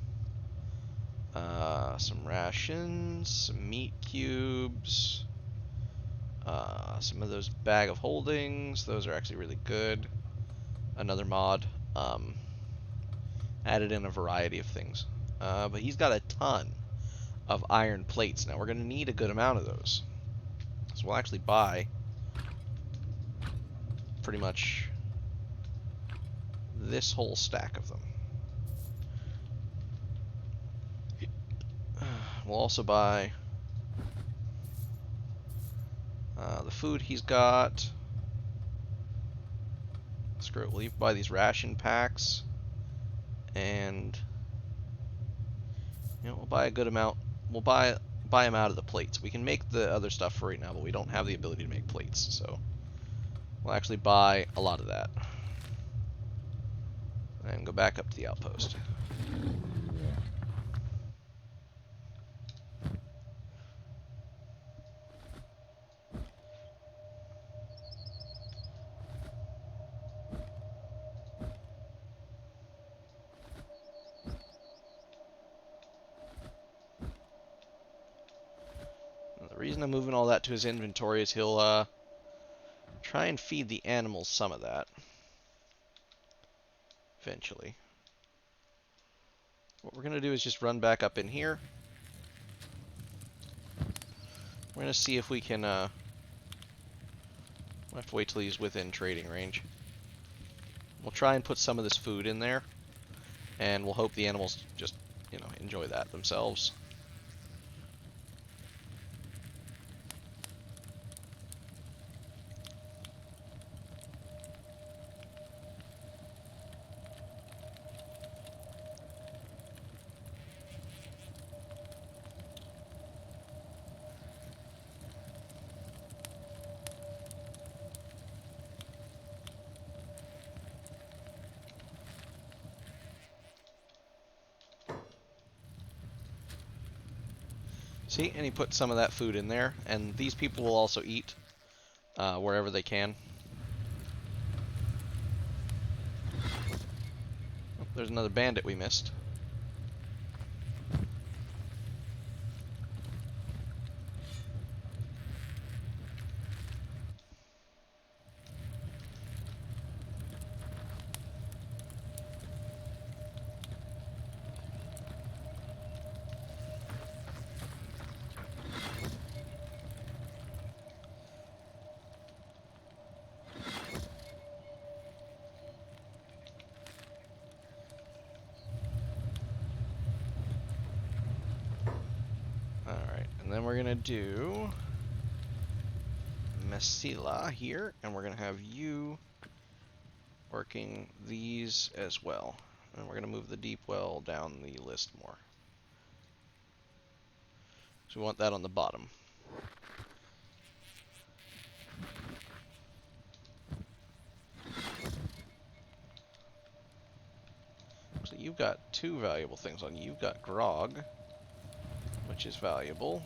Some rations, some meat cubes, some of those bag of holdings. Those are actually really good. Another mod. Added in a variety of things. But he's got a ton of iron plates. Now we're going to need a good amount of those. So we'll actually buy pretty much this whole stack of them. We'll also buy the food he's got. Screw it, we'll buy these ration packs, and you know, we'll buy a good amount. We'll buy them out of the plates. We can make the other stuff for right now, but we don't have the ability to make plates, so we'll actually buy a lot of that and go back up to the outpost. The reason I'm moving all that to his inventory is he'll try and feed the animals some of that eventually. What we're going to do is just run back up in here. We're going to see if we can we'll have to wait till he's within trading range. We'll try and put some of this food in there, and we'll hope the animals just, you know, enjoy that themselves. See, and he put some of that food in there, and these people will also eat wherever they can. Oh, there's another bandit we missed. Alright, and then we're going to do Mesila here, and we're going to have you working these as well. And we're going to move the deep well down the list more. So we want that on the bottom. So you've got two valuable things on you. You've got grog, which is valuable.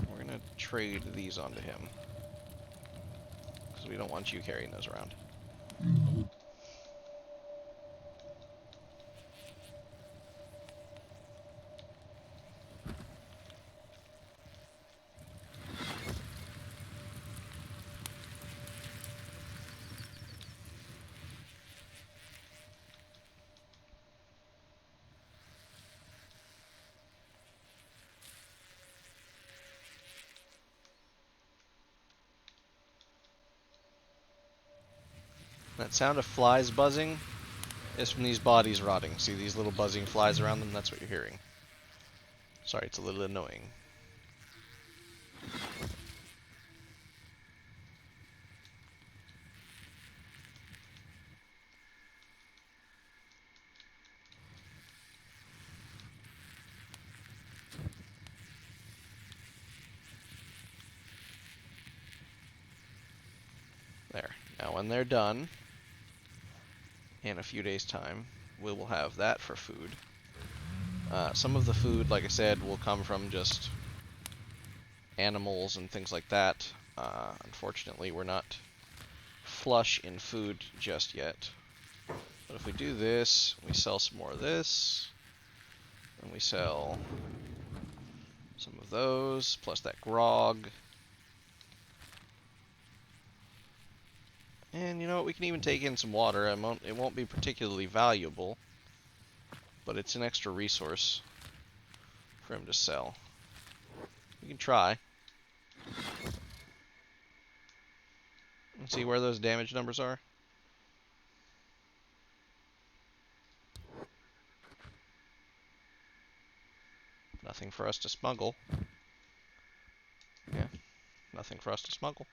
We're going to trade these onto him, because we don't want you carrying those around. That sound of flies buzzing is from these bodies rotting. See these little buzzing flies around them? That's what you're hearing. Sorry, it's a little annoying. There. Now when they're done, in a few days' time, we will have that for food. Some of the food, like I said, will come from just animals and things like that. Unfortunately, we're not flush in food just yet. But if we do this, we sell some more of this, and we sell some of those, plus that grog. And you know what, we can even take in some water. It won't be particularly valuable, but it's an extra resource for him to sell. We can try. Let's see where those damage numbers are. Nothing for us to smuggle. Yeah, nothing for us to smuggle.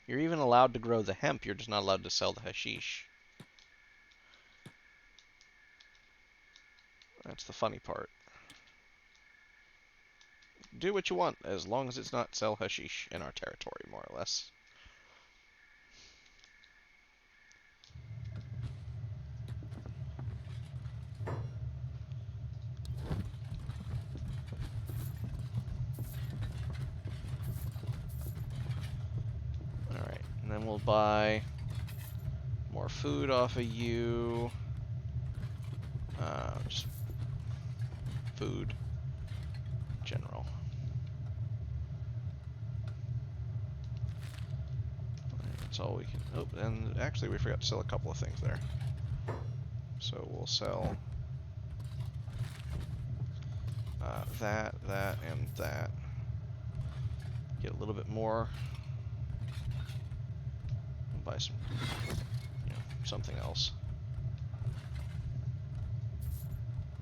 You're even allowed to grow the hemp, you're just not allowed to sell the hashish. That's the funny part. Do what you want, as long as it's not sell hashish in our territory, more or less. Alright, and then we'll buy more food off of you. Just food. General. That's all we can. Oh, and actually we forgot to sell a couple of things there. So we'll sell that, and that. Get a little bit more. And buy some, something else.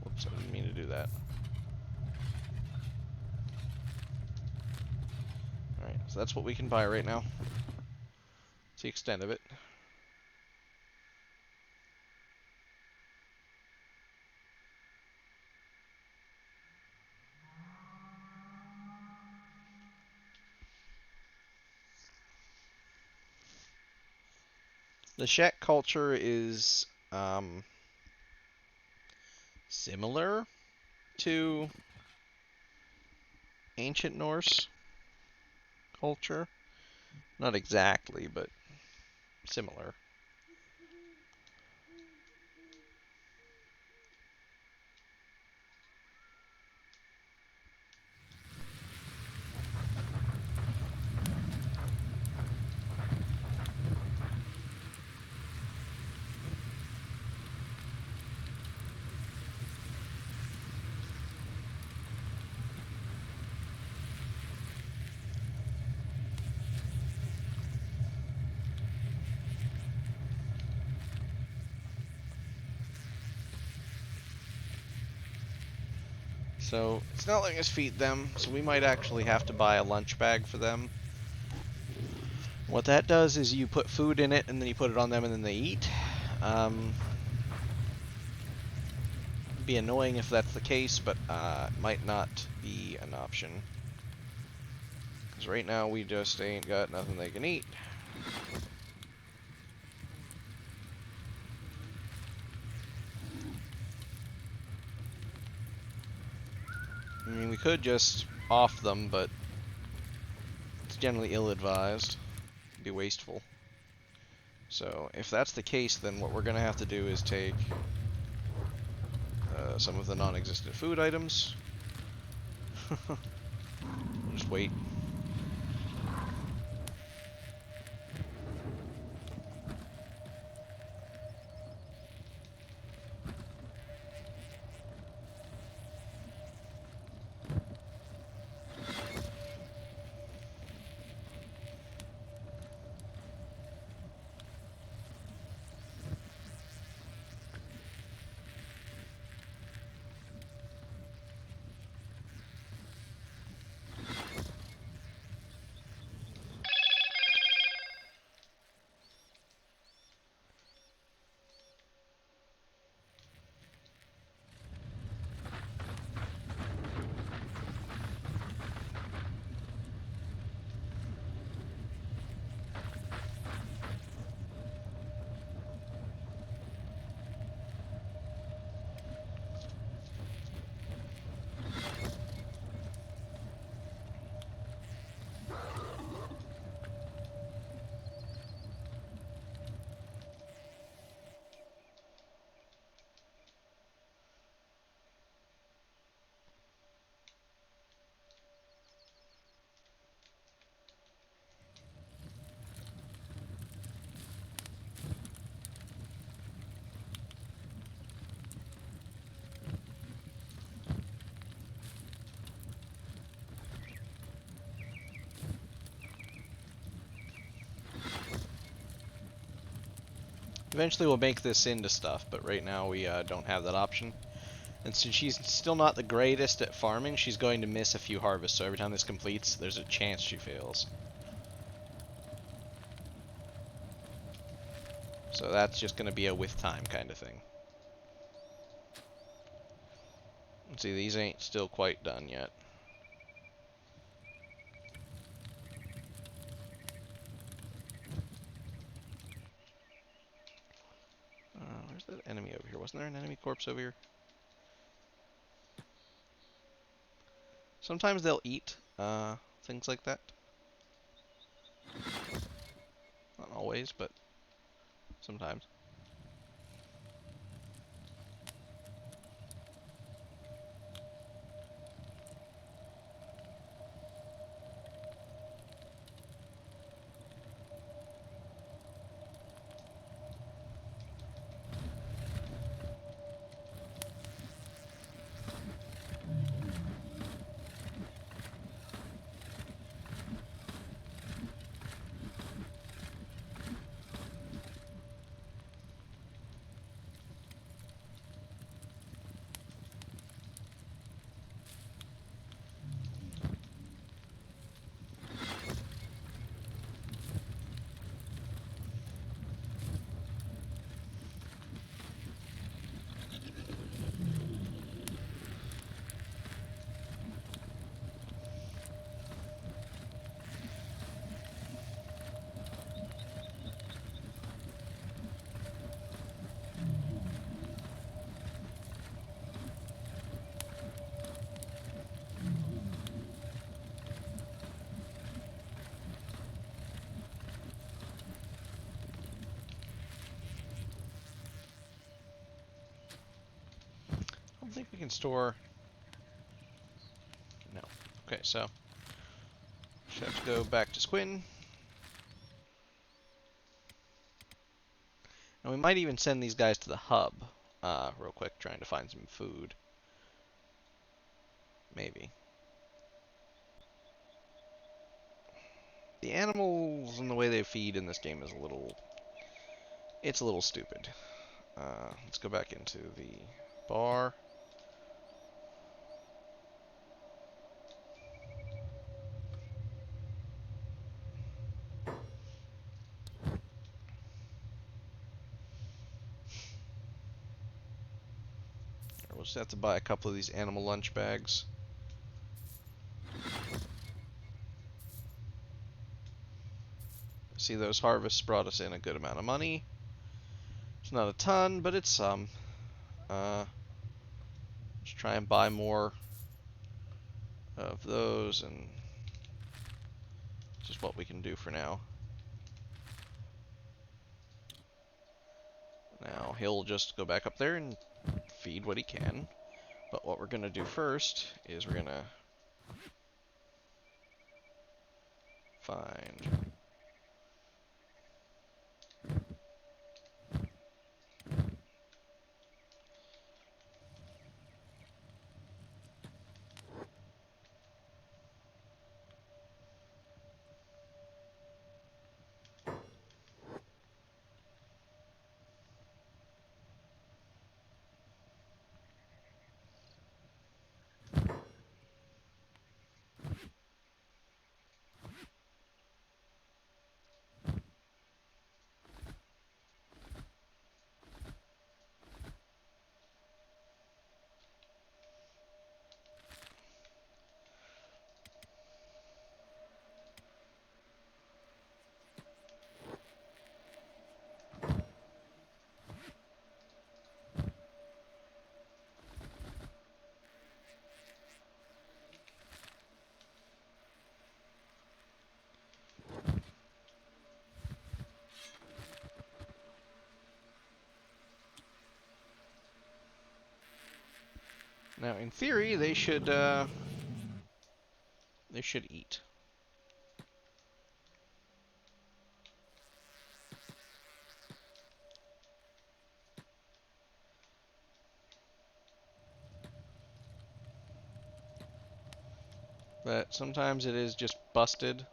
Whoops, I didn't mean to do that. Alright, so that's what we can buy right now. That's the extent of it. The Shek culture is similar to ancient Norse culture. Not exactly, but similar. So it's not letting us feed them, so we might actually have to buy a lunch bag for them. What that does is you put food in it, and then you put it on them, and then they eat. It'd be annoying if that's the case, but it might not be an option. Because right now we just ain't got nothing they can eat. I mean, we could just off them, but it's generally ill-advised. It'd be wasteful. So, if that's the case, then what we're going to have to do is take some of the non-existent food items. Just wait. Eventually we'll make this into stuff, but right now we don't have that option. And since she's still not the greatest at farming, she's going to miss a few harvests, so every time this completes, there's a chance she fails. So that's just going to be a with time kind of thing. Let's see, these ain't still quite done yet. Where's that enemy over here? Wasn't there an enemy corpse over here? Sometimes they'll eat things like that. Not always, but sometimes. I don't think we can store... No. Okay, so... Should have to go back to Squin. And we might even send these guys to the hub real quick, trying to find some food. Maybe. The animals and the way they feed in this game is a little... It's a little stupid. Let's go back into the bar. We'll just have to buy a couple of these animal lunch bags. See, those harvests brought us in a good amount of money. It's not a ton, but it's some. Let's try and buy more of those, and just what we can do for now. Now, he'll just go back up there and feed what he can. But what we're going to do first is we're going to find... Now, in theory, they should eat. But sometimes it is just busted,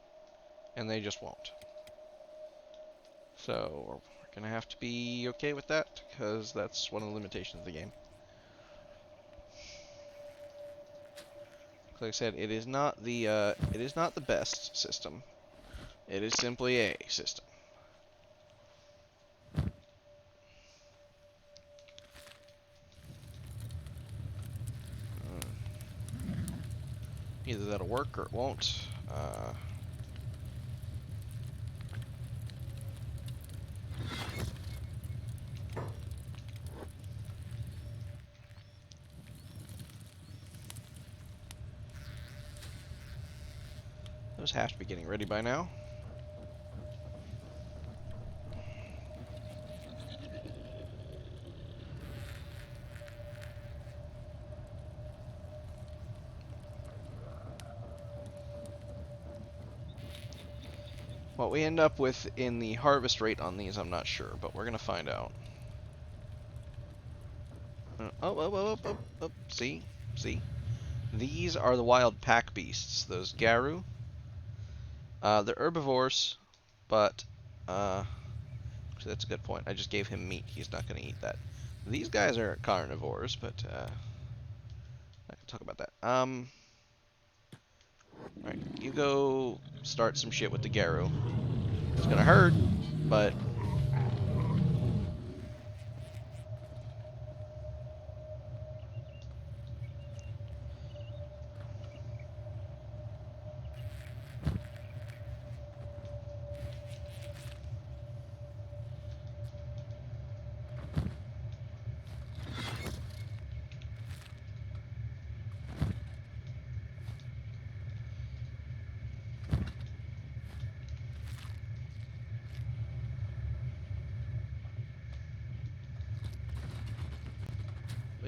and they just won't. So, we're Gonna have to be okay with that, because that's one of the limitations of the game. Like I said, it is not the best system. It is simply a system. Either that'll work or it won't. Those have to be getting ready by now. What we end up with in the harvest rate on these, I'm not sure, but we're gonna find out. Oh, see? These are the wild pack beasts, those Garu. They're herbivores, but, actually that's a good point. I just gave him meat, he's not gonna eat that. These guys are carnivores, but, I can talk about that. Alright, you go start some shit with the Garu. It's gonna hurt, but...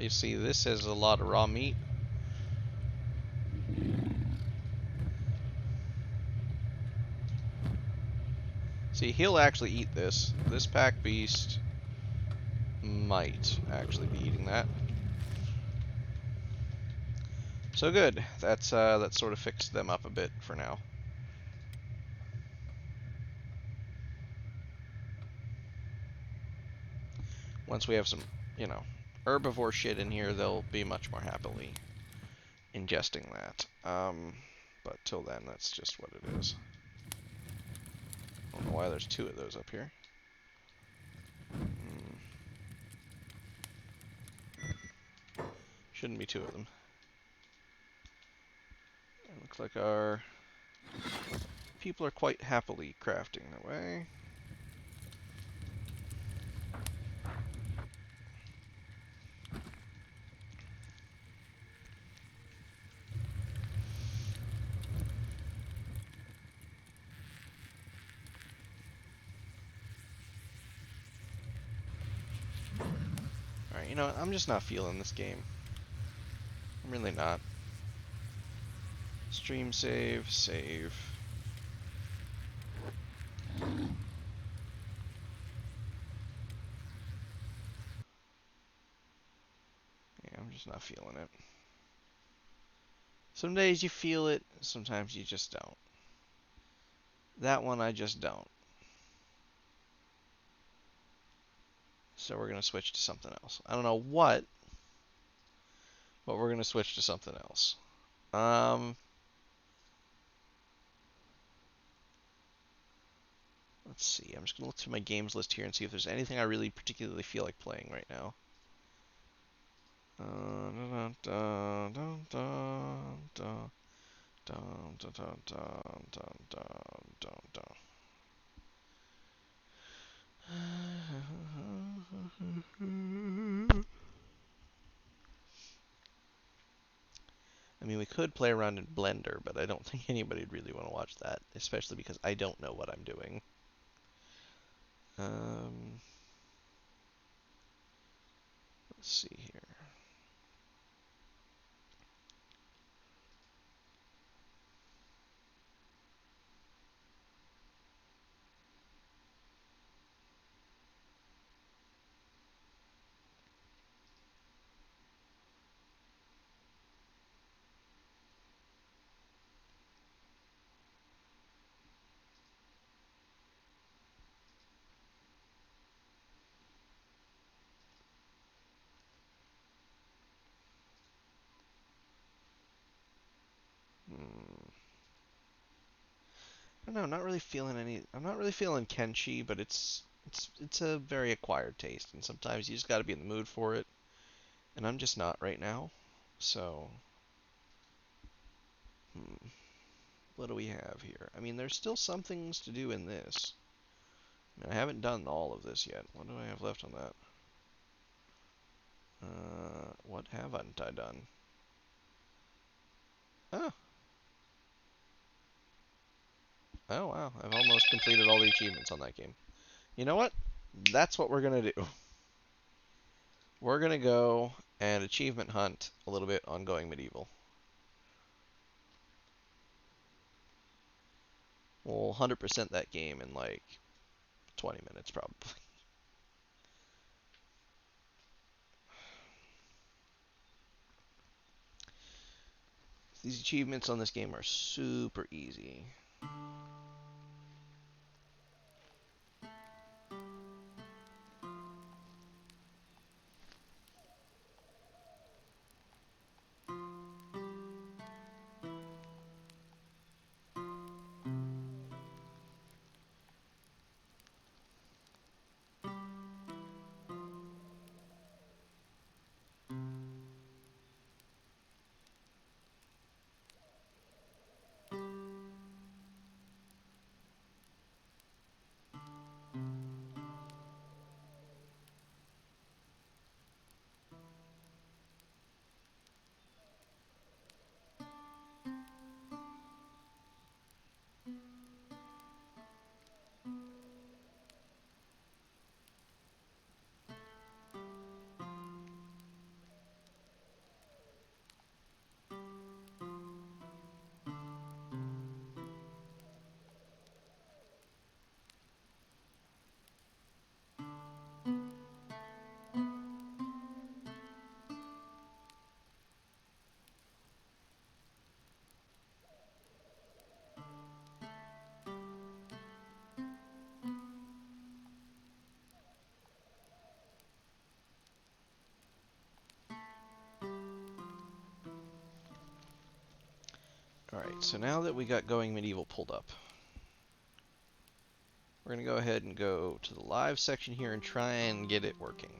You see, this has a lot of raw meat. See, he'll actually eat this. This pack beast might actually be eating that. So good. That sort of fixed them up a bit for now. Once we have some, herbivore shit in here, they'll be much more happily ingesting that. But till then, that's just what it is. I don't know why there's two of those up here. Shouldn't be two of them. It looks like our people are quite happily crafting away. Alright, you know what? I'm just not feeling this game. I'm really not. Stream save, save. Yeah, I'm just not feeling it. Some days you feel it, sometimes you just don't. That one I just don't. So we're going to switch to something else. I don't know what, but we're going to switch to something else. Let's see. I'm just going to look through my games list here and see if there's anything I really particularly feel like playing right now. I mean, we could play around in Blender, but I don't think anybody would really want to watch that, especially because I don't know what I'm doing. Let's see here. don't know, not really feeling any. I'm not really feeling Kenshi, but it's a very acquired taste, and sometimes you just got to be in the mood for it, and I'm just not right now. So, what do we have here? I mean, there's still some things to do in this. I mean, I haven't done all of this yet. What do I have left on that? What haven't I done? Oh. Oh, wow. I've almost completed all the achievements on that game. You know what? That's what we're going to do. We're going to go and achievement hunt a little bit on Going Medieval. We'll 100% that game in like 20 minutes probably. These achievements on this game are super easy. Alright, so now that we got Going Medieval pulled up, we're going to go ahead and go to the live section here and try and get it working.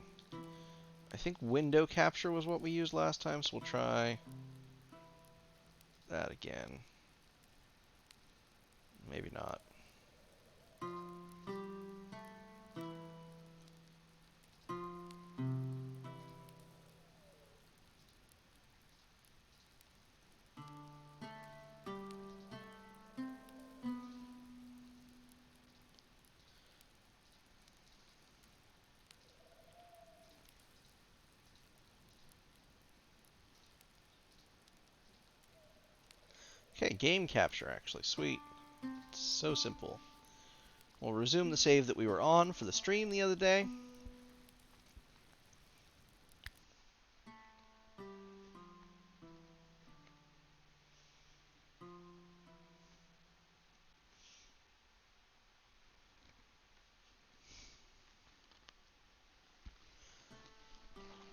I think window capture was what we used last time, so we'll try that again. Maybe not. Okay, game capture actually. Sweet. It's so simple. We'll resume the save that we were on for the stream the other day.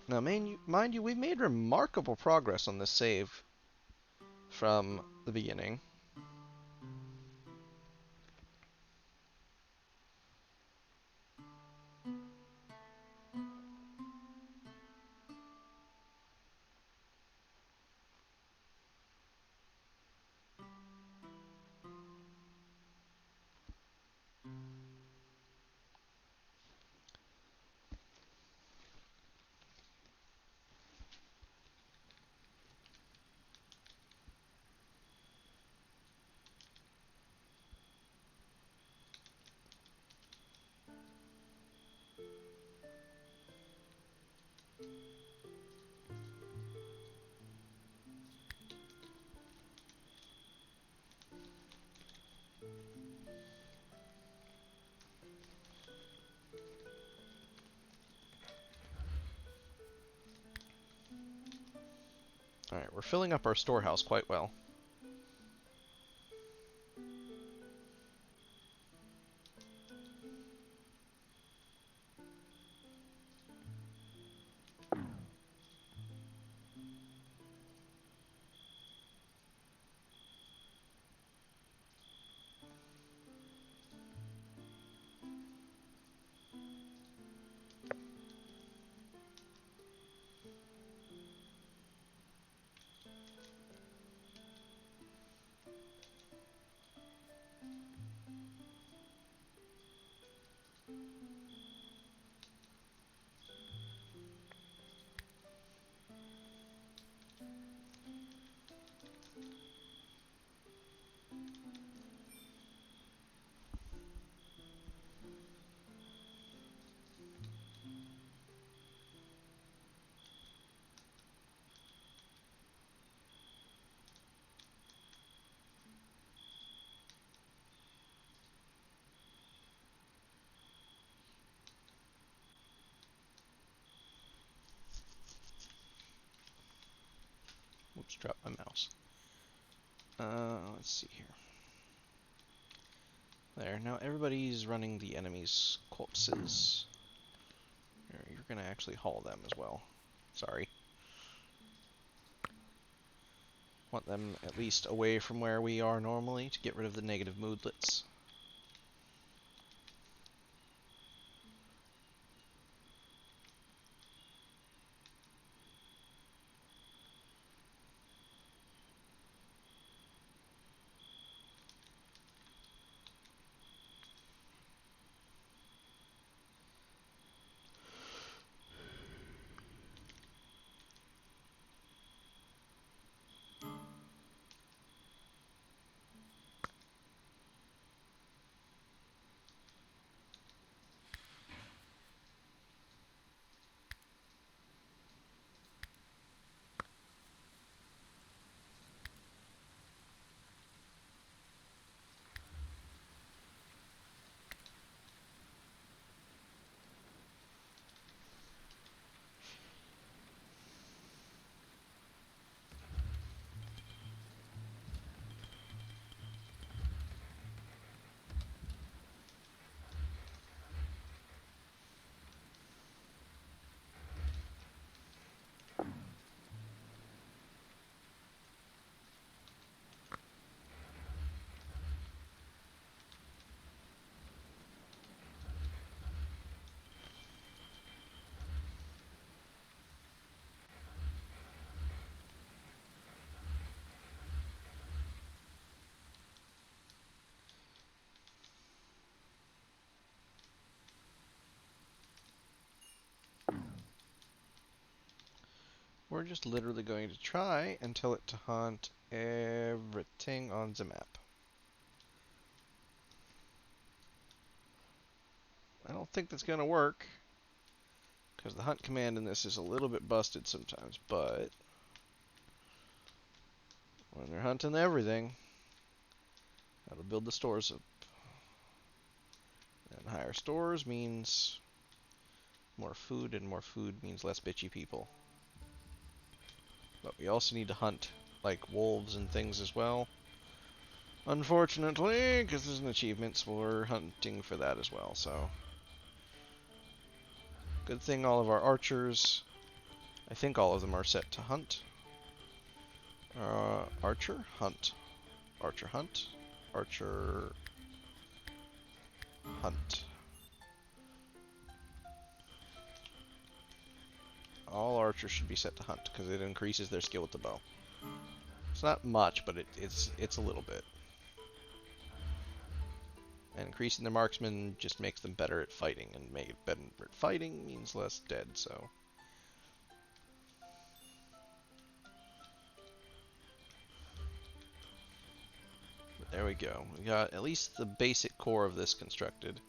Now, mind you, we've made remarkable progress on this save from the beginning. Alright, we're filling up our storehouse quite well. Oops, dropped my mouse. Let's see here. There, now everybody's running the enemy's corpses. You're gonna actually haul them as well. Sorry. Want them at least away from where we are normally to get rid of the negative moodlets. We're just literally going to try and tell it to hunt everything on the map. I don't think that's going to work, because the hunt command in this is a little bit busted sometimes, but when they're hunting everything, that'll build the stores up. And higher stores means more food, and more food means less bitchy people. But we also need to hunt, like, wolves and things as well. Unfortunately, because there's an achievement for hunting for that as well, so... Good thing all of our archers, I think all of them are set to hunt. Archer, hunt. Archer, hunt. Archer, hunt. All archers should be set to hunt, because it increases their skill with the bow. It's not much, but it's a little bit. And increasing the marksman just makes them better at fighting, and make it better at fighting means less dead, so... But there we go. We got at least the basic core of this constructed.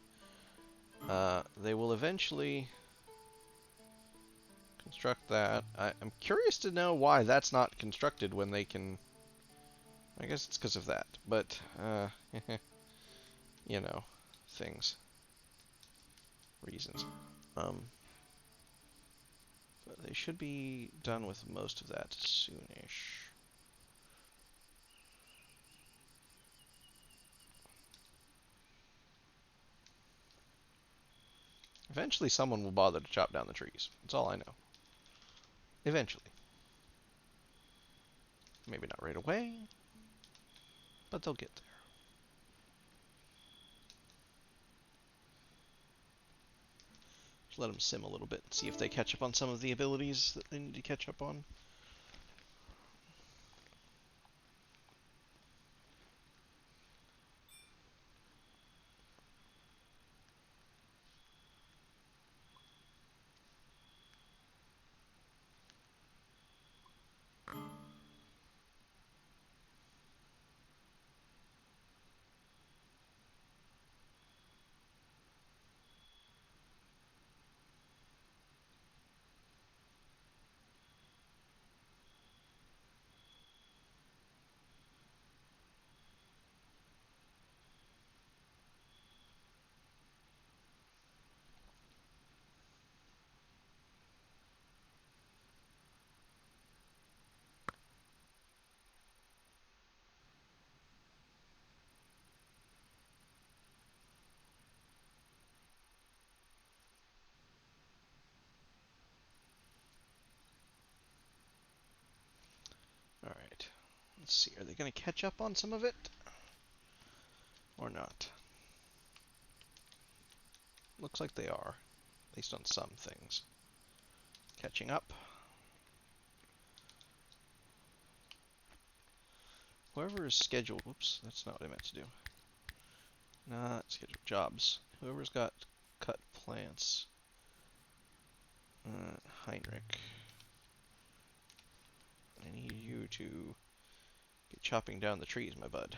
They will eventually construct that. I'm curious to know why that's not constructed when they can... I guess it's because of that, but, you know, things. Reasons. But they should be done with most of that soonish. Eventually someone will bother to chop down the trees. That's all I know. Eventually. Maybe not right away, but they'll get there. Just let them sim a little bit, see if they catch up on some of the abilities that they need to catch up on. Let's see, are they going to catch up on some of it? Or not? Looks like they are, at least on some things. Catching up. Whoever is scheduled, whoops, that's not what I meant to do. Not scheduled jobs. Whoever's got cut plants. Heinrich. I need you to get chopping down the trees, my bud.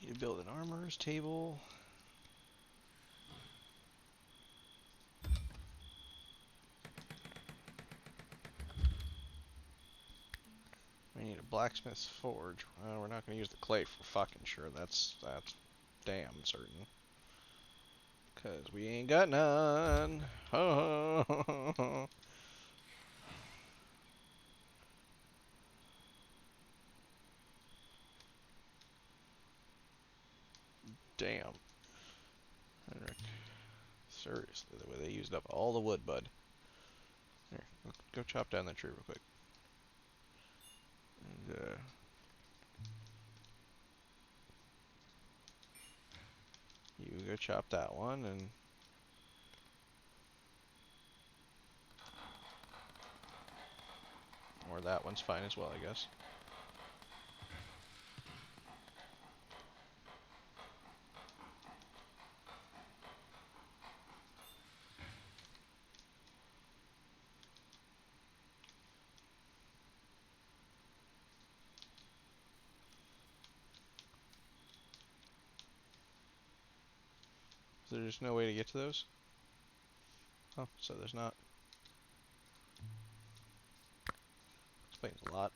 Need to build an armorer's table. We need a blacksmith's forge. Well, we're not going to use the clay for fucking sure. That's damn certain. Because we ain't got none. Damn. Henrik. Seriously, the way they used up all the wood, bud. Here, go chop down that tree real quick. And, you go chop that one, and or that one's fine as well, I guess. So there's no way to get to those? Oh, so there's not. Explains a lot.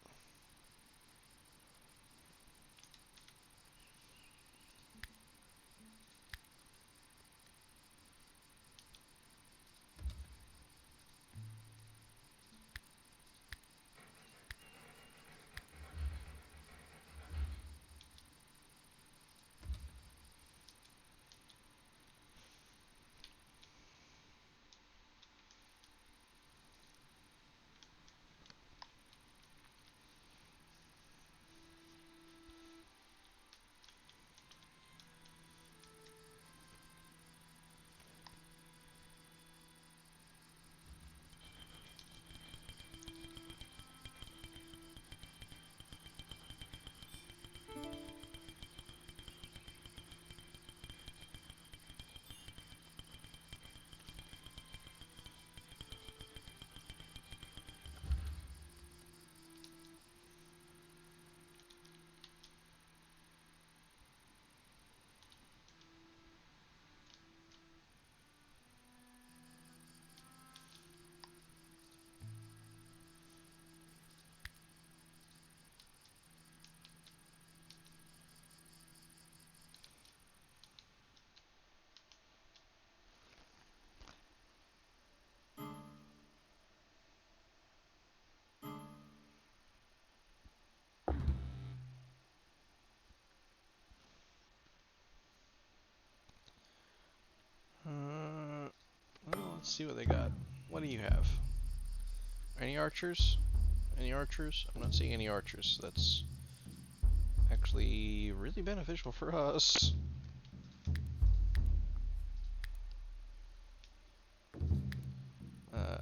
let's see what they got. What do you have? Any archers? Any archers? I'm not seeing any archers. That's actually really beneficial for us.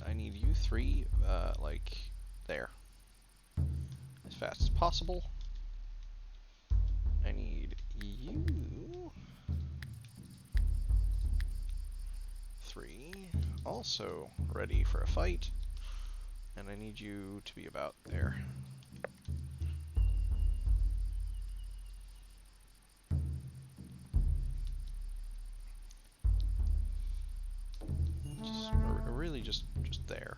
I need you three, like, there. As fast as possible. I need you three, also ready for a fight. And I need you to be about there. Really just there.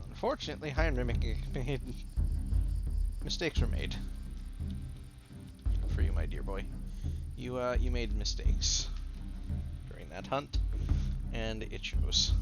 Unfortunately, Heinrich made mistakes were made. For you, my dear boy. You made mistakes during that hunt, and it shows.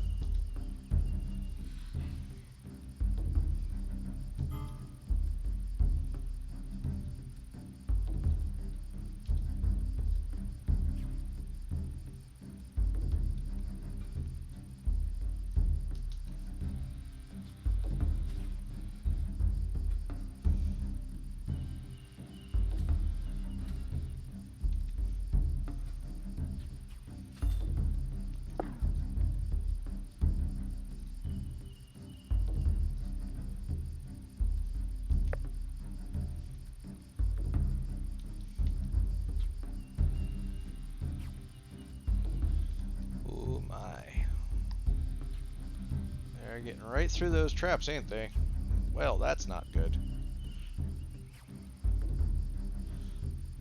They're getting right through those traps, ain't they? Well, that's not good.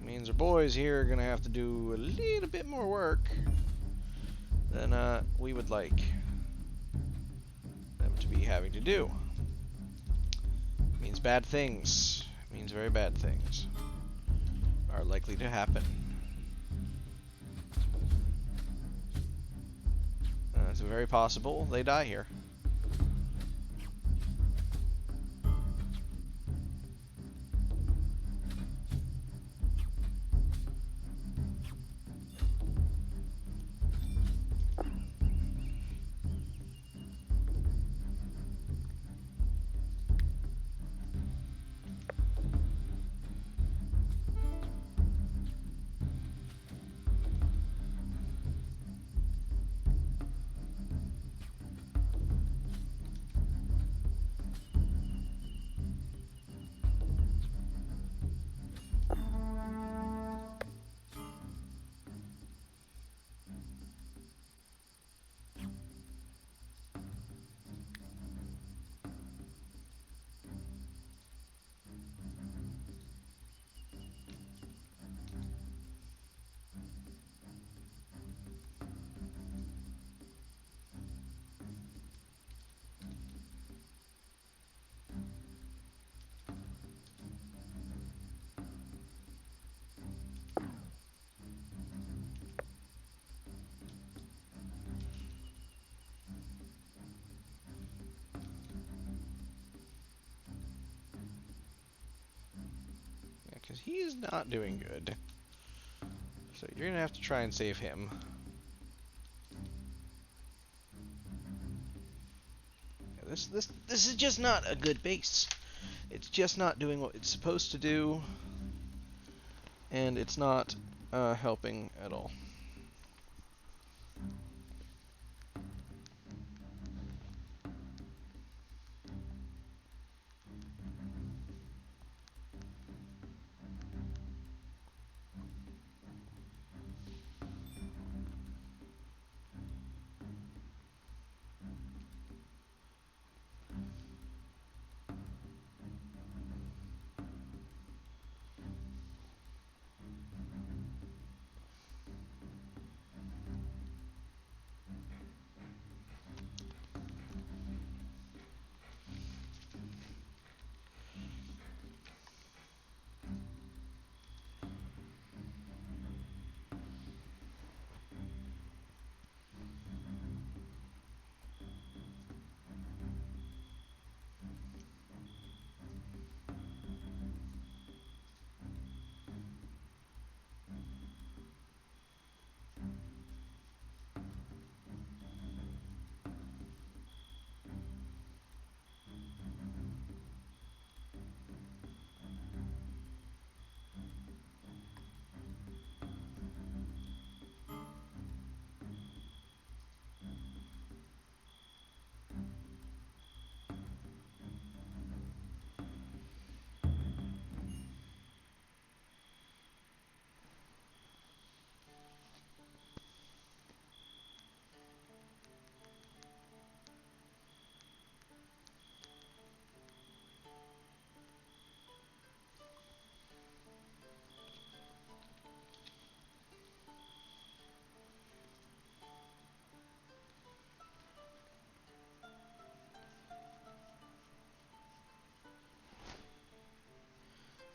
Means our boys here are gonna have to do a little bit more work than we would like them to be having to do. Means bad things. Means very bad things are likely to happen. It's very possible they die here. Because he's not doing good. So you're gonna have to try and save him. Yeah, this is just not a good base. It's just not doing what it's supposed to do, and it's not helping at all.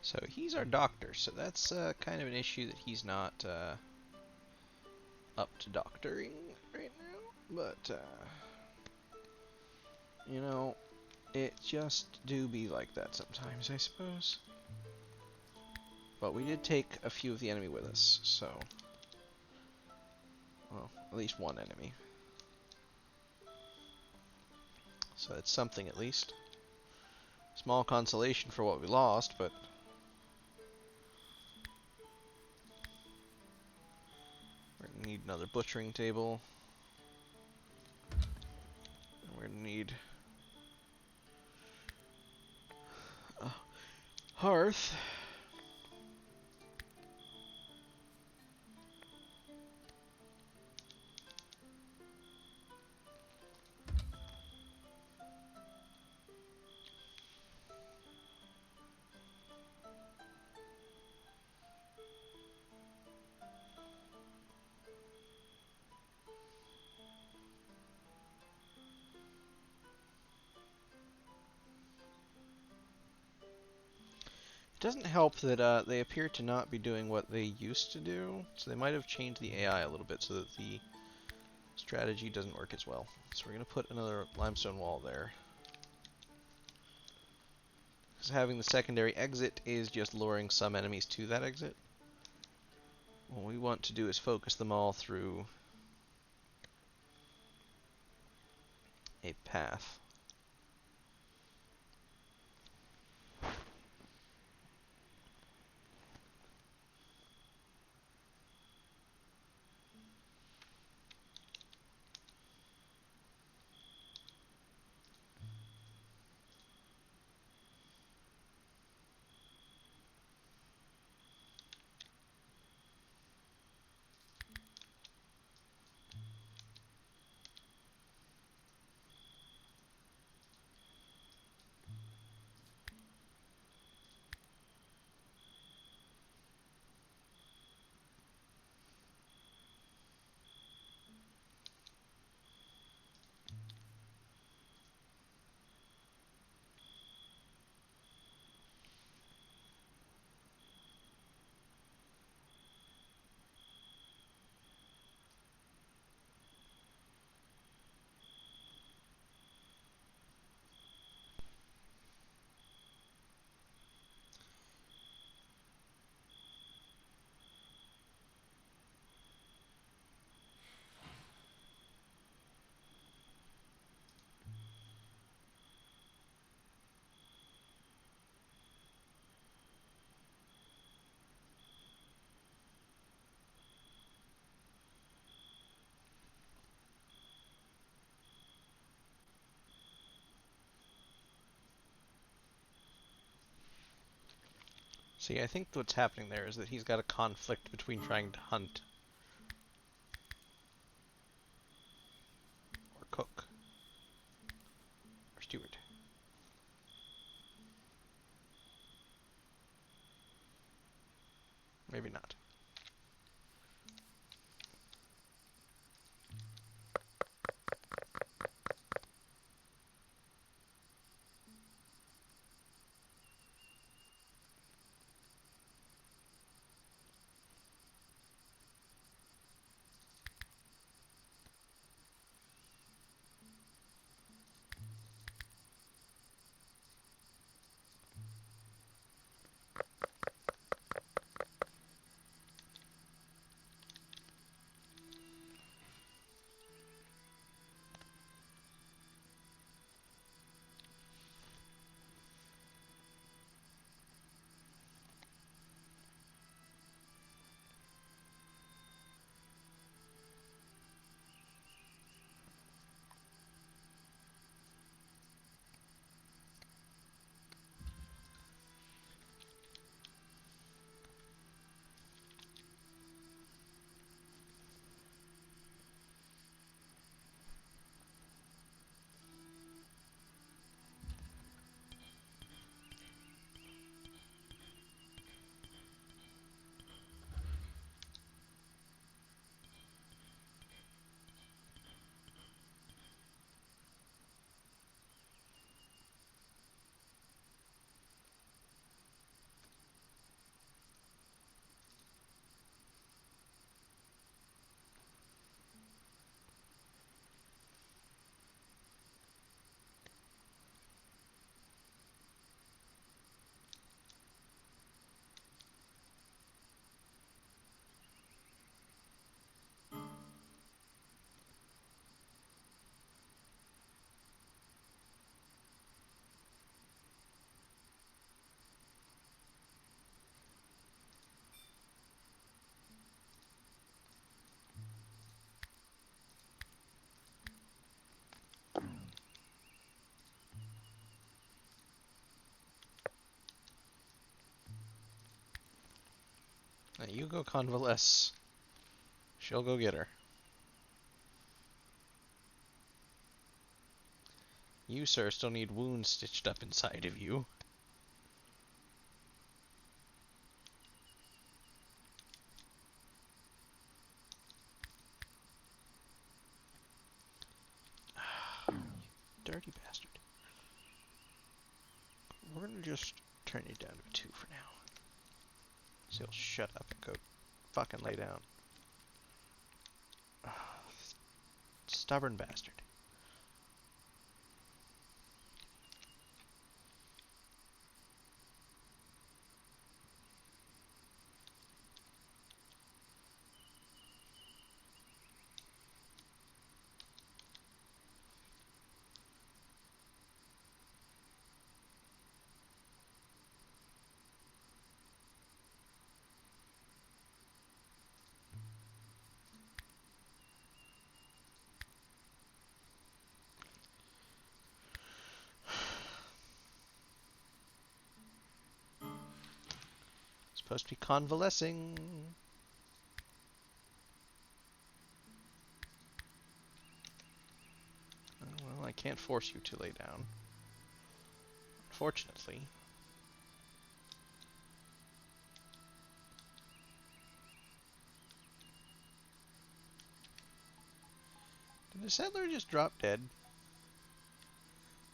So he's our doctor, so that's kind of an issue that he's not up to doctoring right now. But, you know, it just do be like that sometimes, I suppose. But we did take a few of the enemy with us, so... Well, at least one enemy. So it's something at least. Small consolation for what we lost, but... We're gonna need another butchering table. And we're gonna need... a hearth. It doesn't help that they appear to not be doing what they used to do, so they might have changed the AI a little bit so that the strategy doesn't work as well. So we're going to put another limestone wall there. Because having the secondary exit is just luring some enemies to that exit. What we want to do is focus them all through a path. See, I think what's happening there is that he's got a conflict between trying to hunt or cook or steward. Maybe not. You go convalesce. She'll go get her. You, sir, still need wounds stitched up inside of you. Dirty bastard. We're gonna just turn you down to a 2 for now. So you'll shut up and go fucking lay down. Stubborn bastard. Supposed to be convalescing. Oh, well, I can't force you to lay down. Unfortunately. Did the settler just drop dead?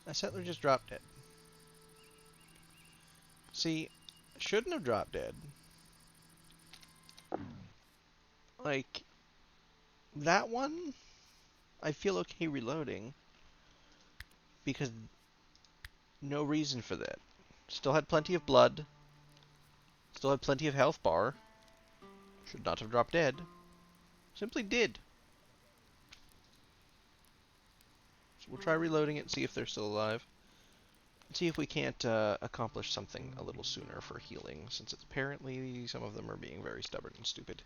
The settler just dropped dead. See, shouldn't have dropped dead. Like, that one, I feel okay reloading. Because no reason for that. Still had plenty of blood. Still had plenty of health bar. Should not have dropped dead. Simply did. So we'll try reloading it and see if they're still alive. See if we can't accomplish something a little sooner for healing, since it's apparently some of them are being very stubborn and stupid.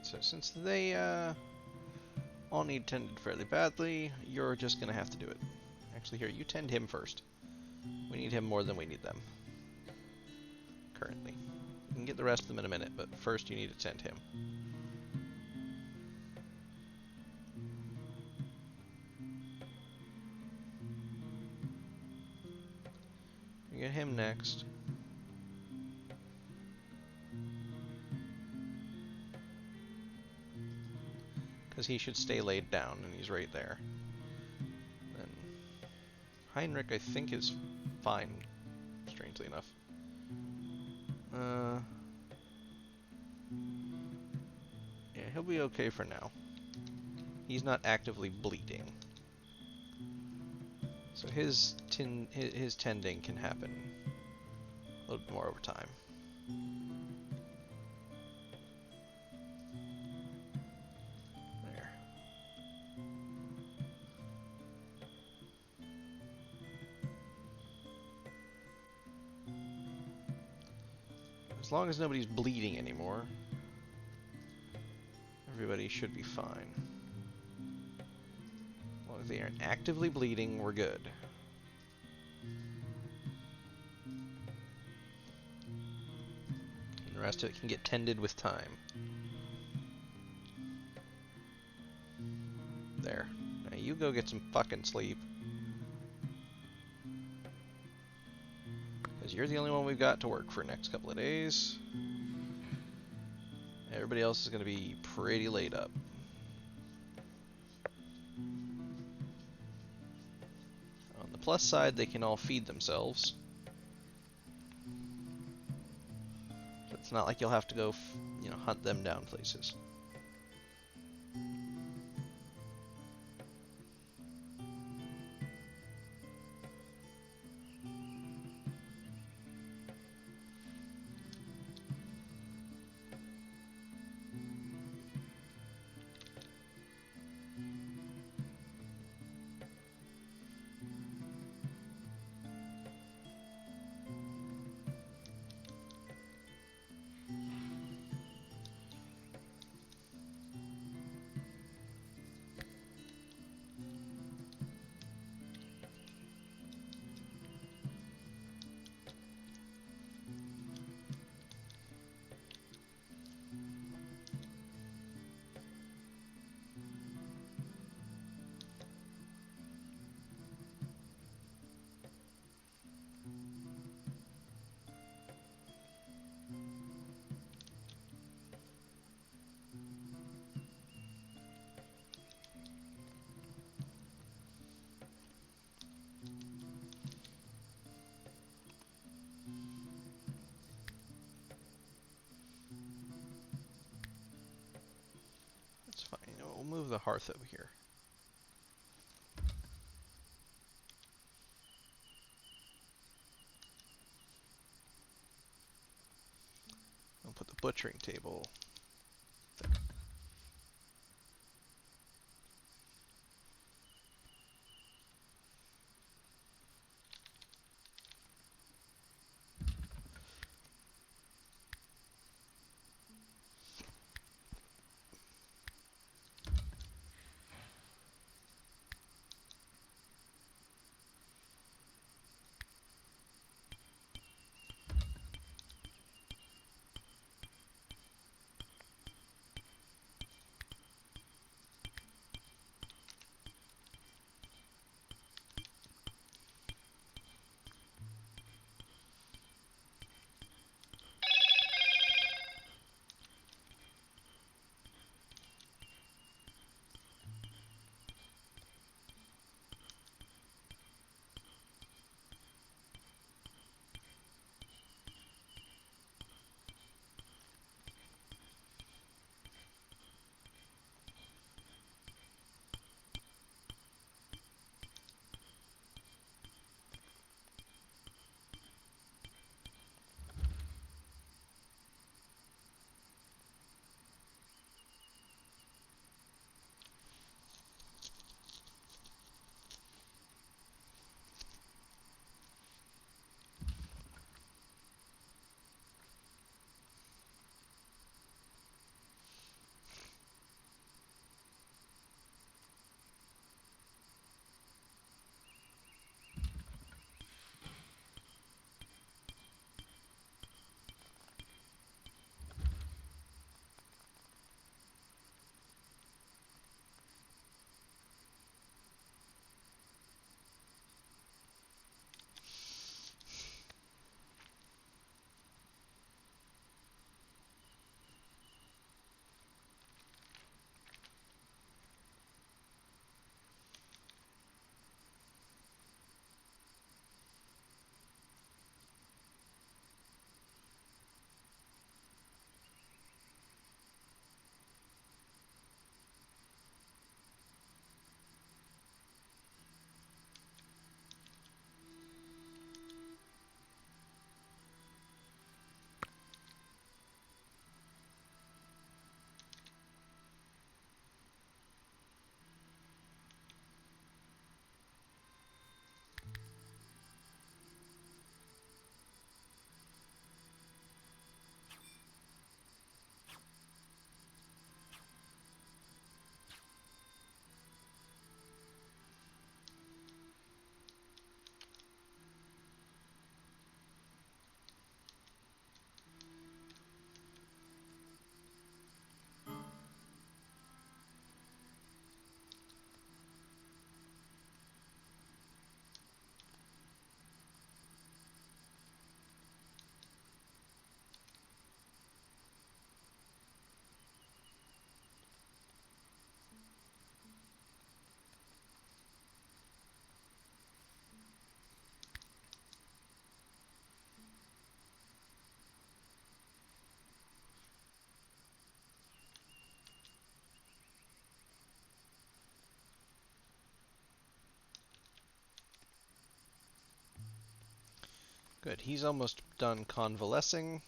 So since they all need tended fairly badly, you're just going to have to do it. Actually, here, you tend him first. We need him more than we need them. Currently. You can get the rest of them in a minute, but first you need to tend him. You get him next. Because he should stay laid down, and he's right there. Then Heinrich, I think, is fine, strangely enough. Yeah, he'll be okay for now. He's not actively bleeding. So his tending can happen a little bit more over time. As long as nobody's bleeding anymore, everybody should be fine. As long as they aren't actively bleeding, we're good. And the rest of it can get tended with time. There. Now you go get some fucking sleep. You're the only one we've got to work for the next couple of days. Everybody else is going to be pretty laid up. On the plus side, they can all feed themselves. It's not like you'll have to go, hunt them down places. That's fine. We'll move the hearth over here. I'll put the butchering table there. Good. He's almost done convalescing.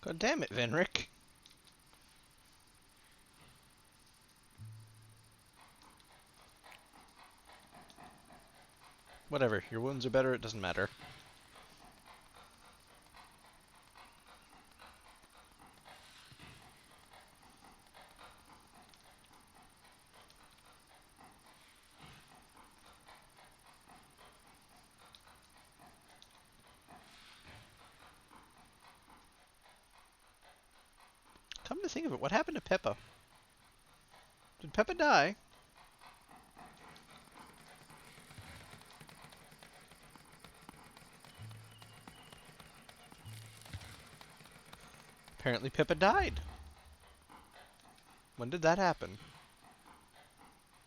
God damn it, Venric. Whatever, your wounds are better, it doesn't matter. Come to think of it, what happened to Peppa? Did Peppa die? Apparently Pippa died. When did that happen?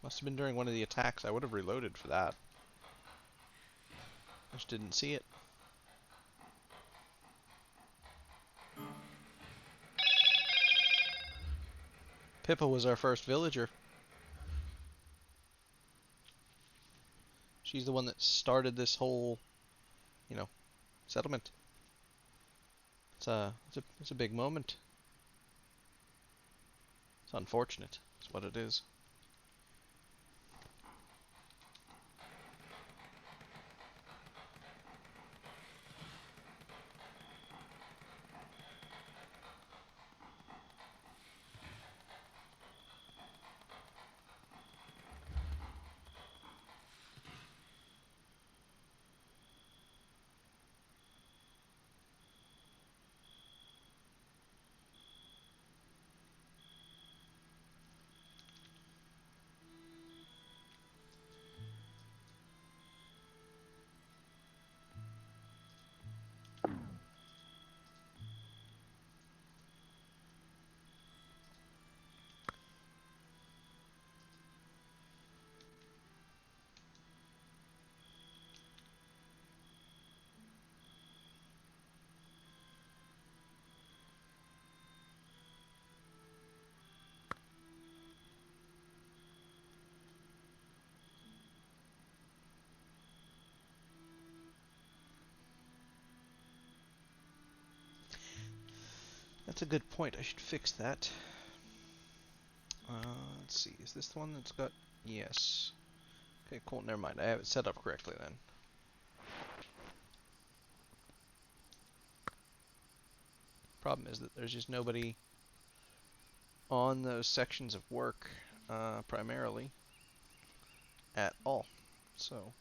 Must have been during one of the attacks. I would have reloaded for that. I just didn't see it. Pippa was our first villager. She's the one that started this whole, settlement. It's a big moment. It's unfortunate. It's what it is. That's a good point. I should fix that. Let's see. Is this the one that's got... Yes. Okay, cool. Never mind. I have it set up correctly then. Problem is that there's just nobody on those sections of work, primarily, at all. So...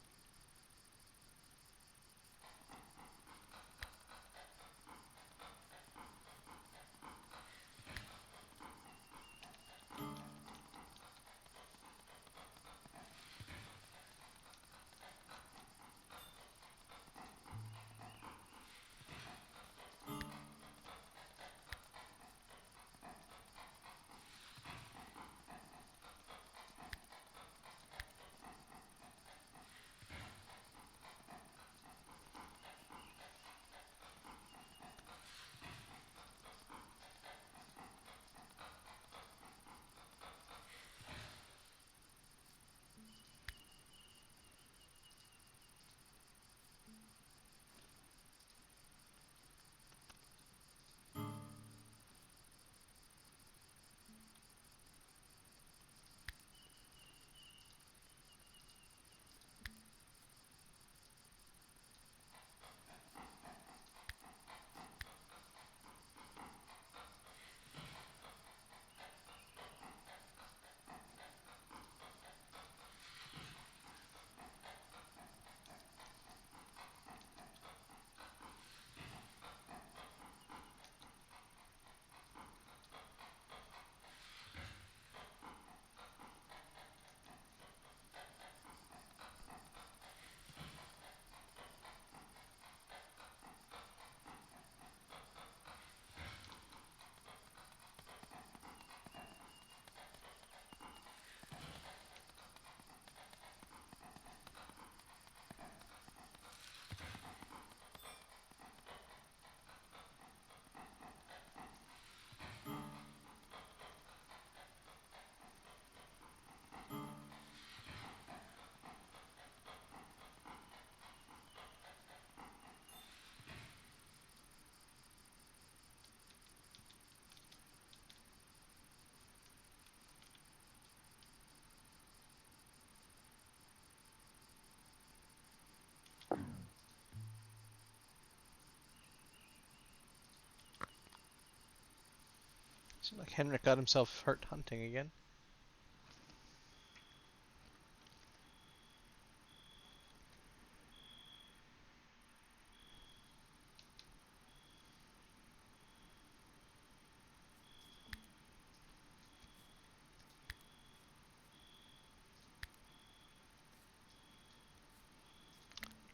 Seems like Henrik got himself hurt hunting again.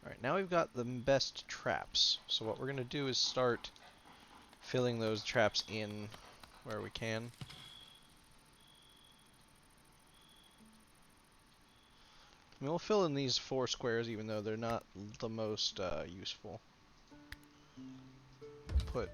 Alright, now we've got the best traps. So what we're going to do is start filling those traps in where we can. I mean, we'll fill in these 4 squares even though they're not the most useful. Put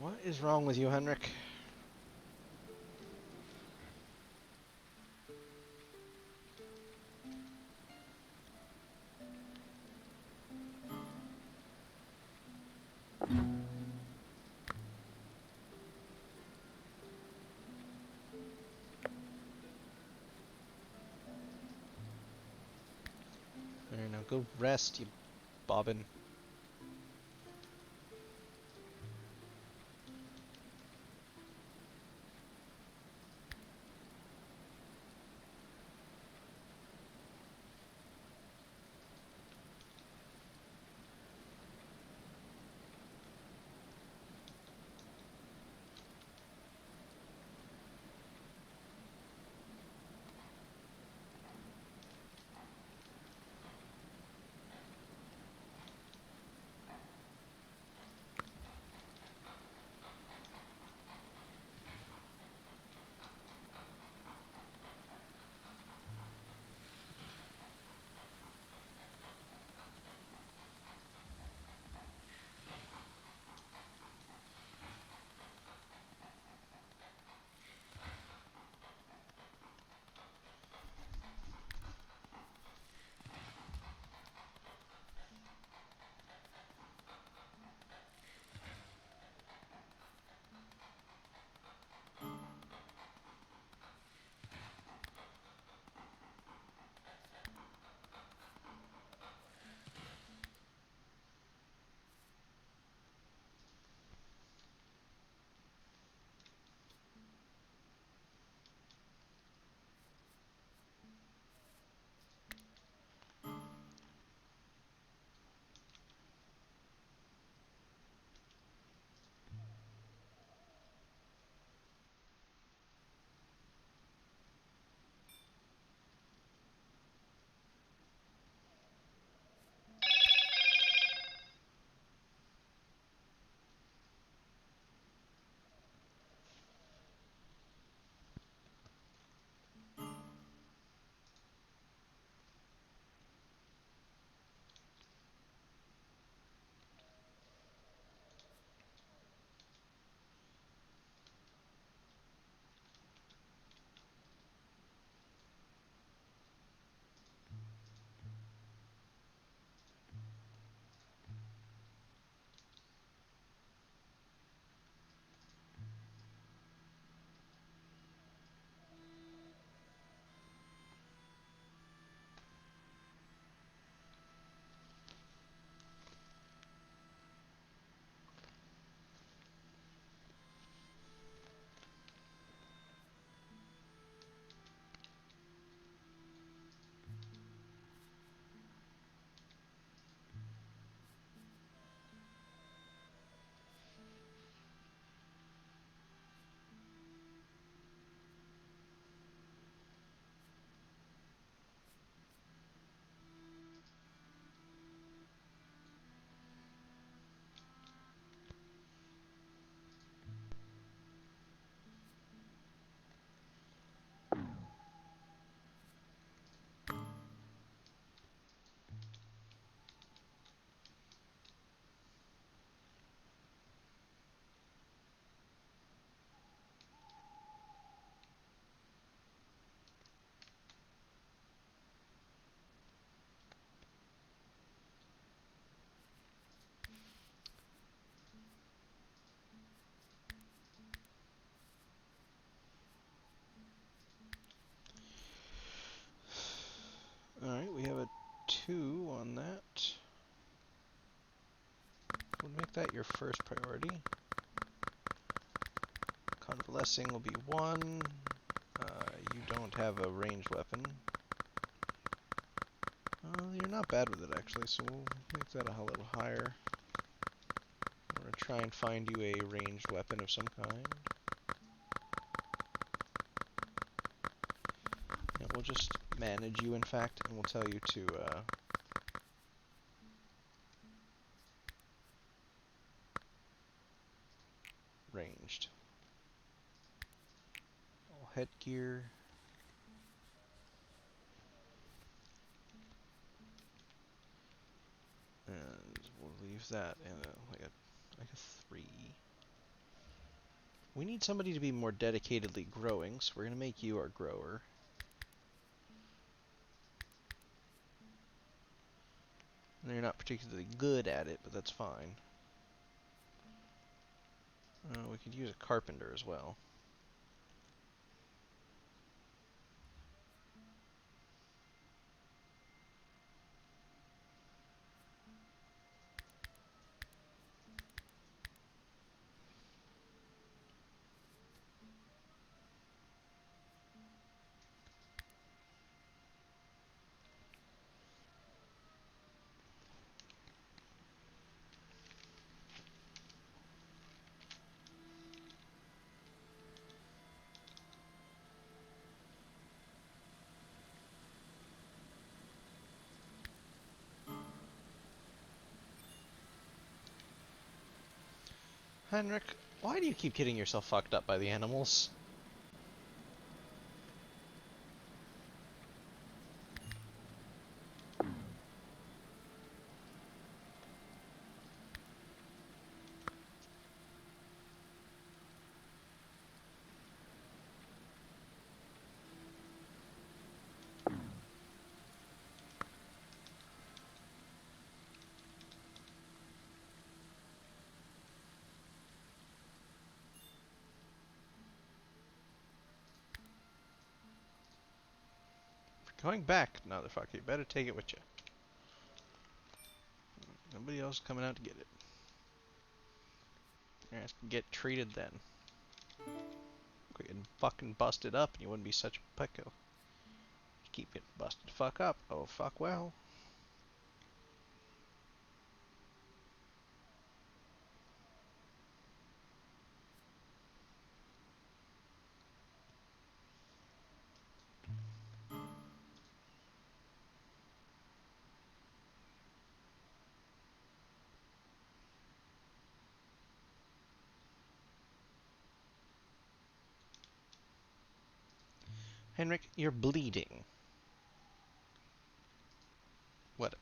What is wrong with you, Henrik? There, now go rest, you bobbin. that your first priority. Convalescing will be 1. You don't have a ranged weapon. You're not bad with it, actually, so we'll make that a little higher. I'm going to try and find you a ranged weapon of some kind. Yeah, we'll just manage you, in fact, and we'll tell you to, ranged. All headgear. And we'll leave that in like a 3. We need somebody to be more dedicatedly growing, so we're going to make you our grower. And you're not particularly good at it, but that's fine. We could use a carpenter as well. Henrik, why do you keep getting yourself fucked up by the animals? Going back, motherfucker. You better take it with you. Nobody else coming out to get it. You're gonna have to get treated then. Quit getting fucking busted up and you wouldn't be such a picko. Keep getting busted the fuck up. Oh, fuck well. Henrik, you're bleeding. Whatever.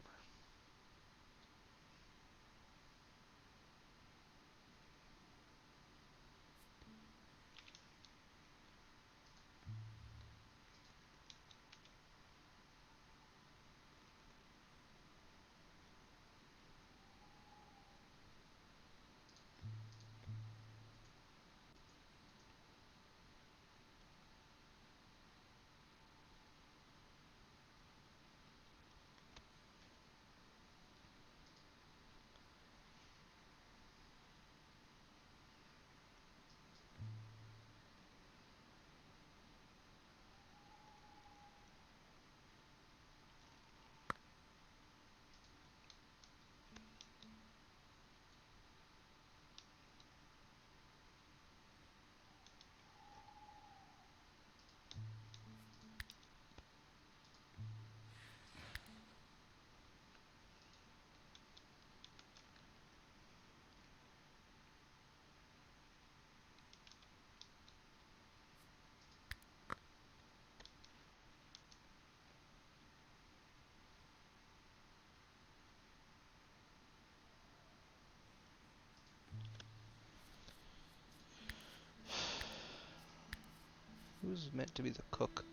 Who's meant to be the cook?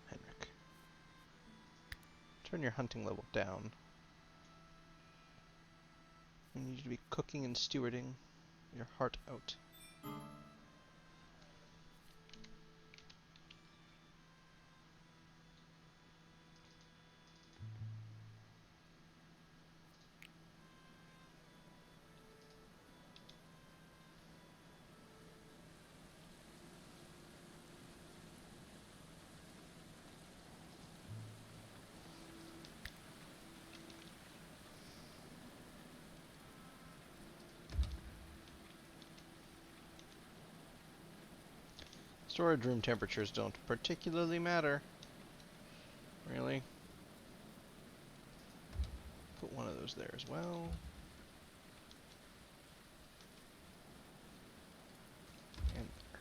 Henrik. Turn your hunting level down. I need you to be cooking and stewarding your heart out. Storage room temperatures don't particularly matter. Really? Put one of those there as well. And there.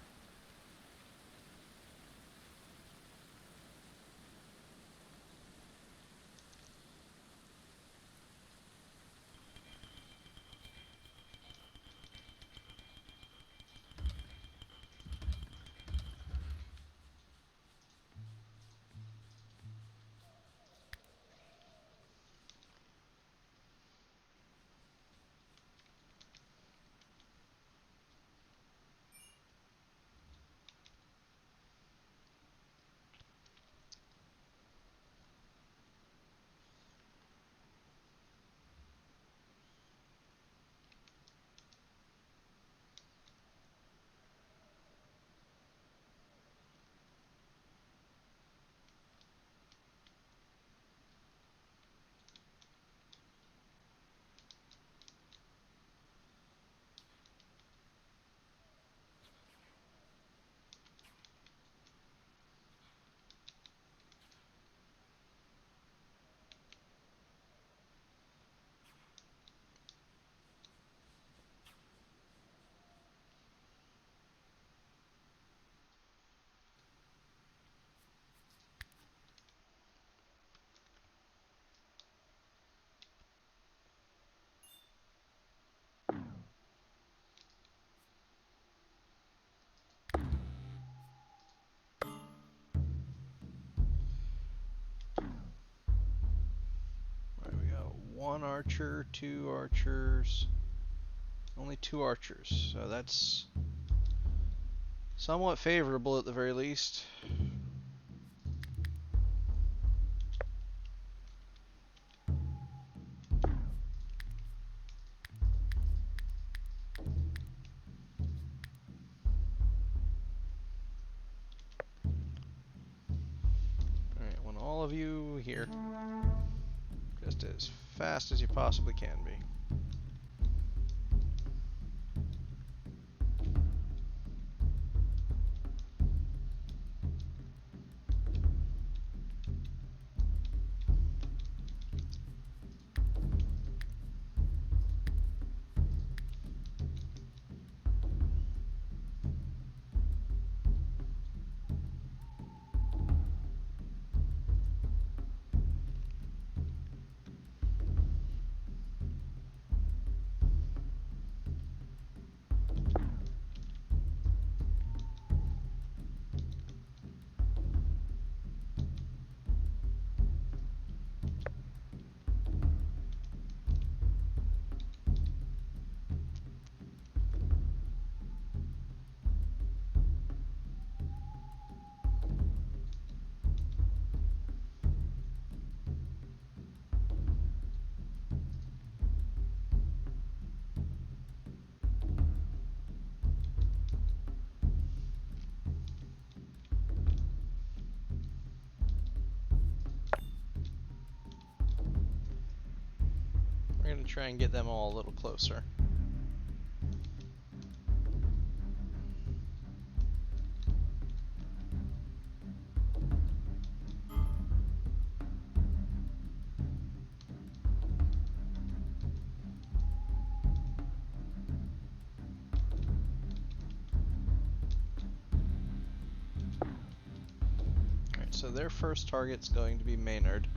Alright, we got one archer, two archers. Only two archers, so that's somewhat favorable at the very least. Alright, want all of you here. Just as fast as you possibly can be. We're going to try and get them all a little closer. Alright, so their first target's going to be Maynard.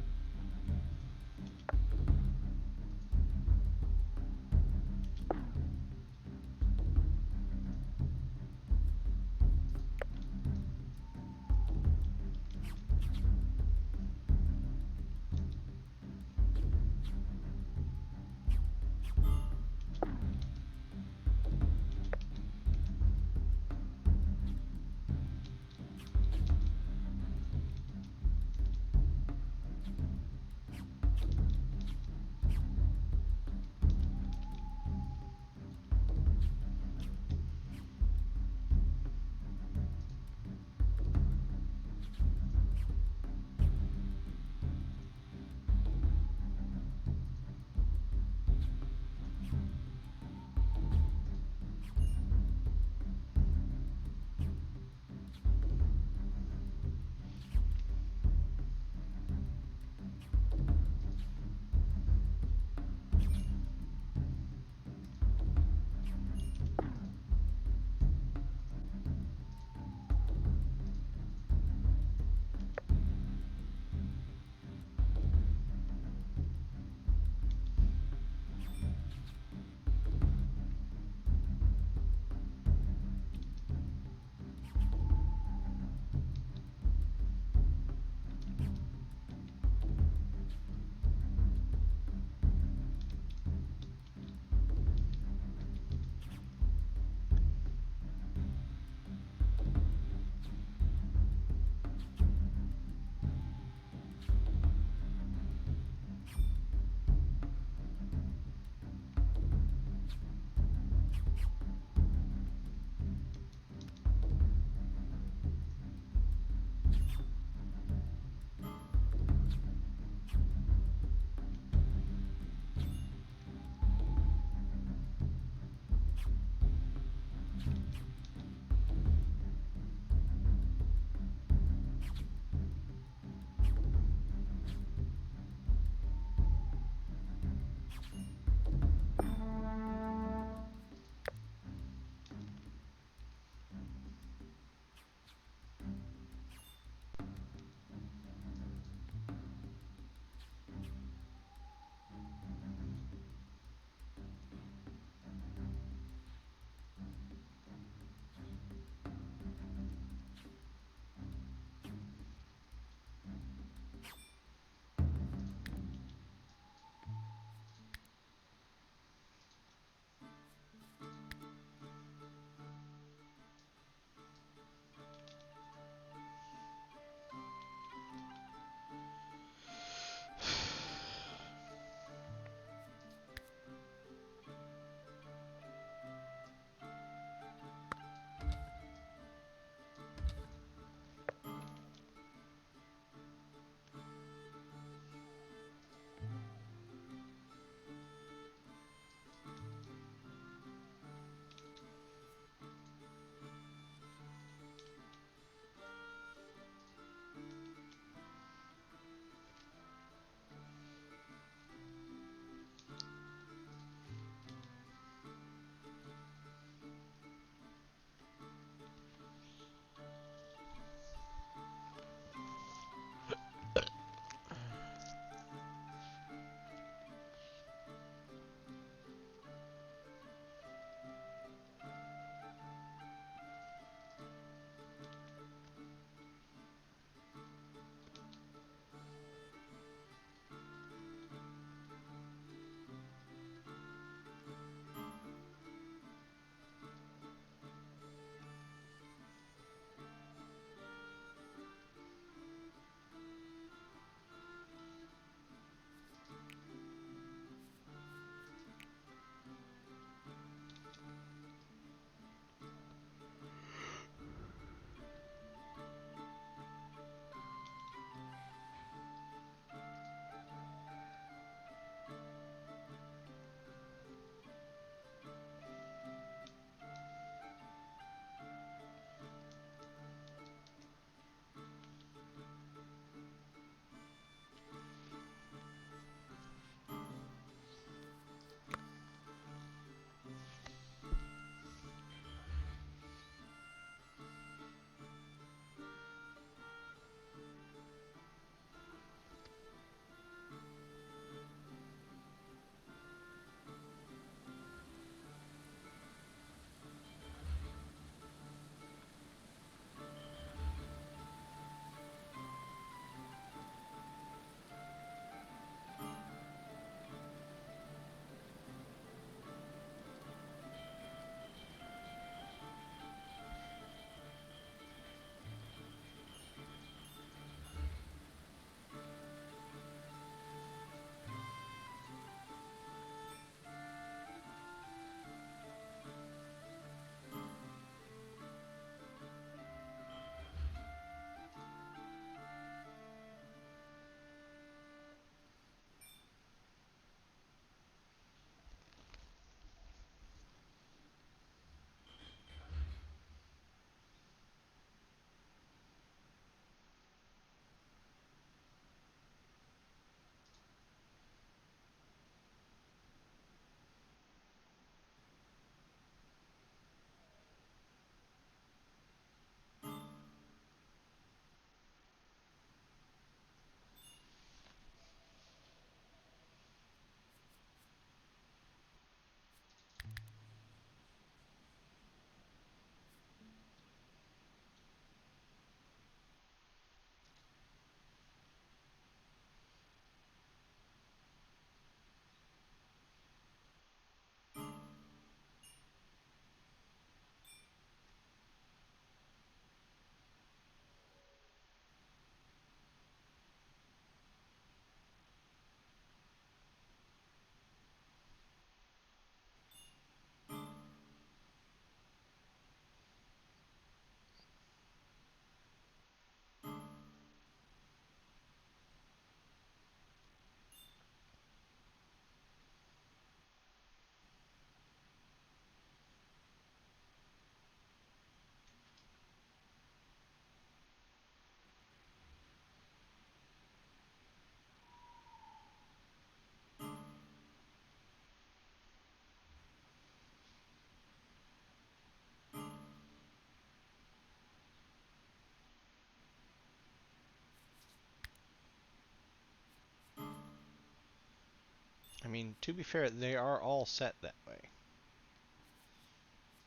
mean, to be fair, they are all set that way.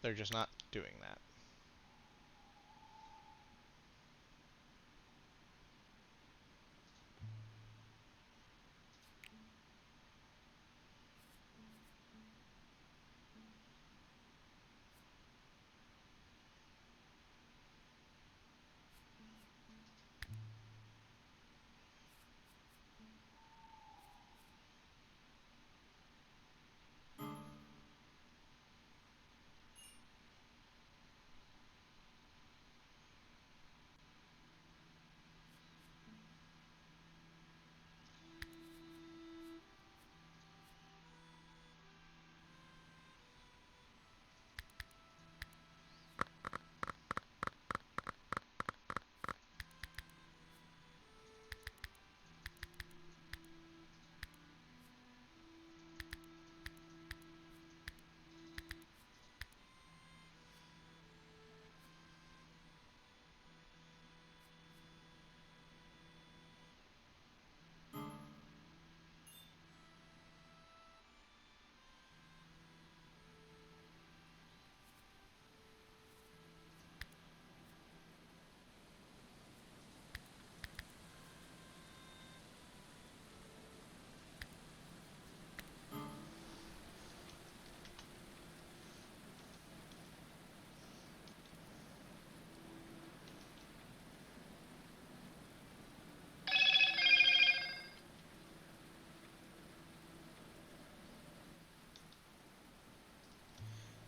They're just not doing that.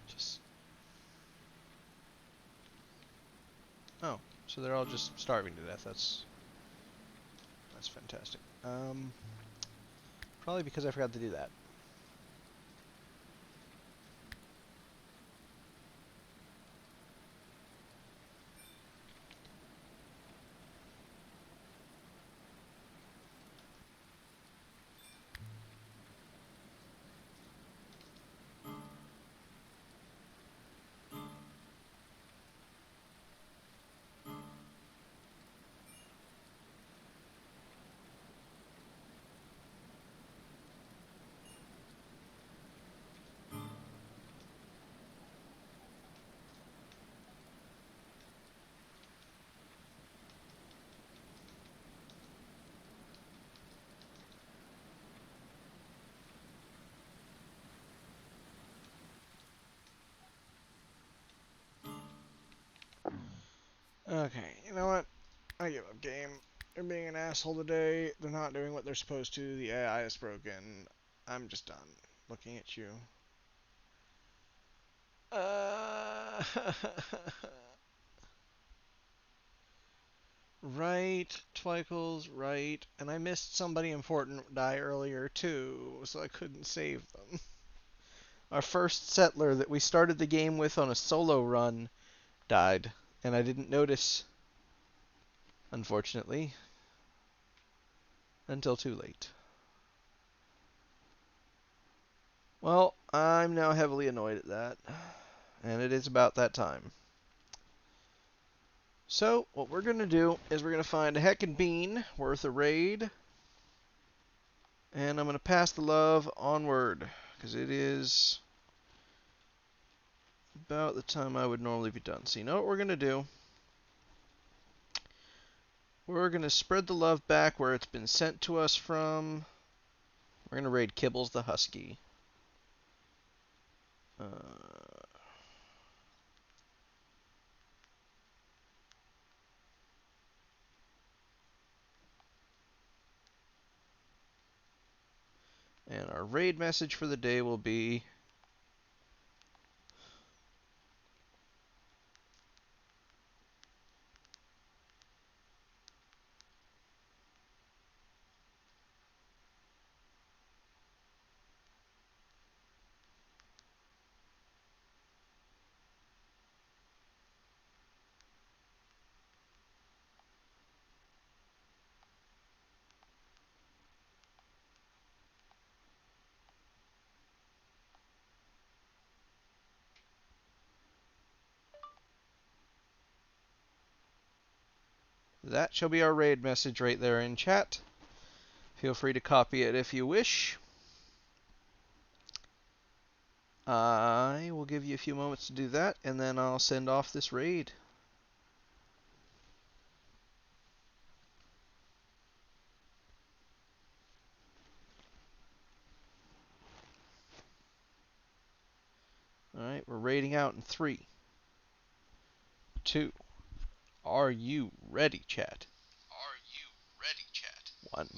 Just... Oh, so they're all just starving to death. That's fantastic. Probably because I forgot to do that. Okay, you know what? I give up, game. They're being an asshole today. They're not doing what they're supposed to. The AI is broken. I'm just done looking at you. Right, Twycles, right. And I missed somebody important die earlier too, so I couldn't save them. Our first settler that we started the game with on a solo run died, and I didn't notice, unfortunately, until too late. Well, I'm now heavily annoyed at that, and it is about that time. So, what we're going to do is we're going to find a heckin' bean worth a raid, and I'm going to pass the love onward, because it is about the time I would normally be done. So you know what we're going to do? We're going to spread the love back where it's been sent to us from. We're going to raid Kibbles the Husky. And our raid message for the day will be... That shall be our raid message right there in chat. Feel free to copy it if you wish. I will give you a few moments to do that, and then I'll send off this raid. Alright, we're raiding out in 3, 2. Are you ready, chat? 1.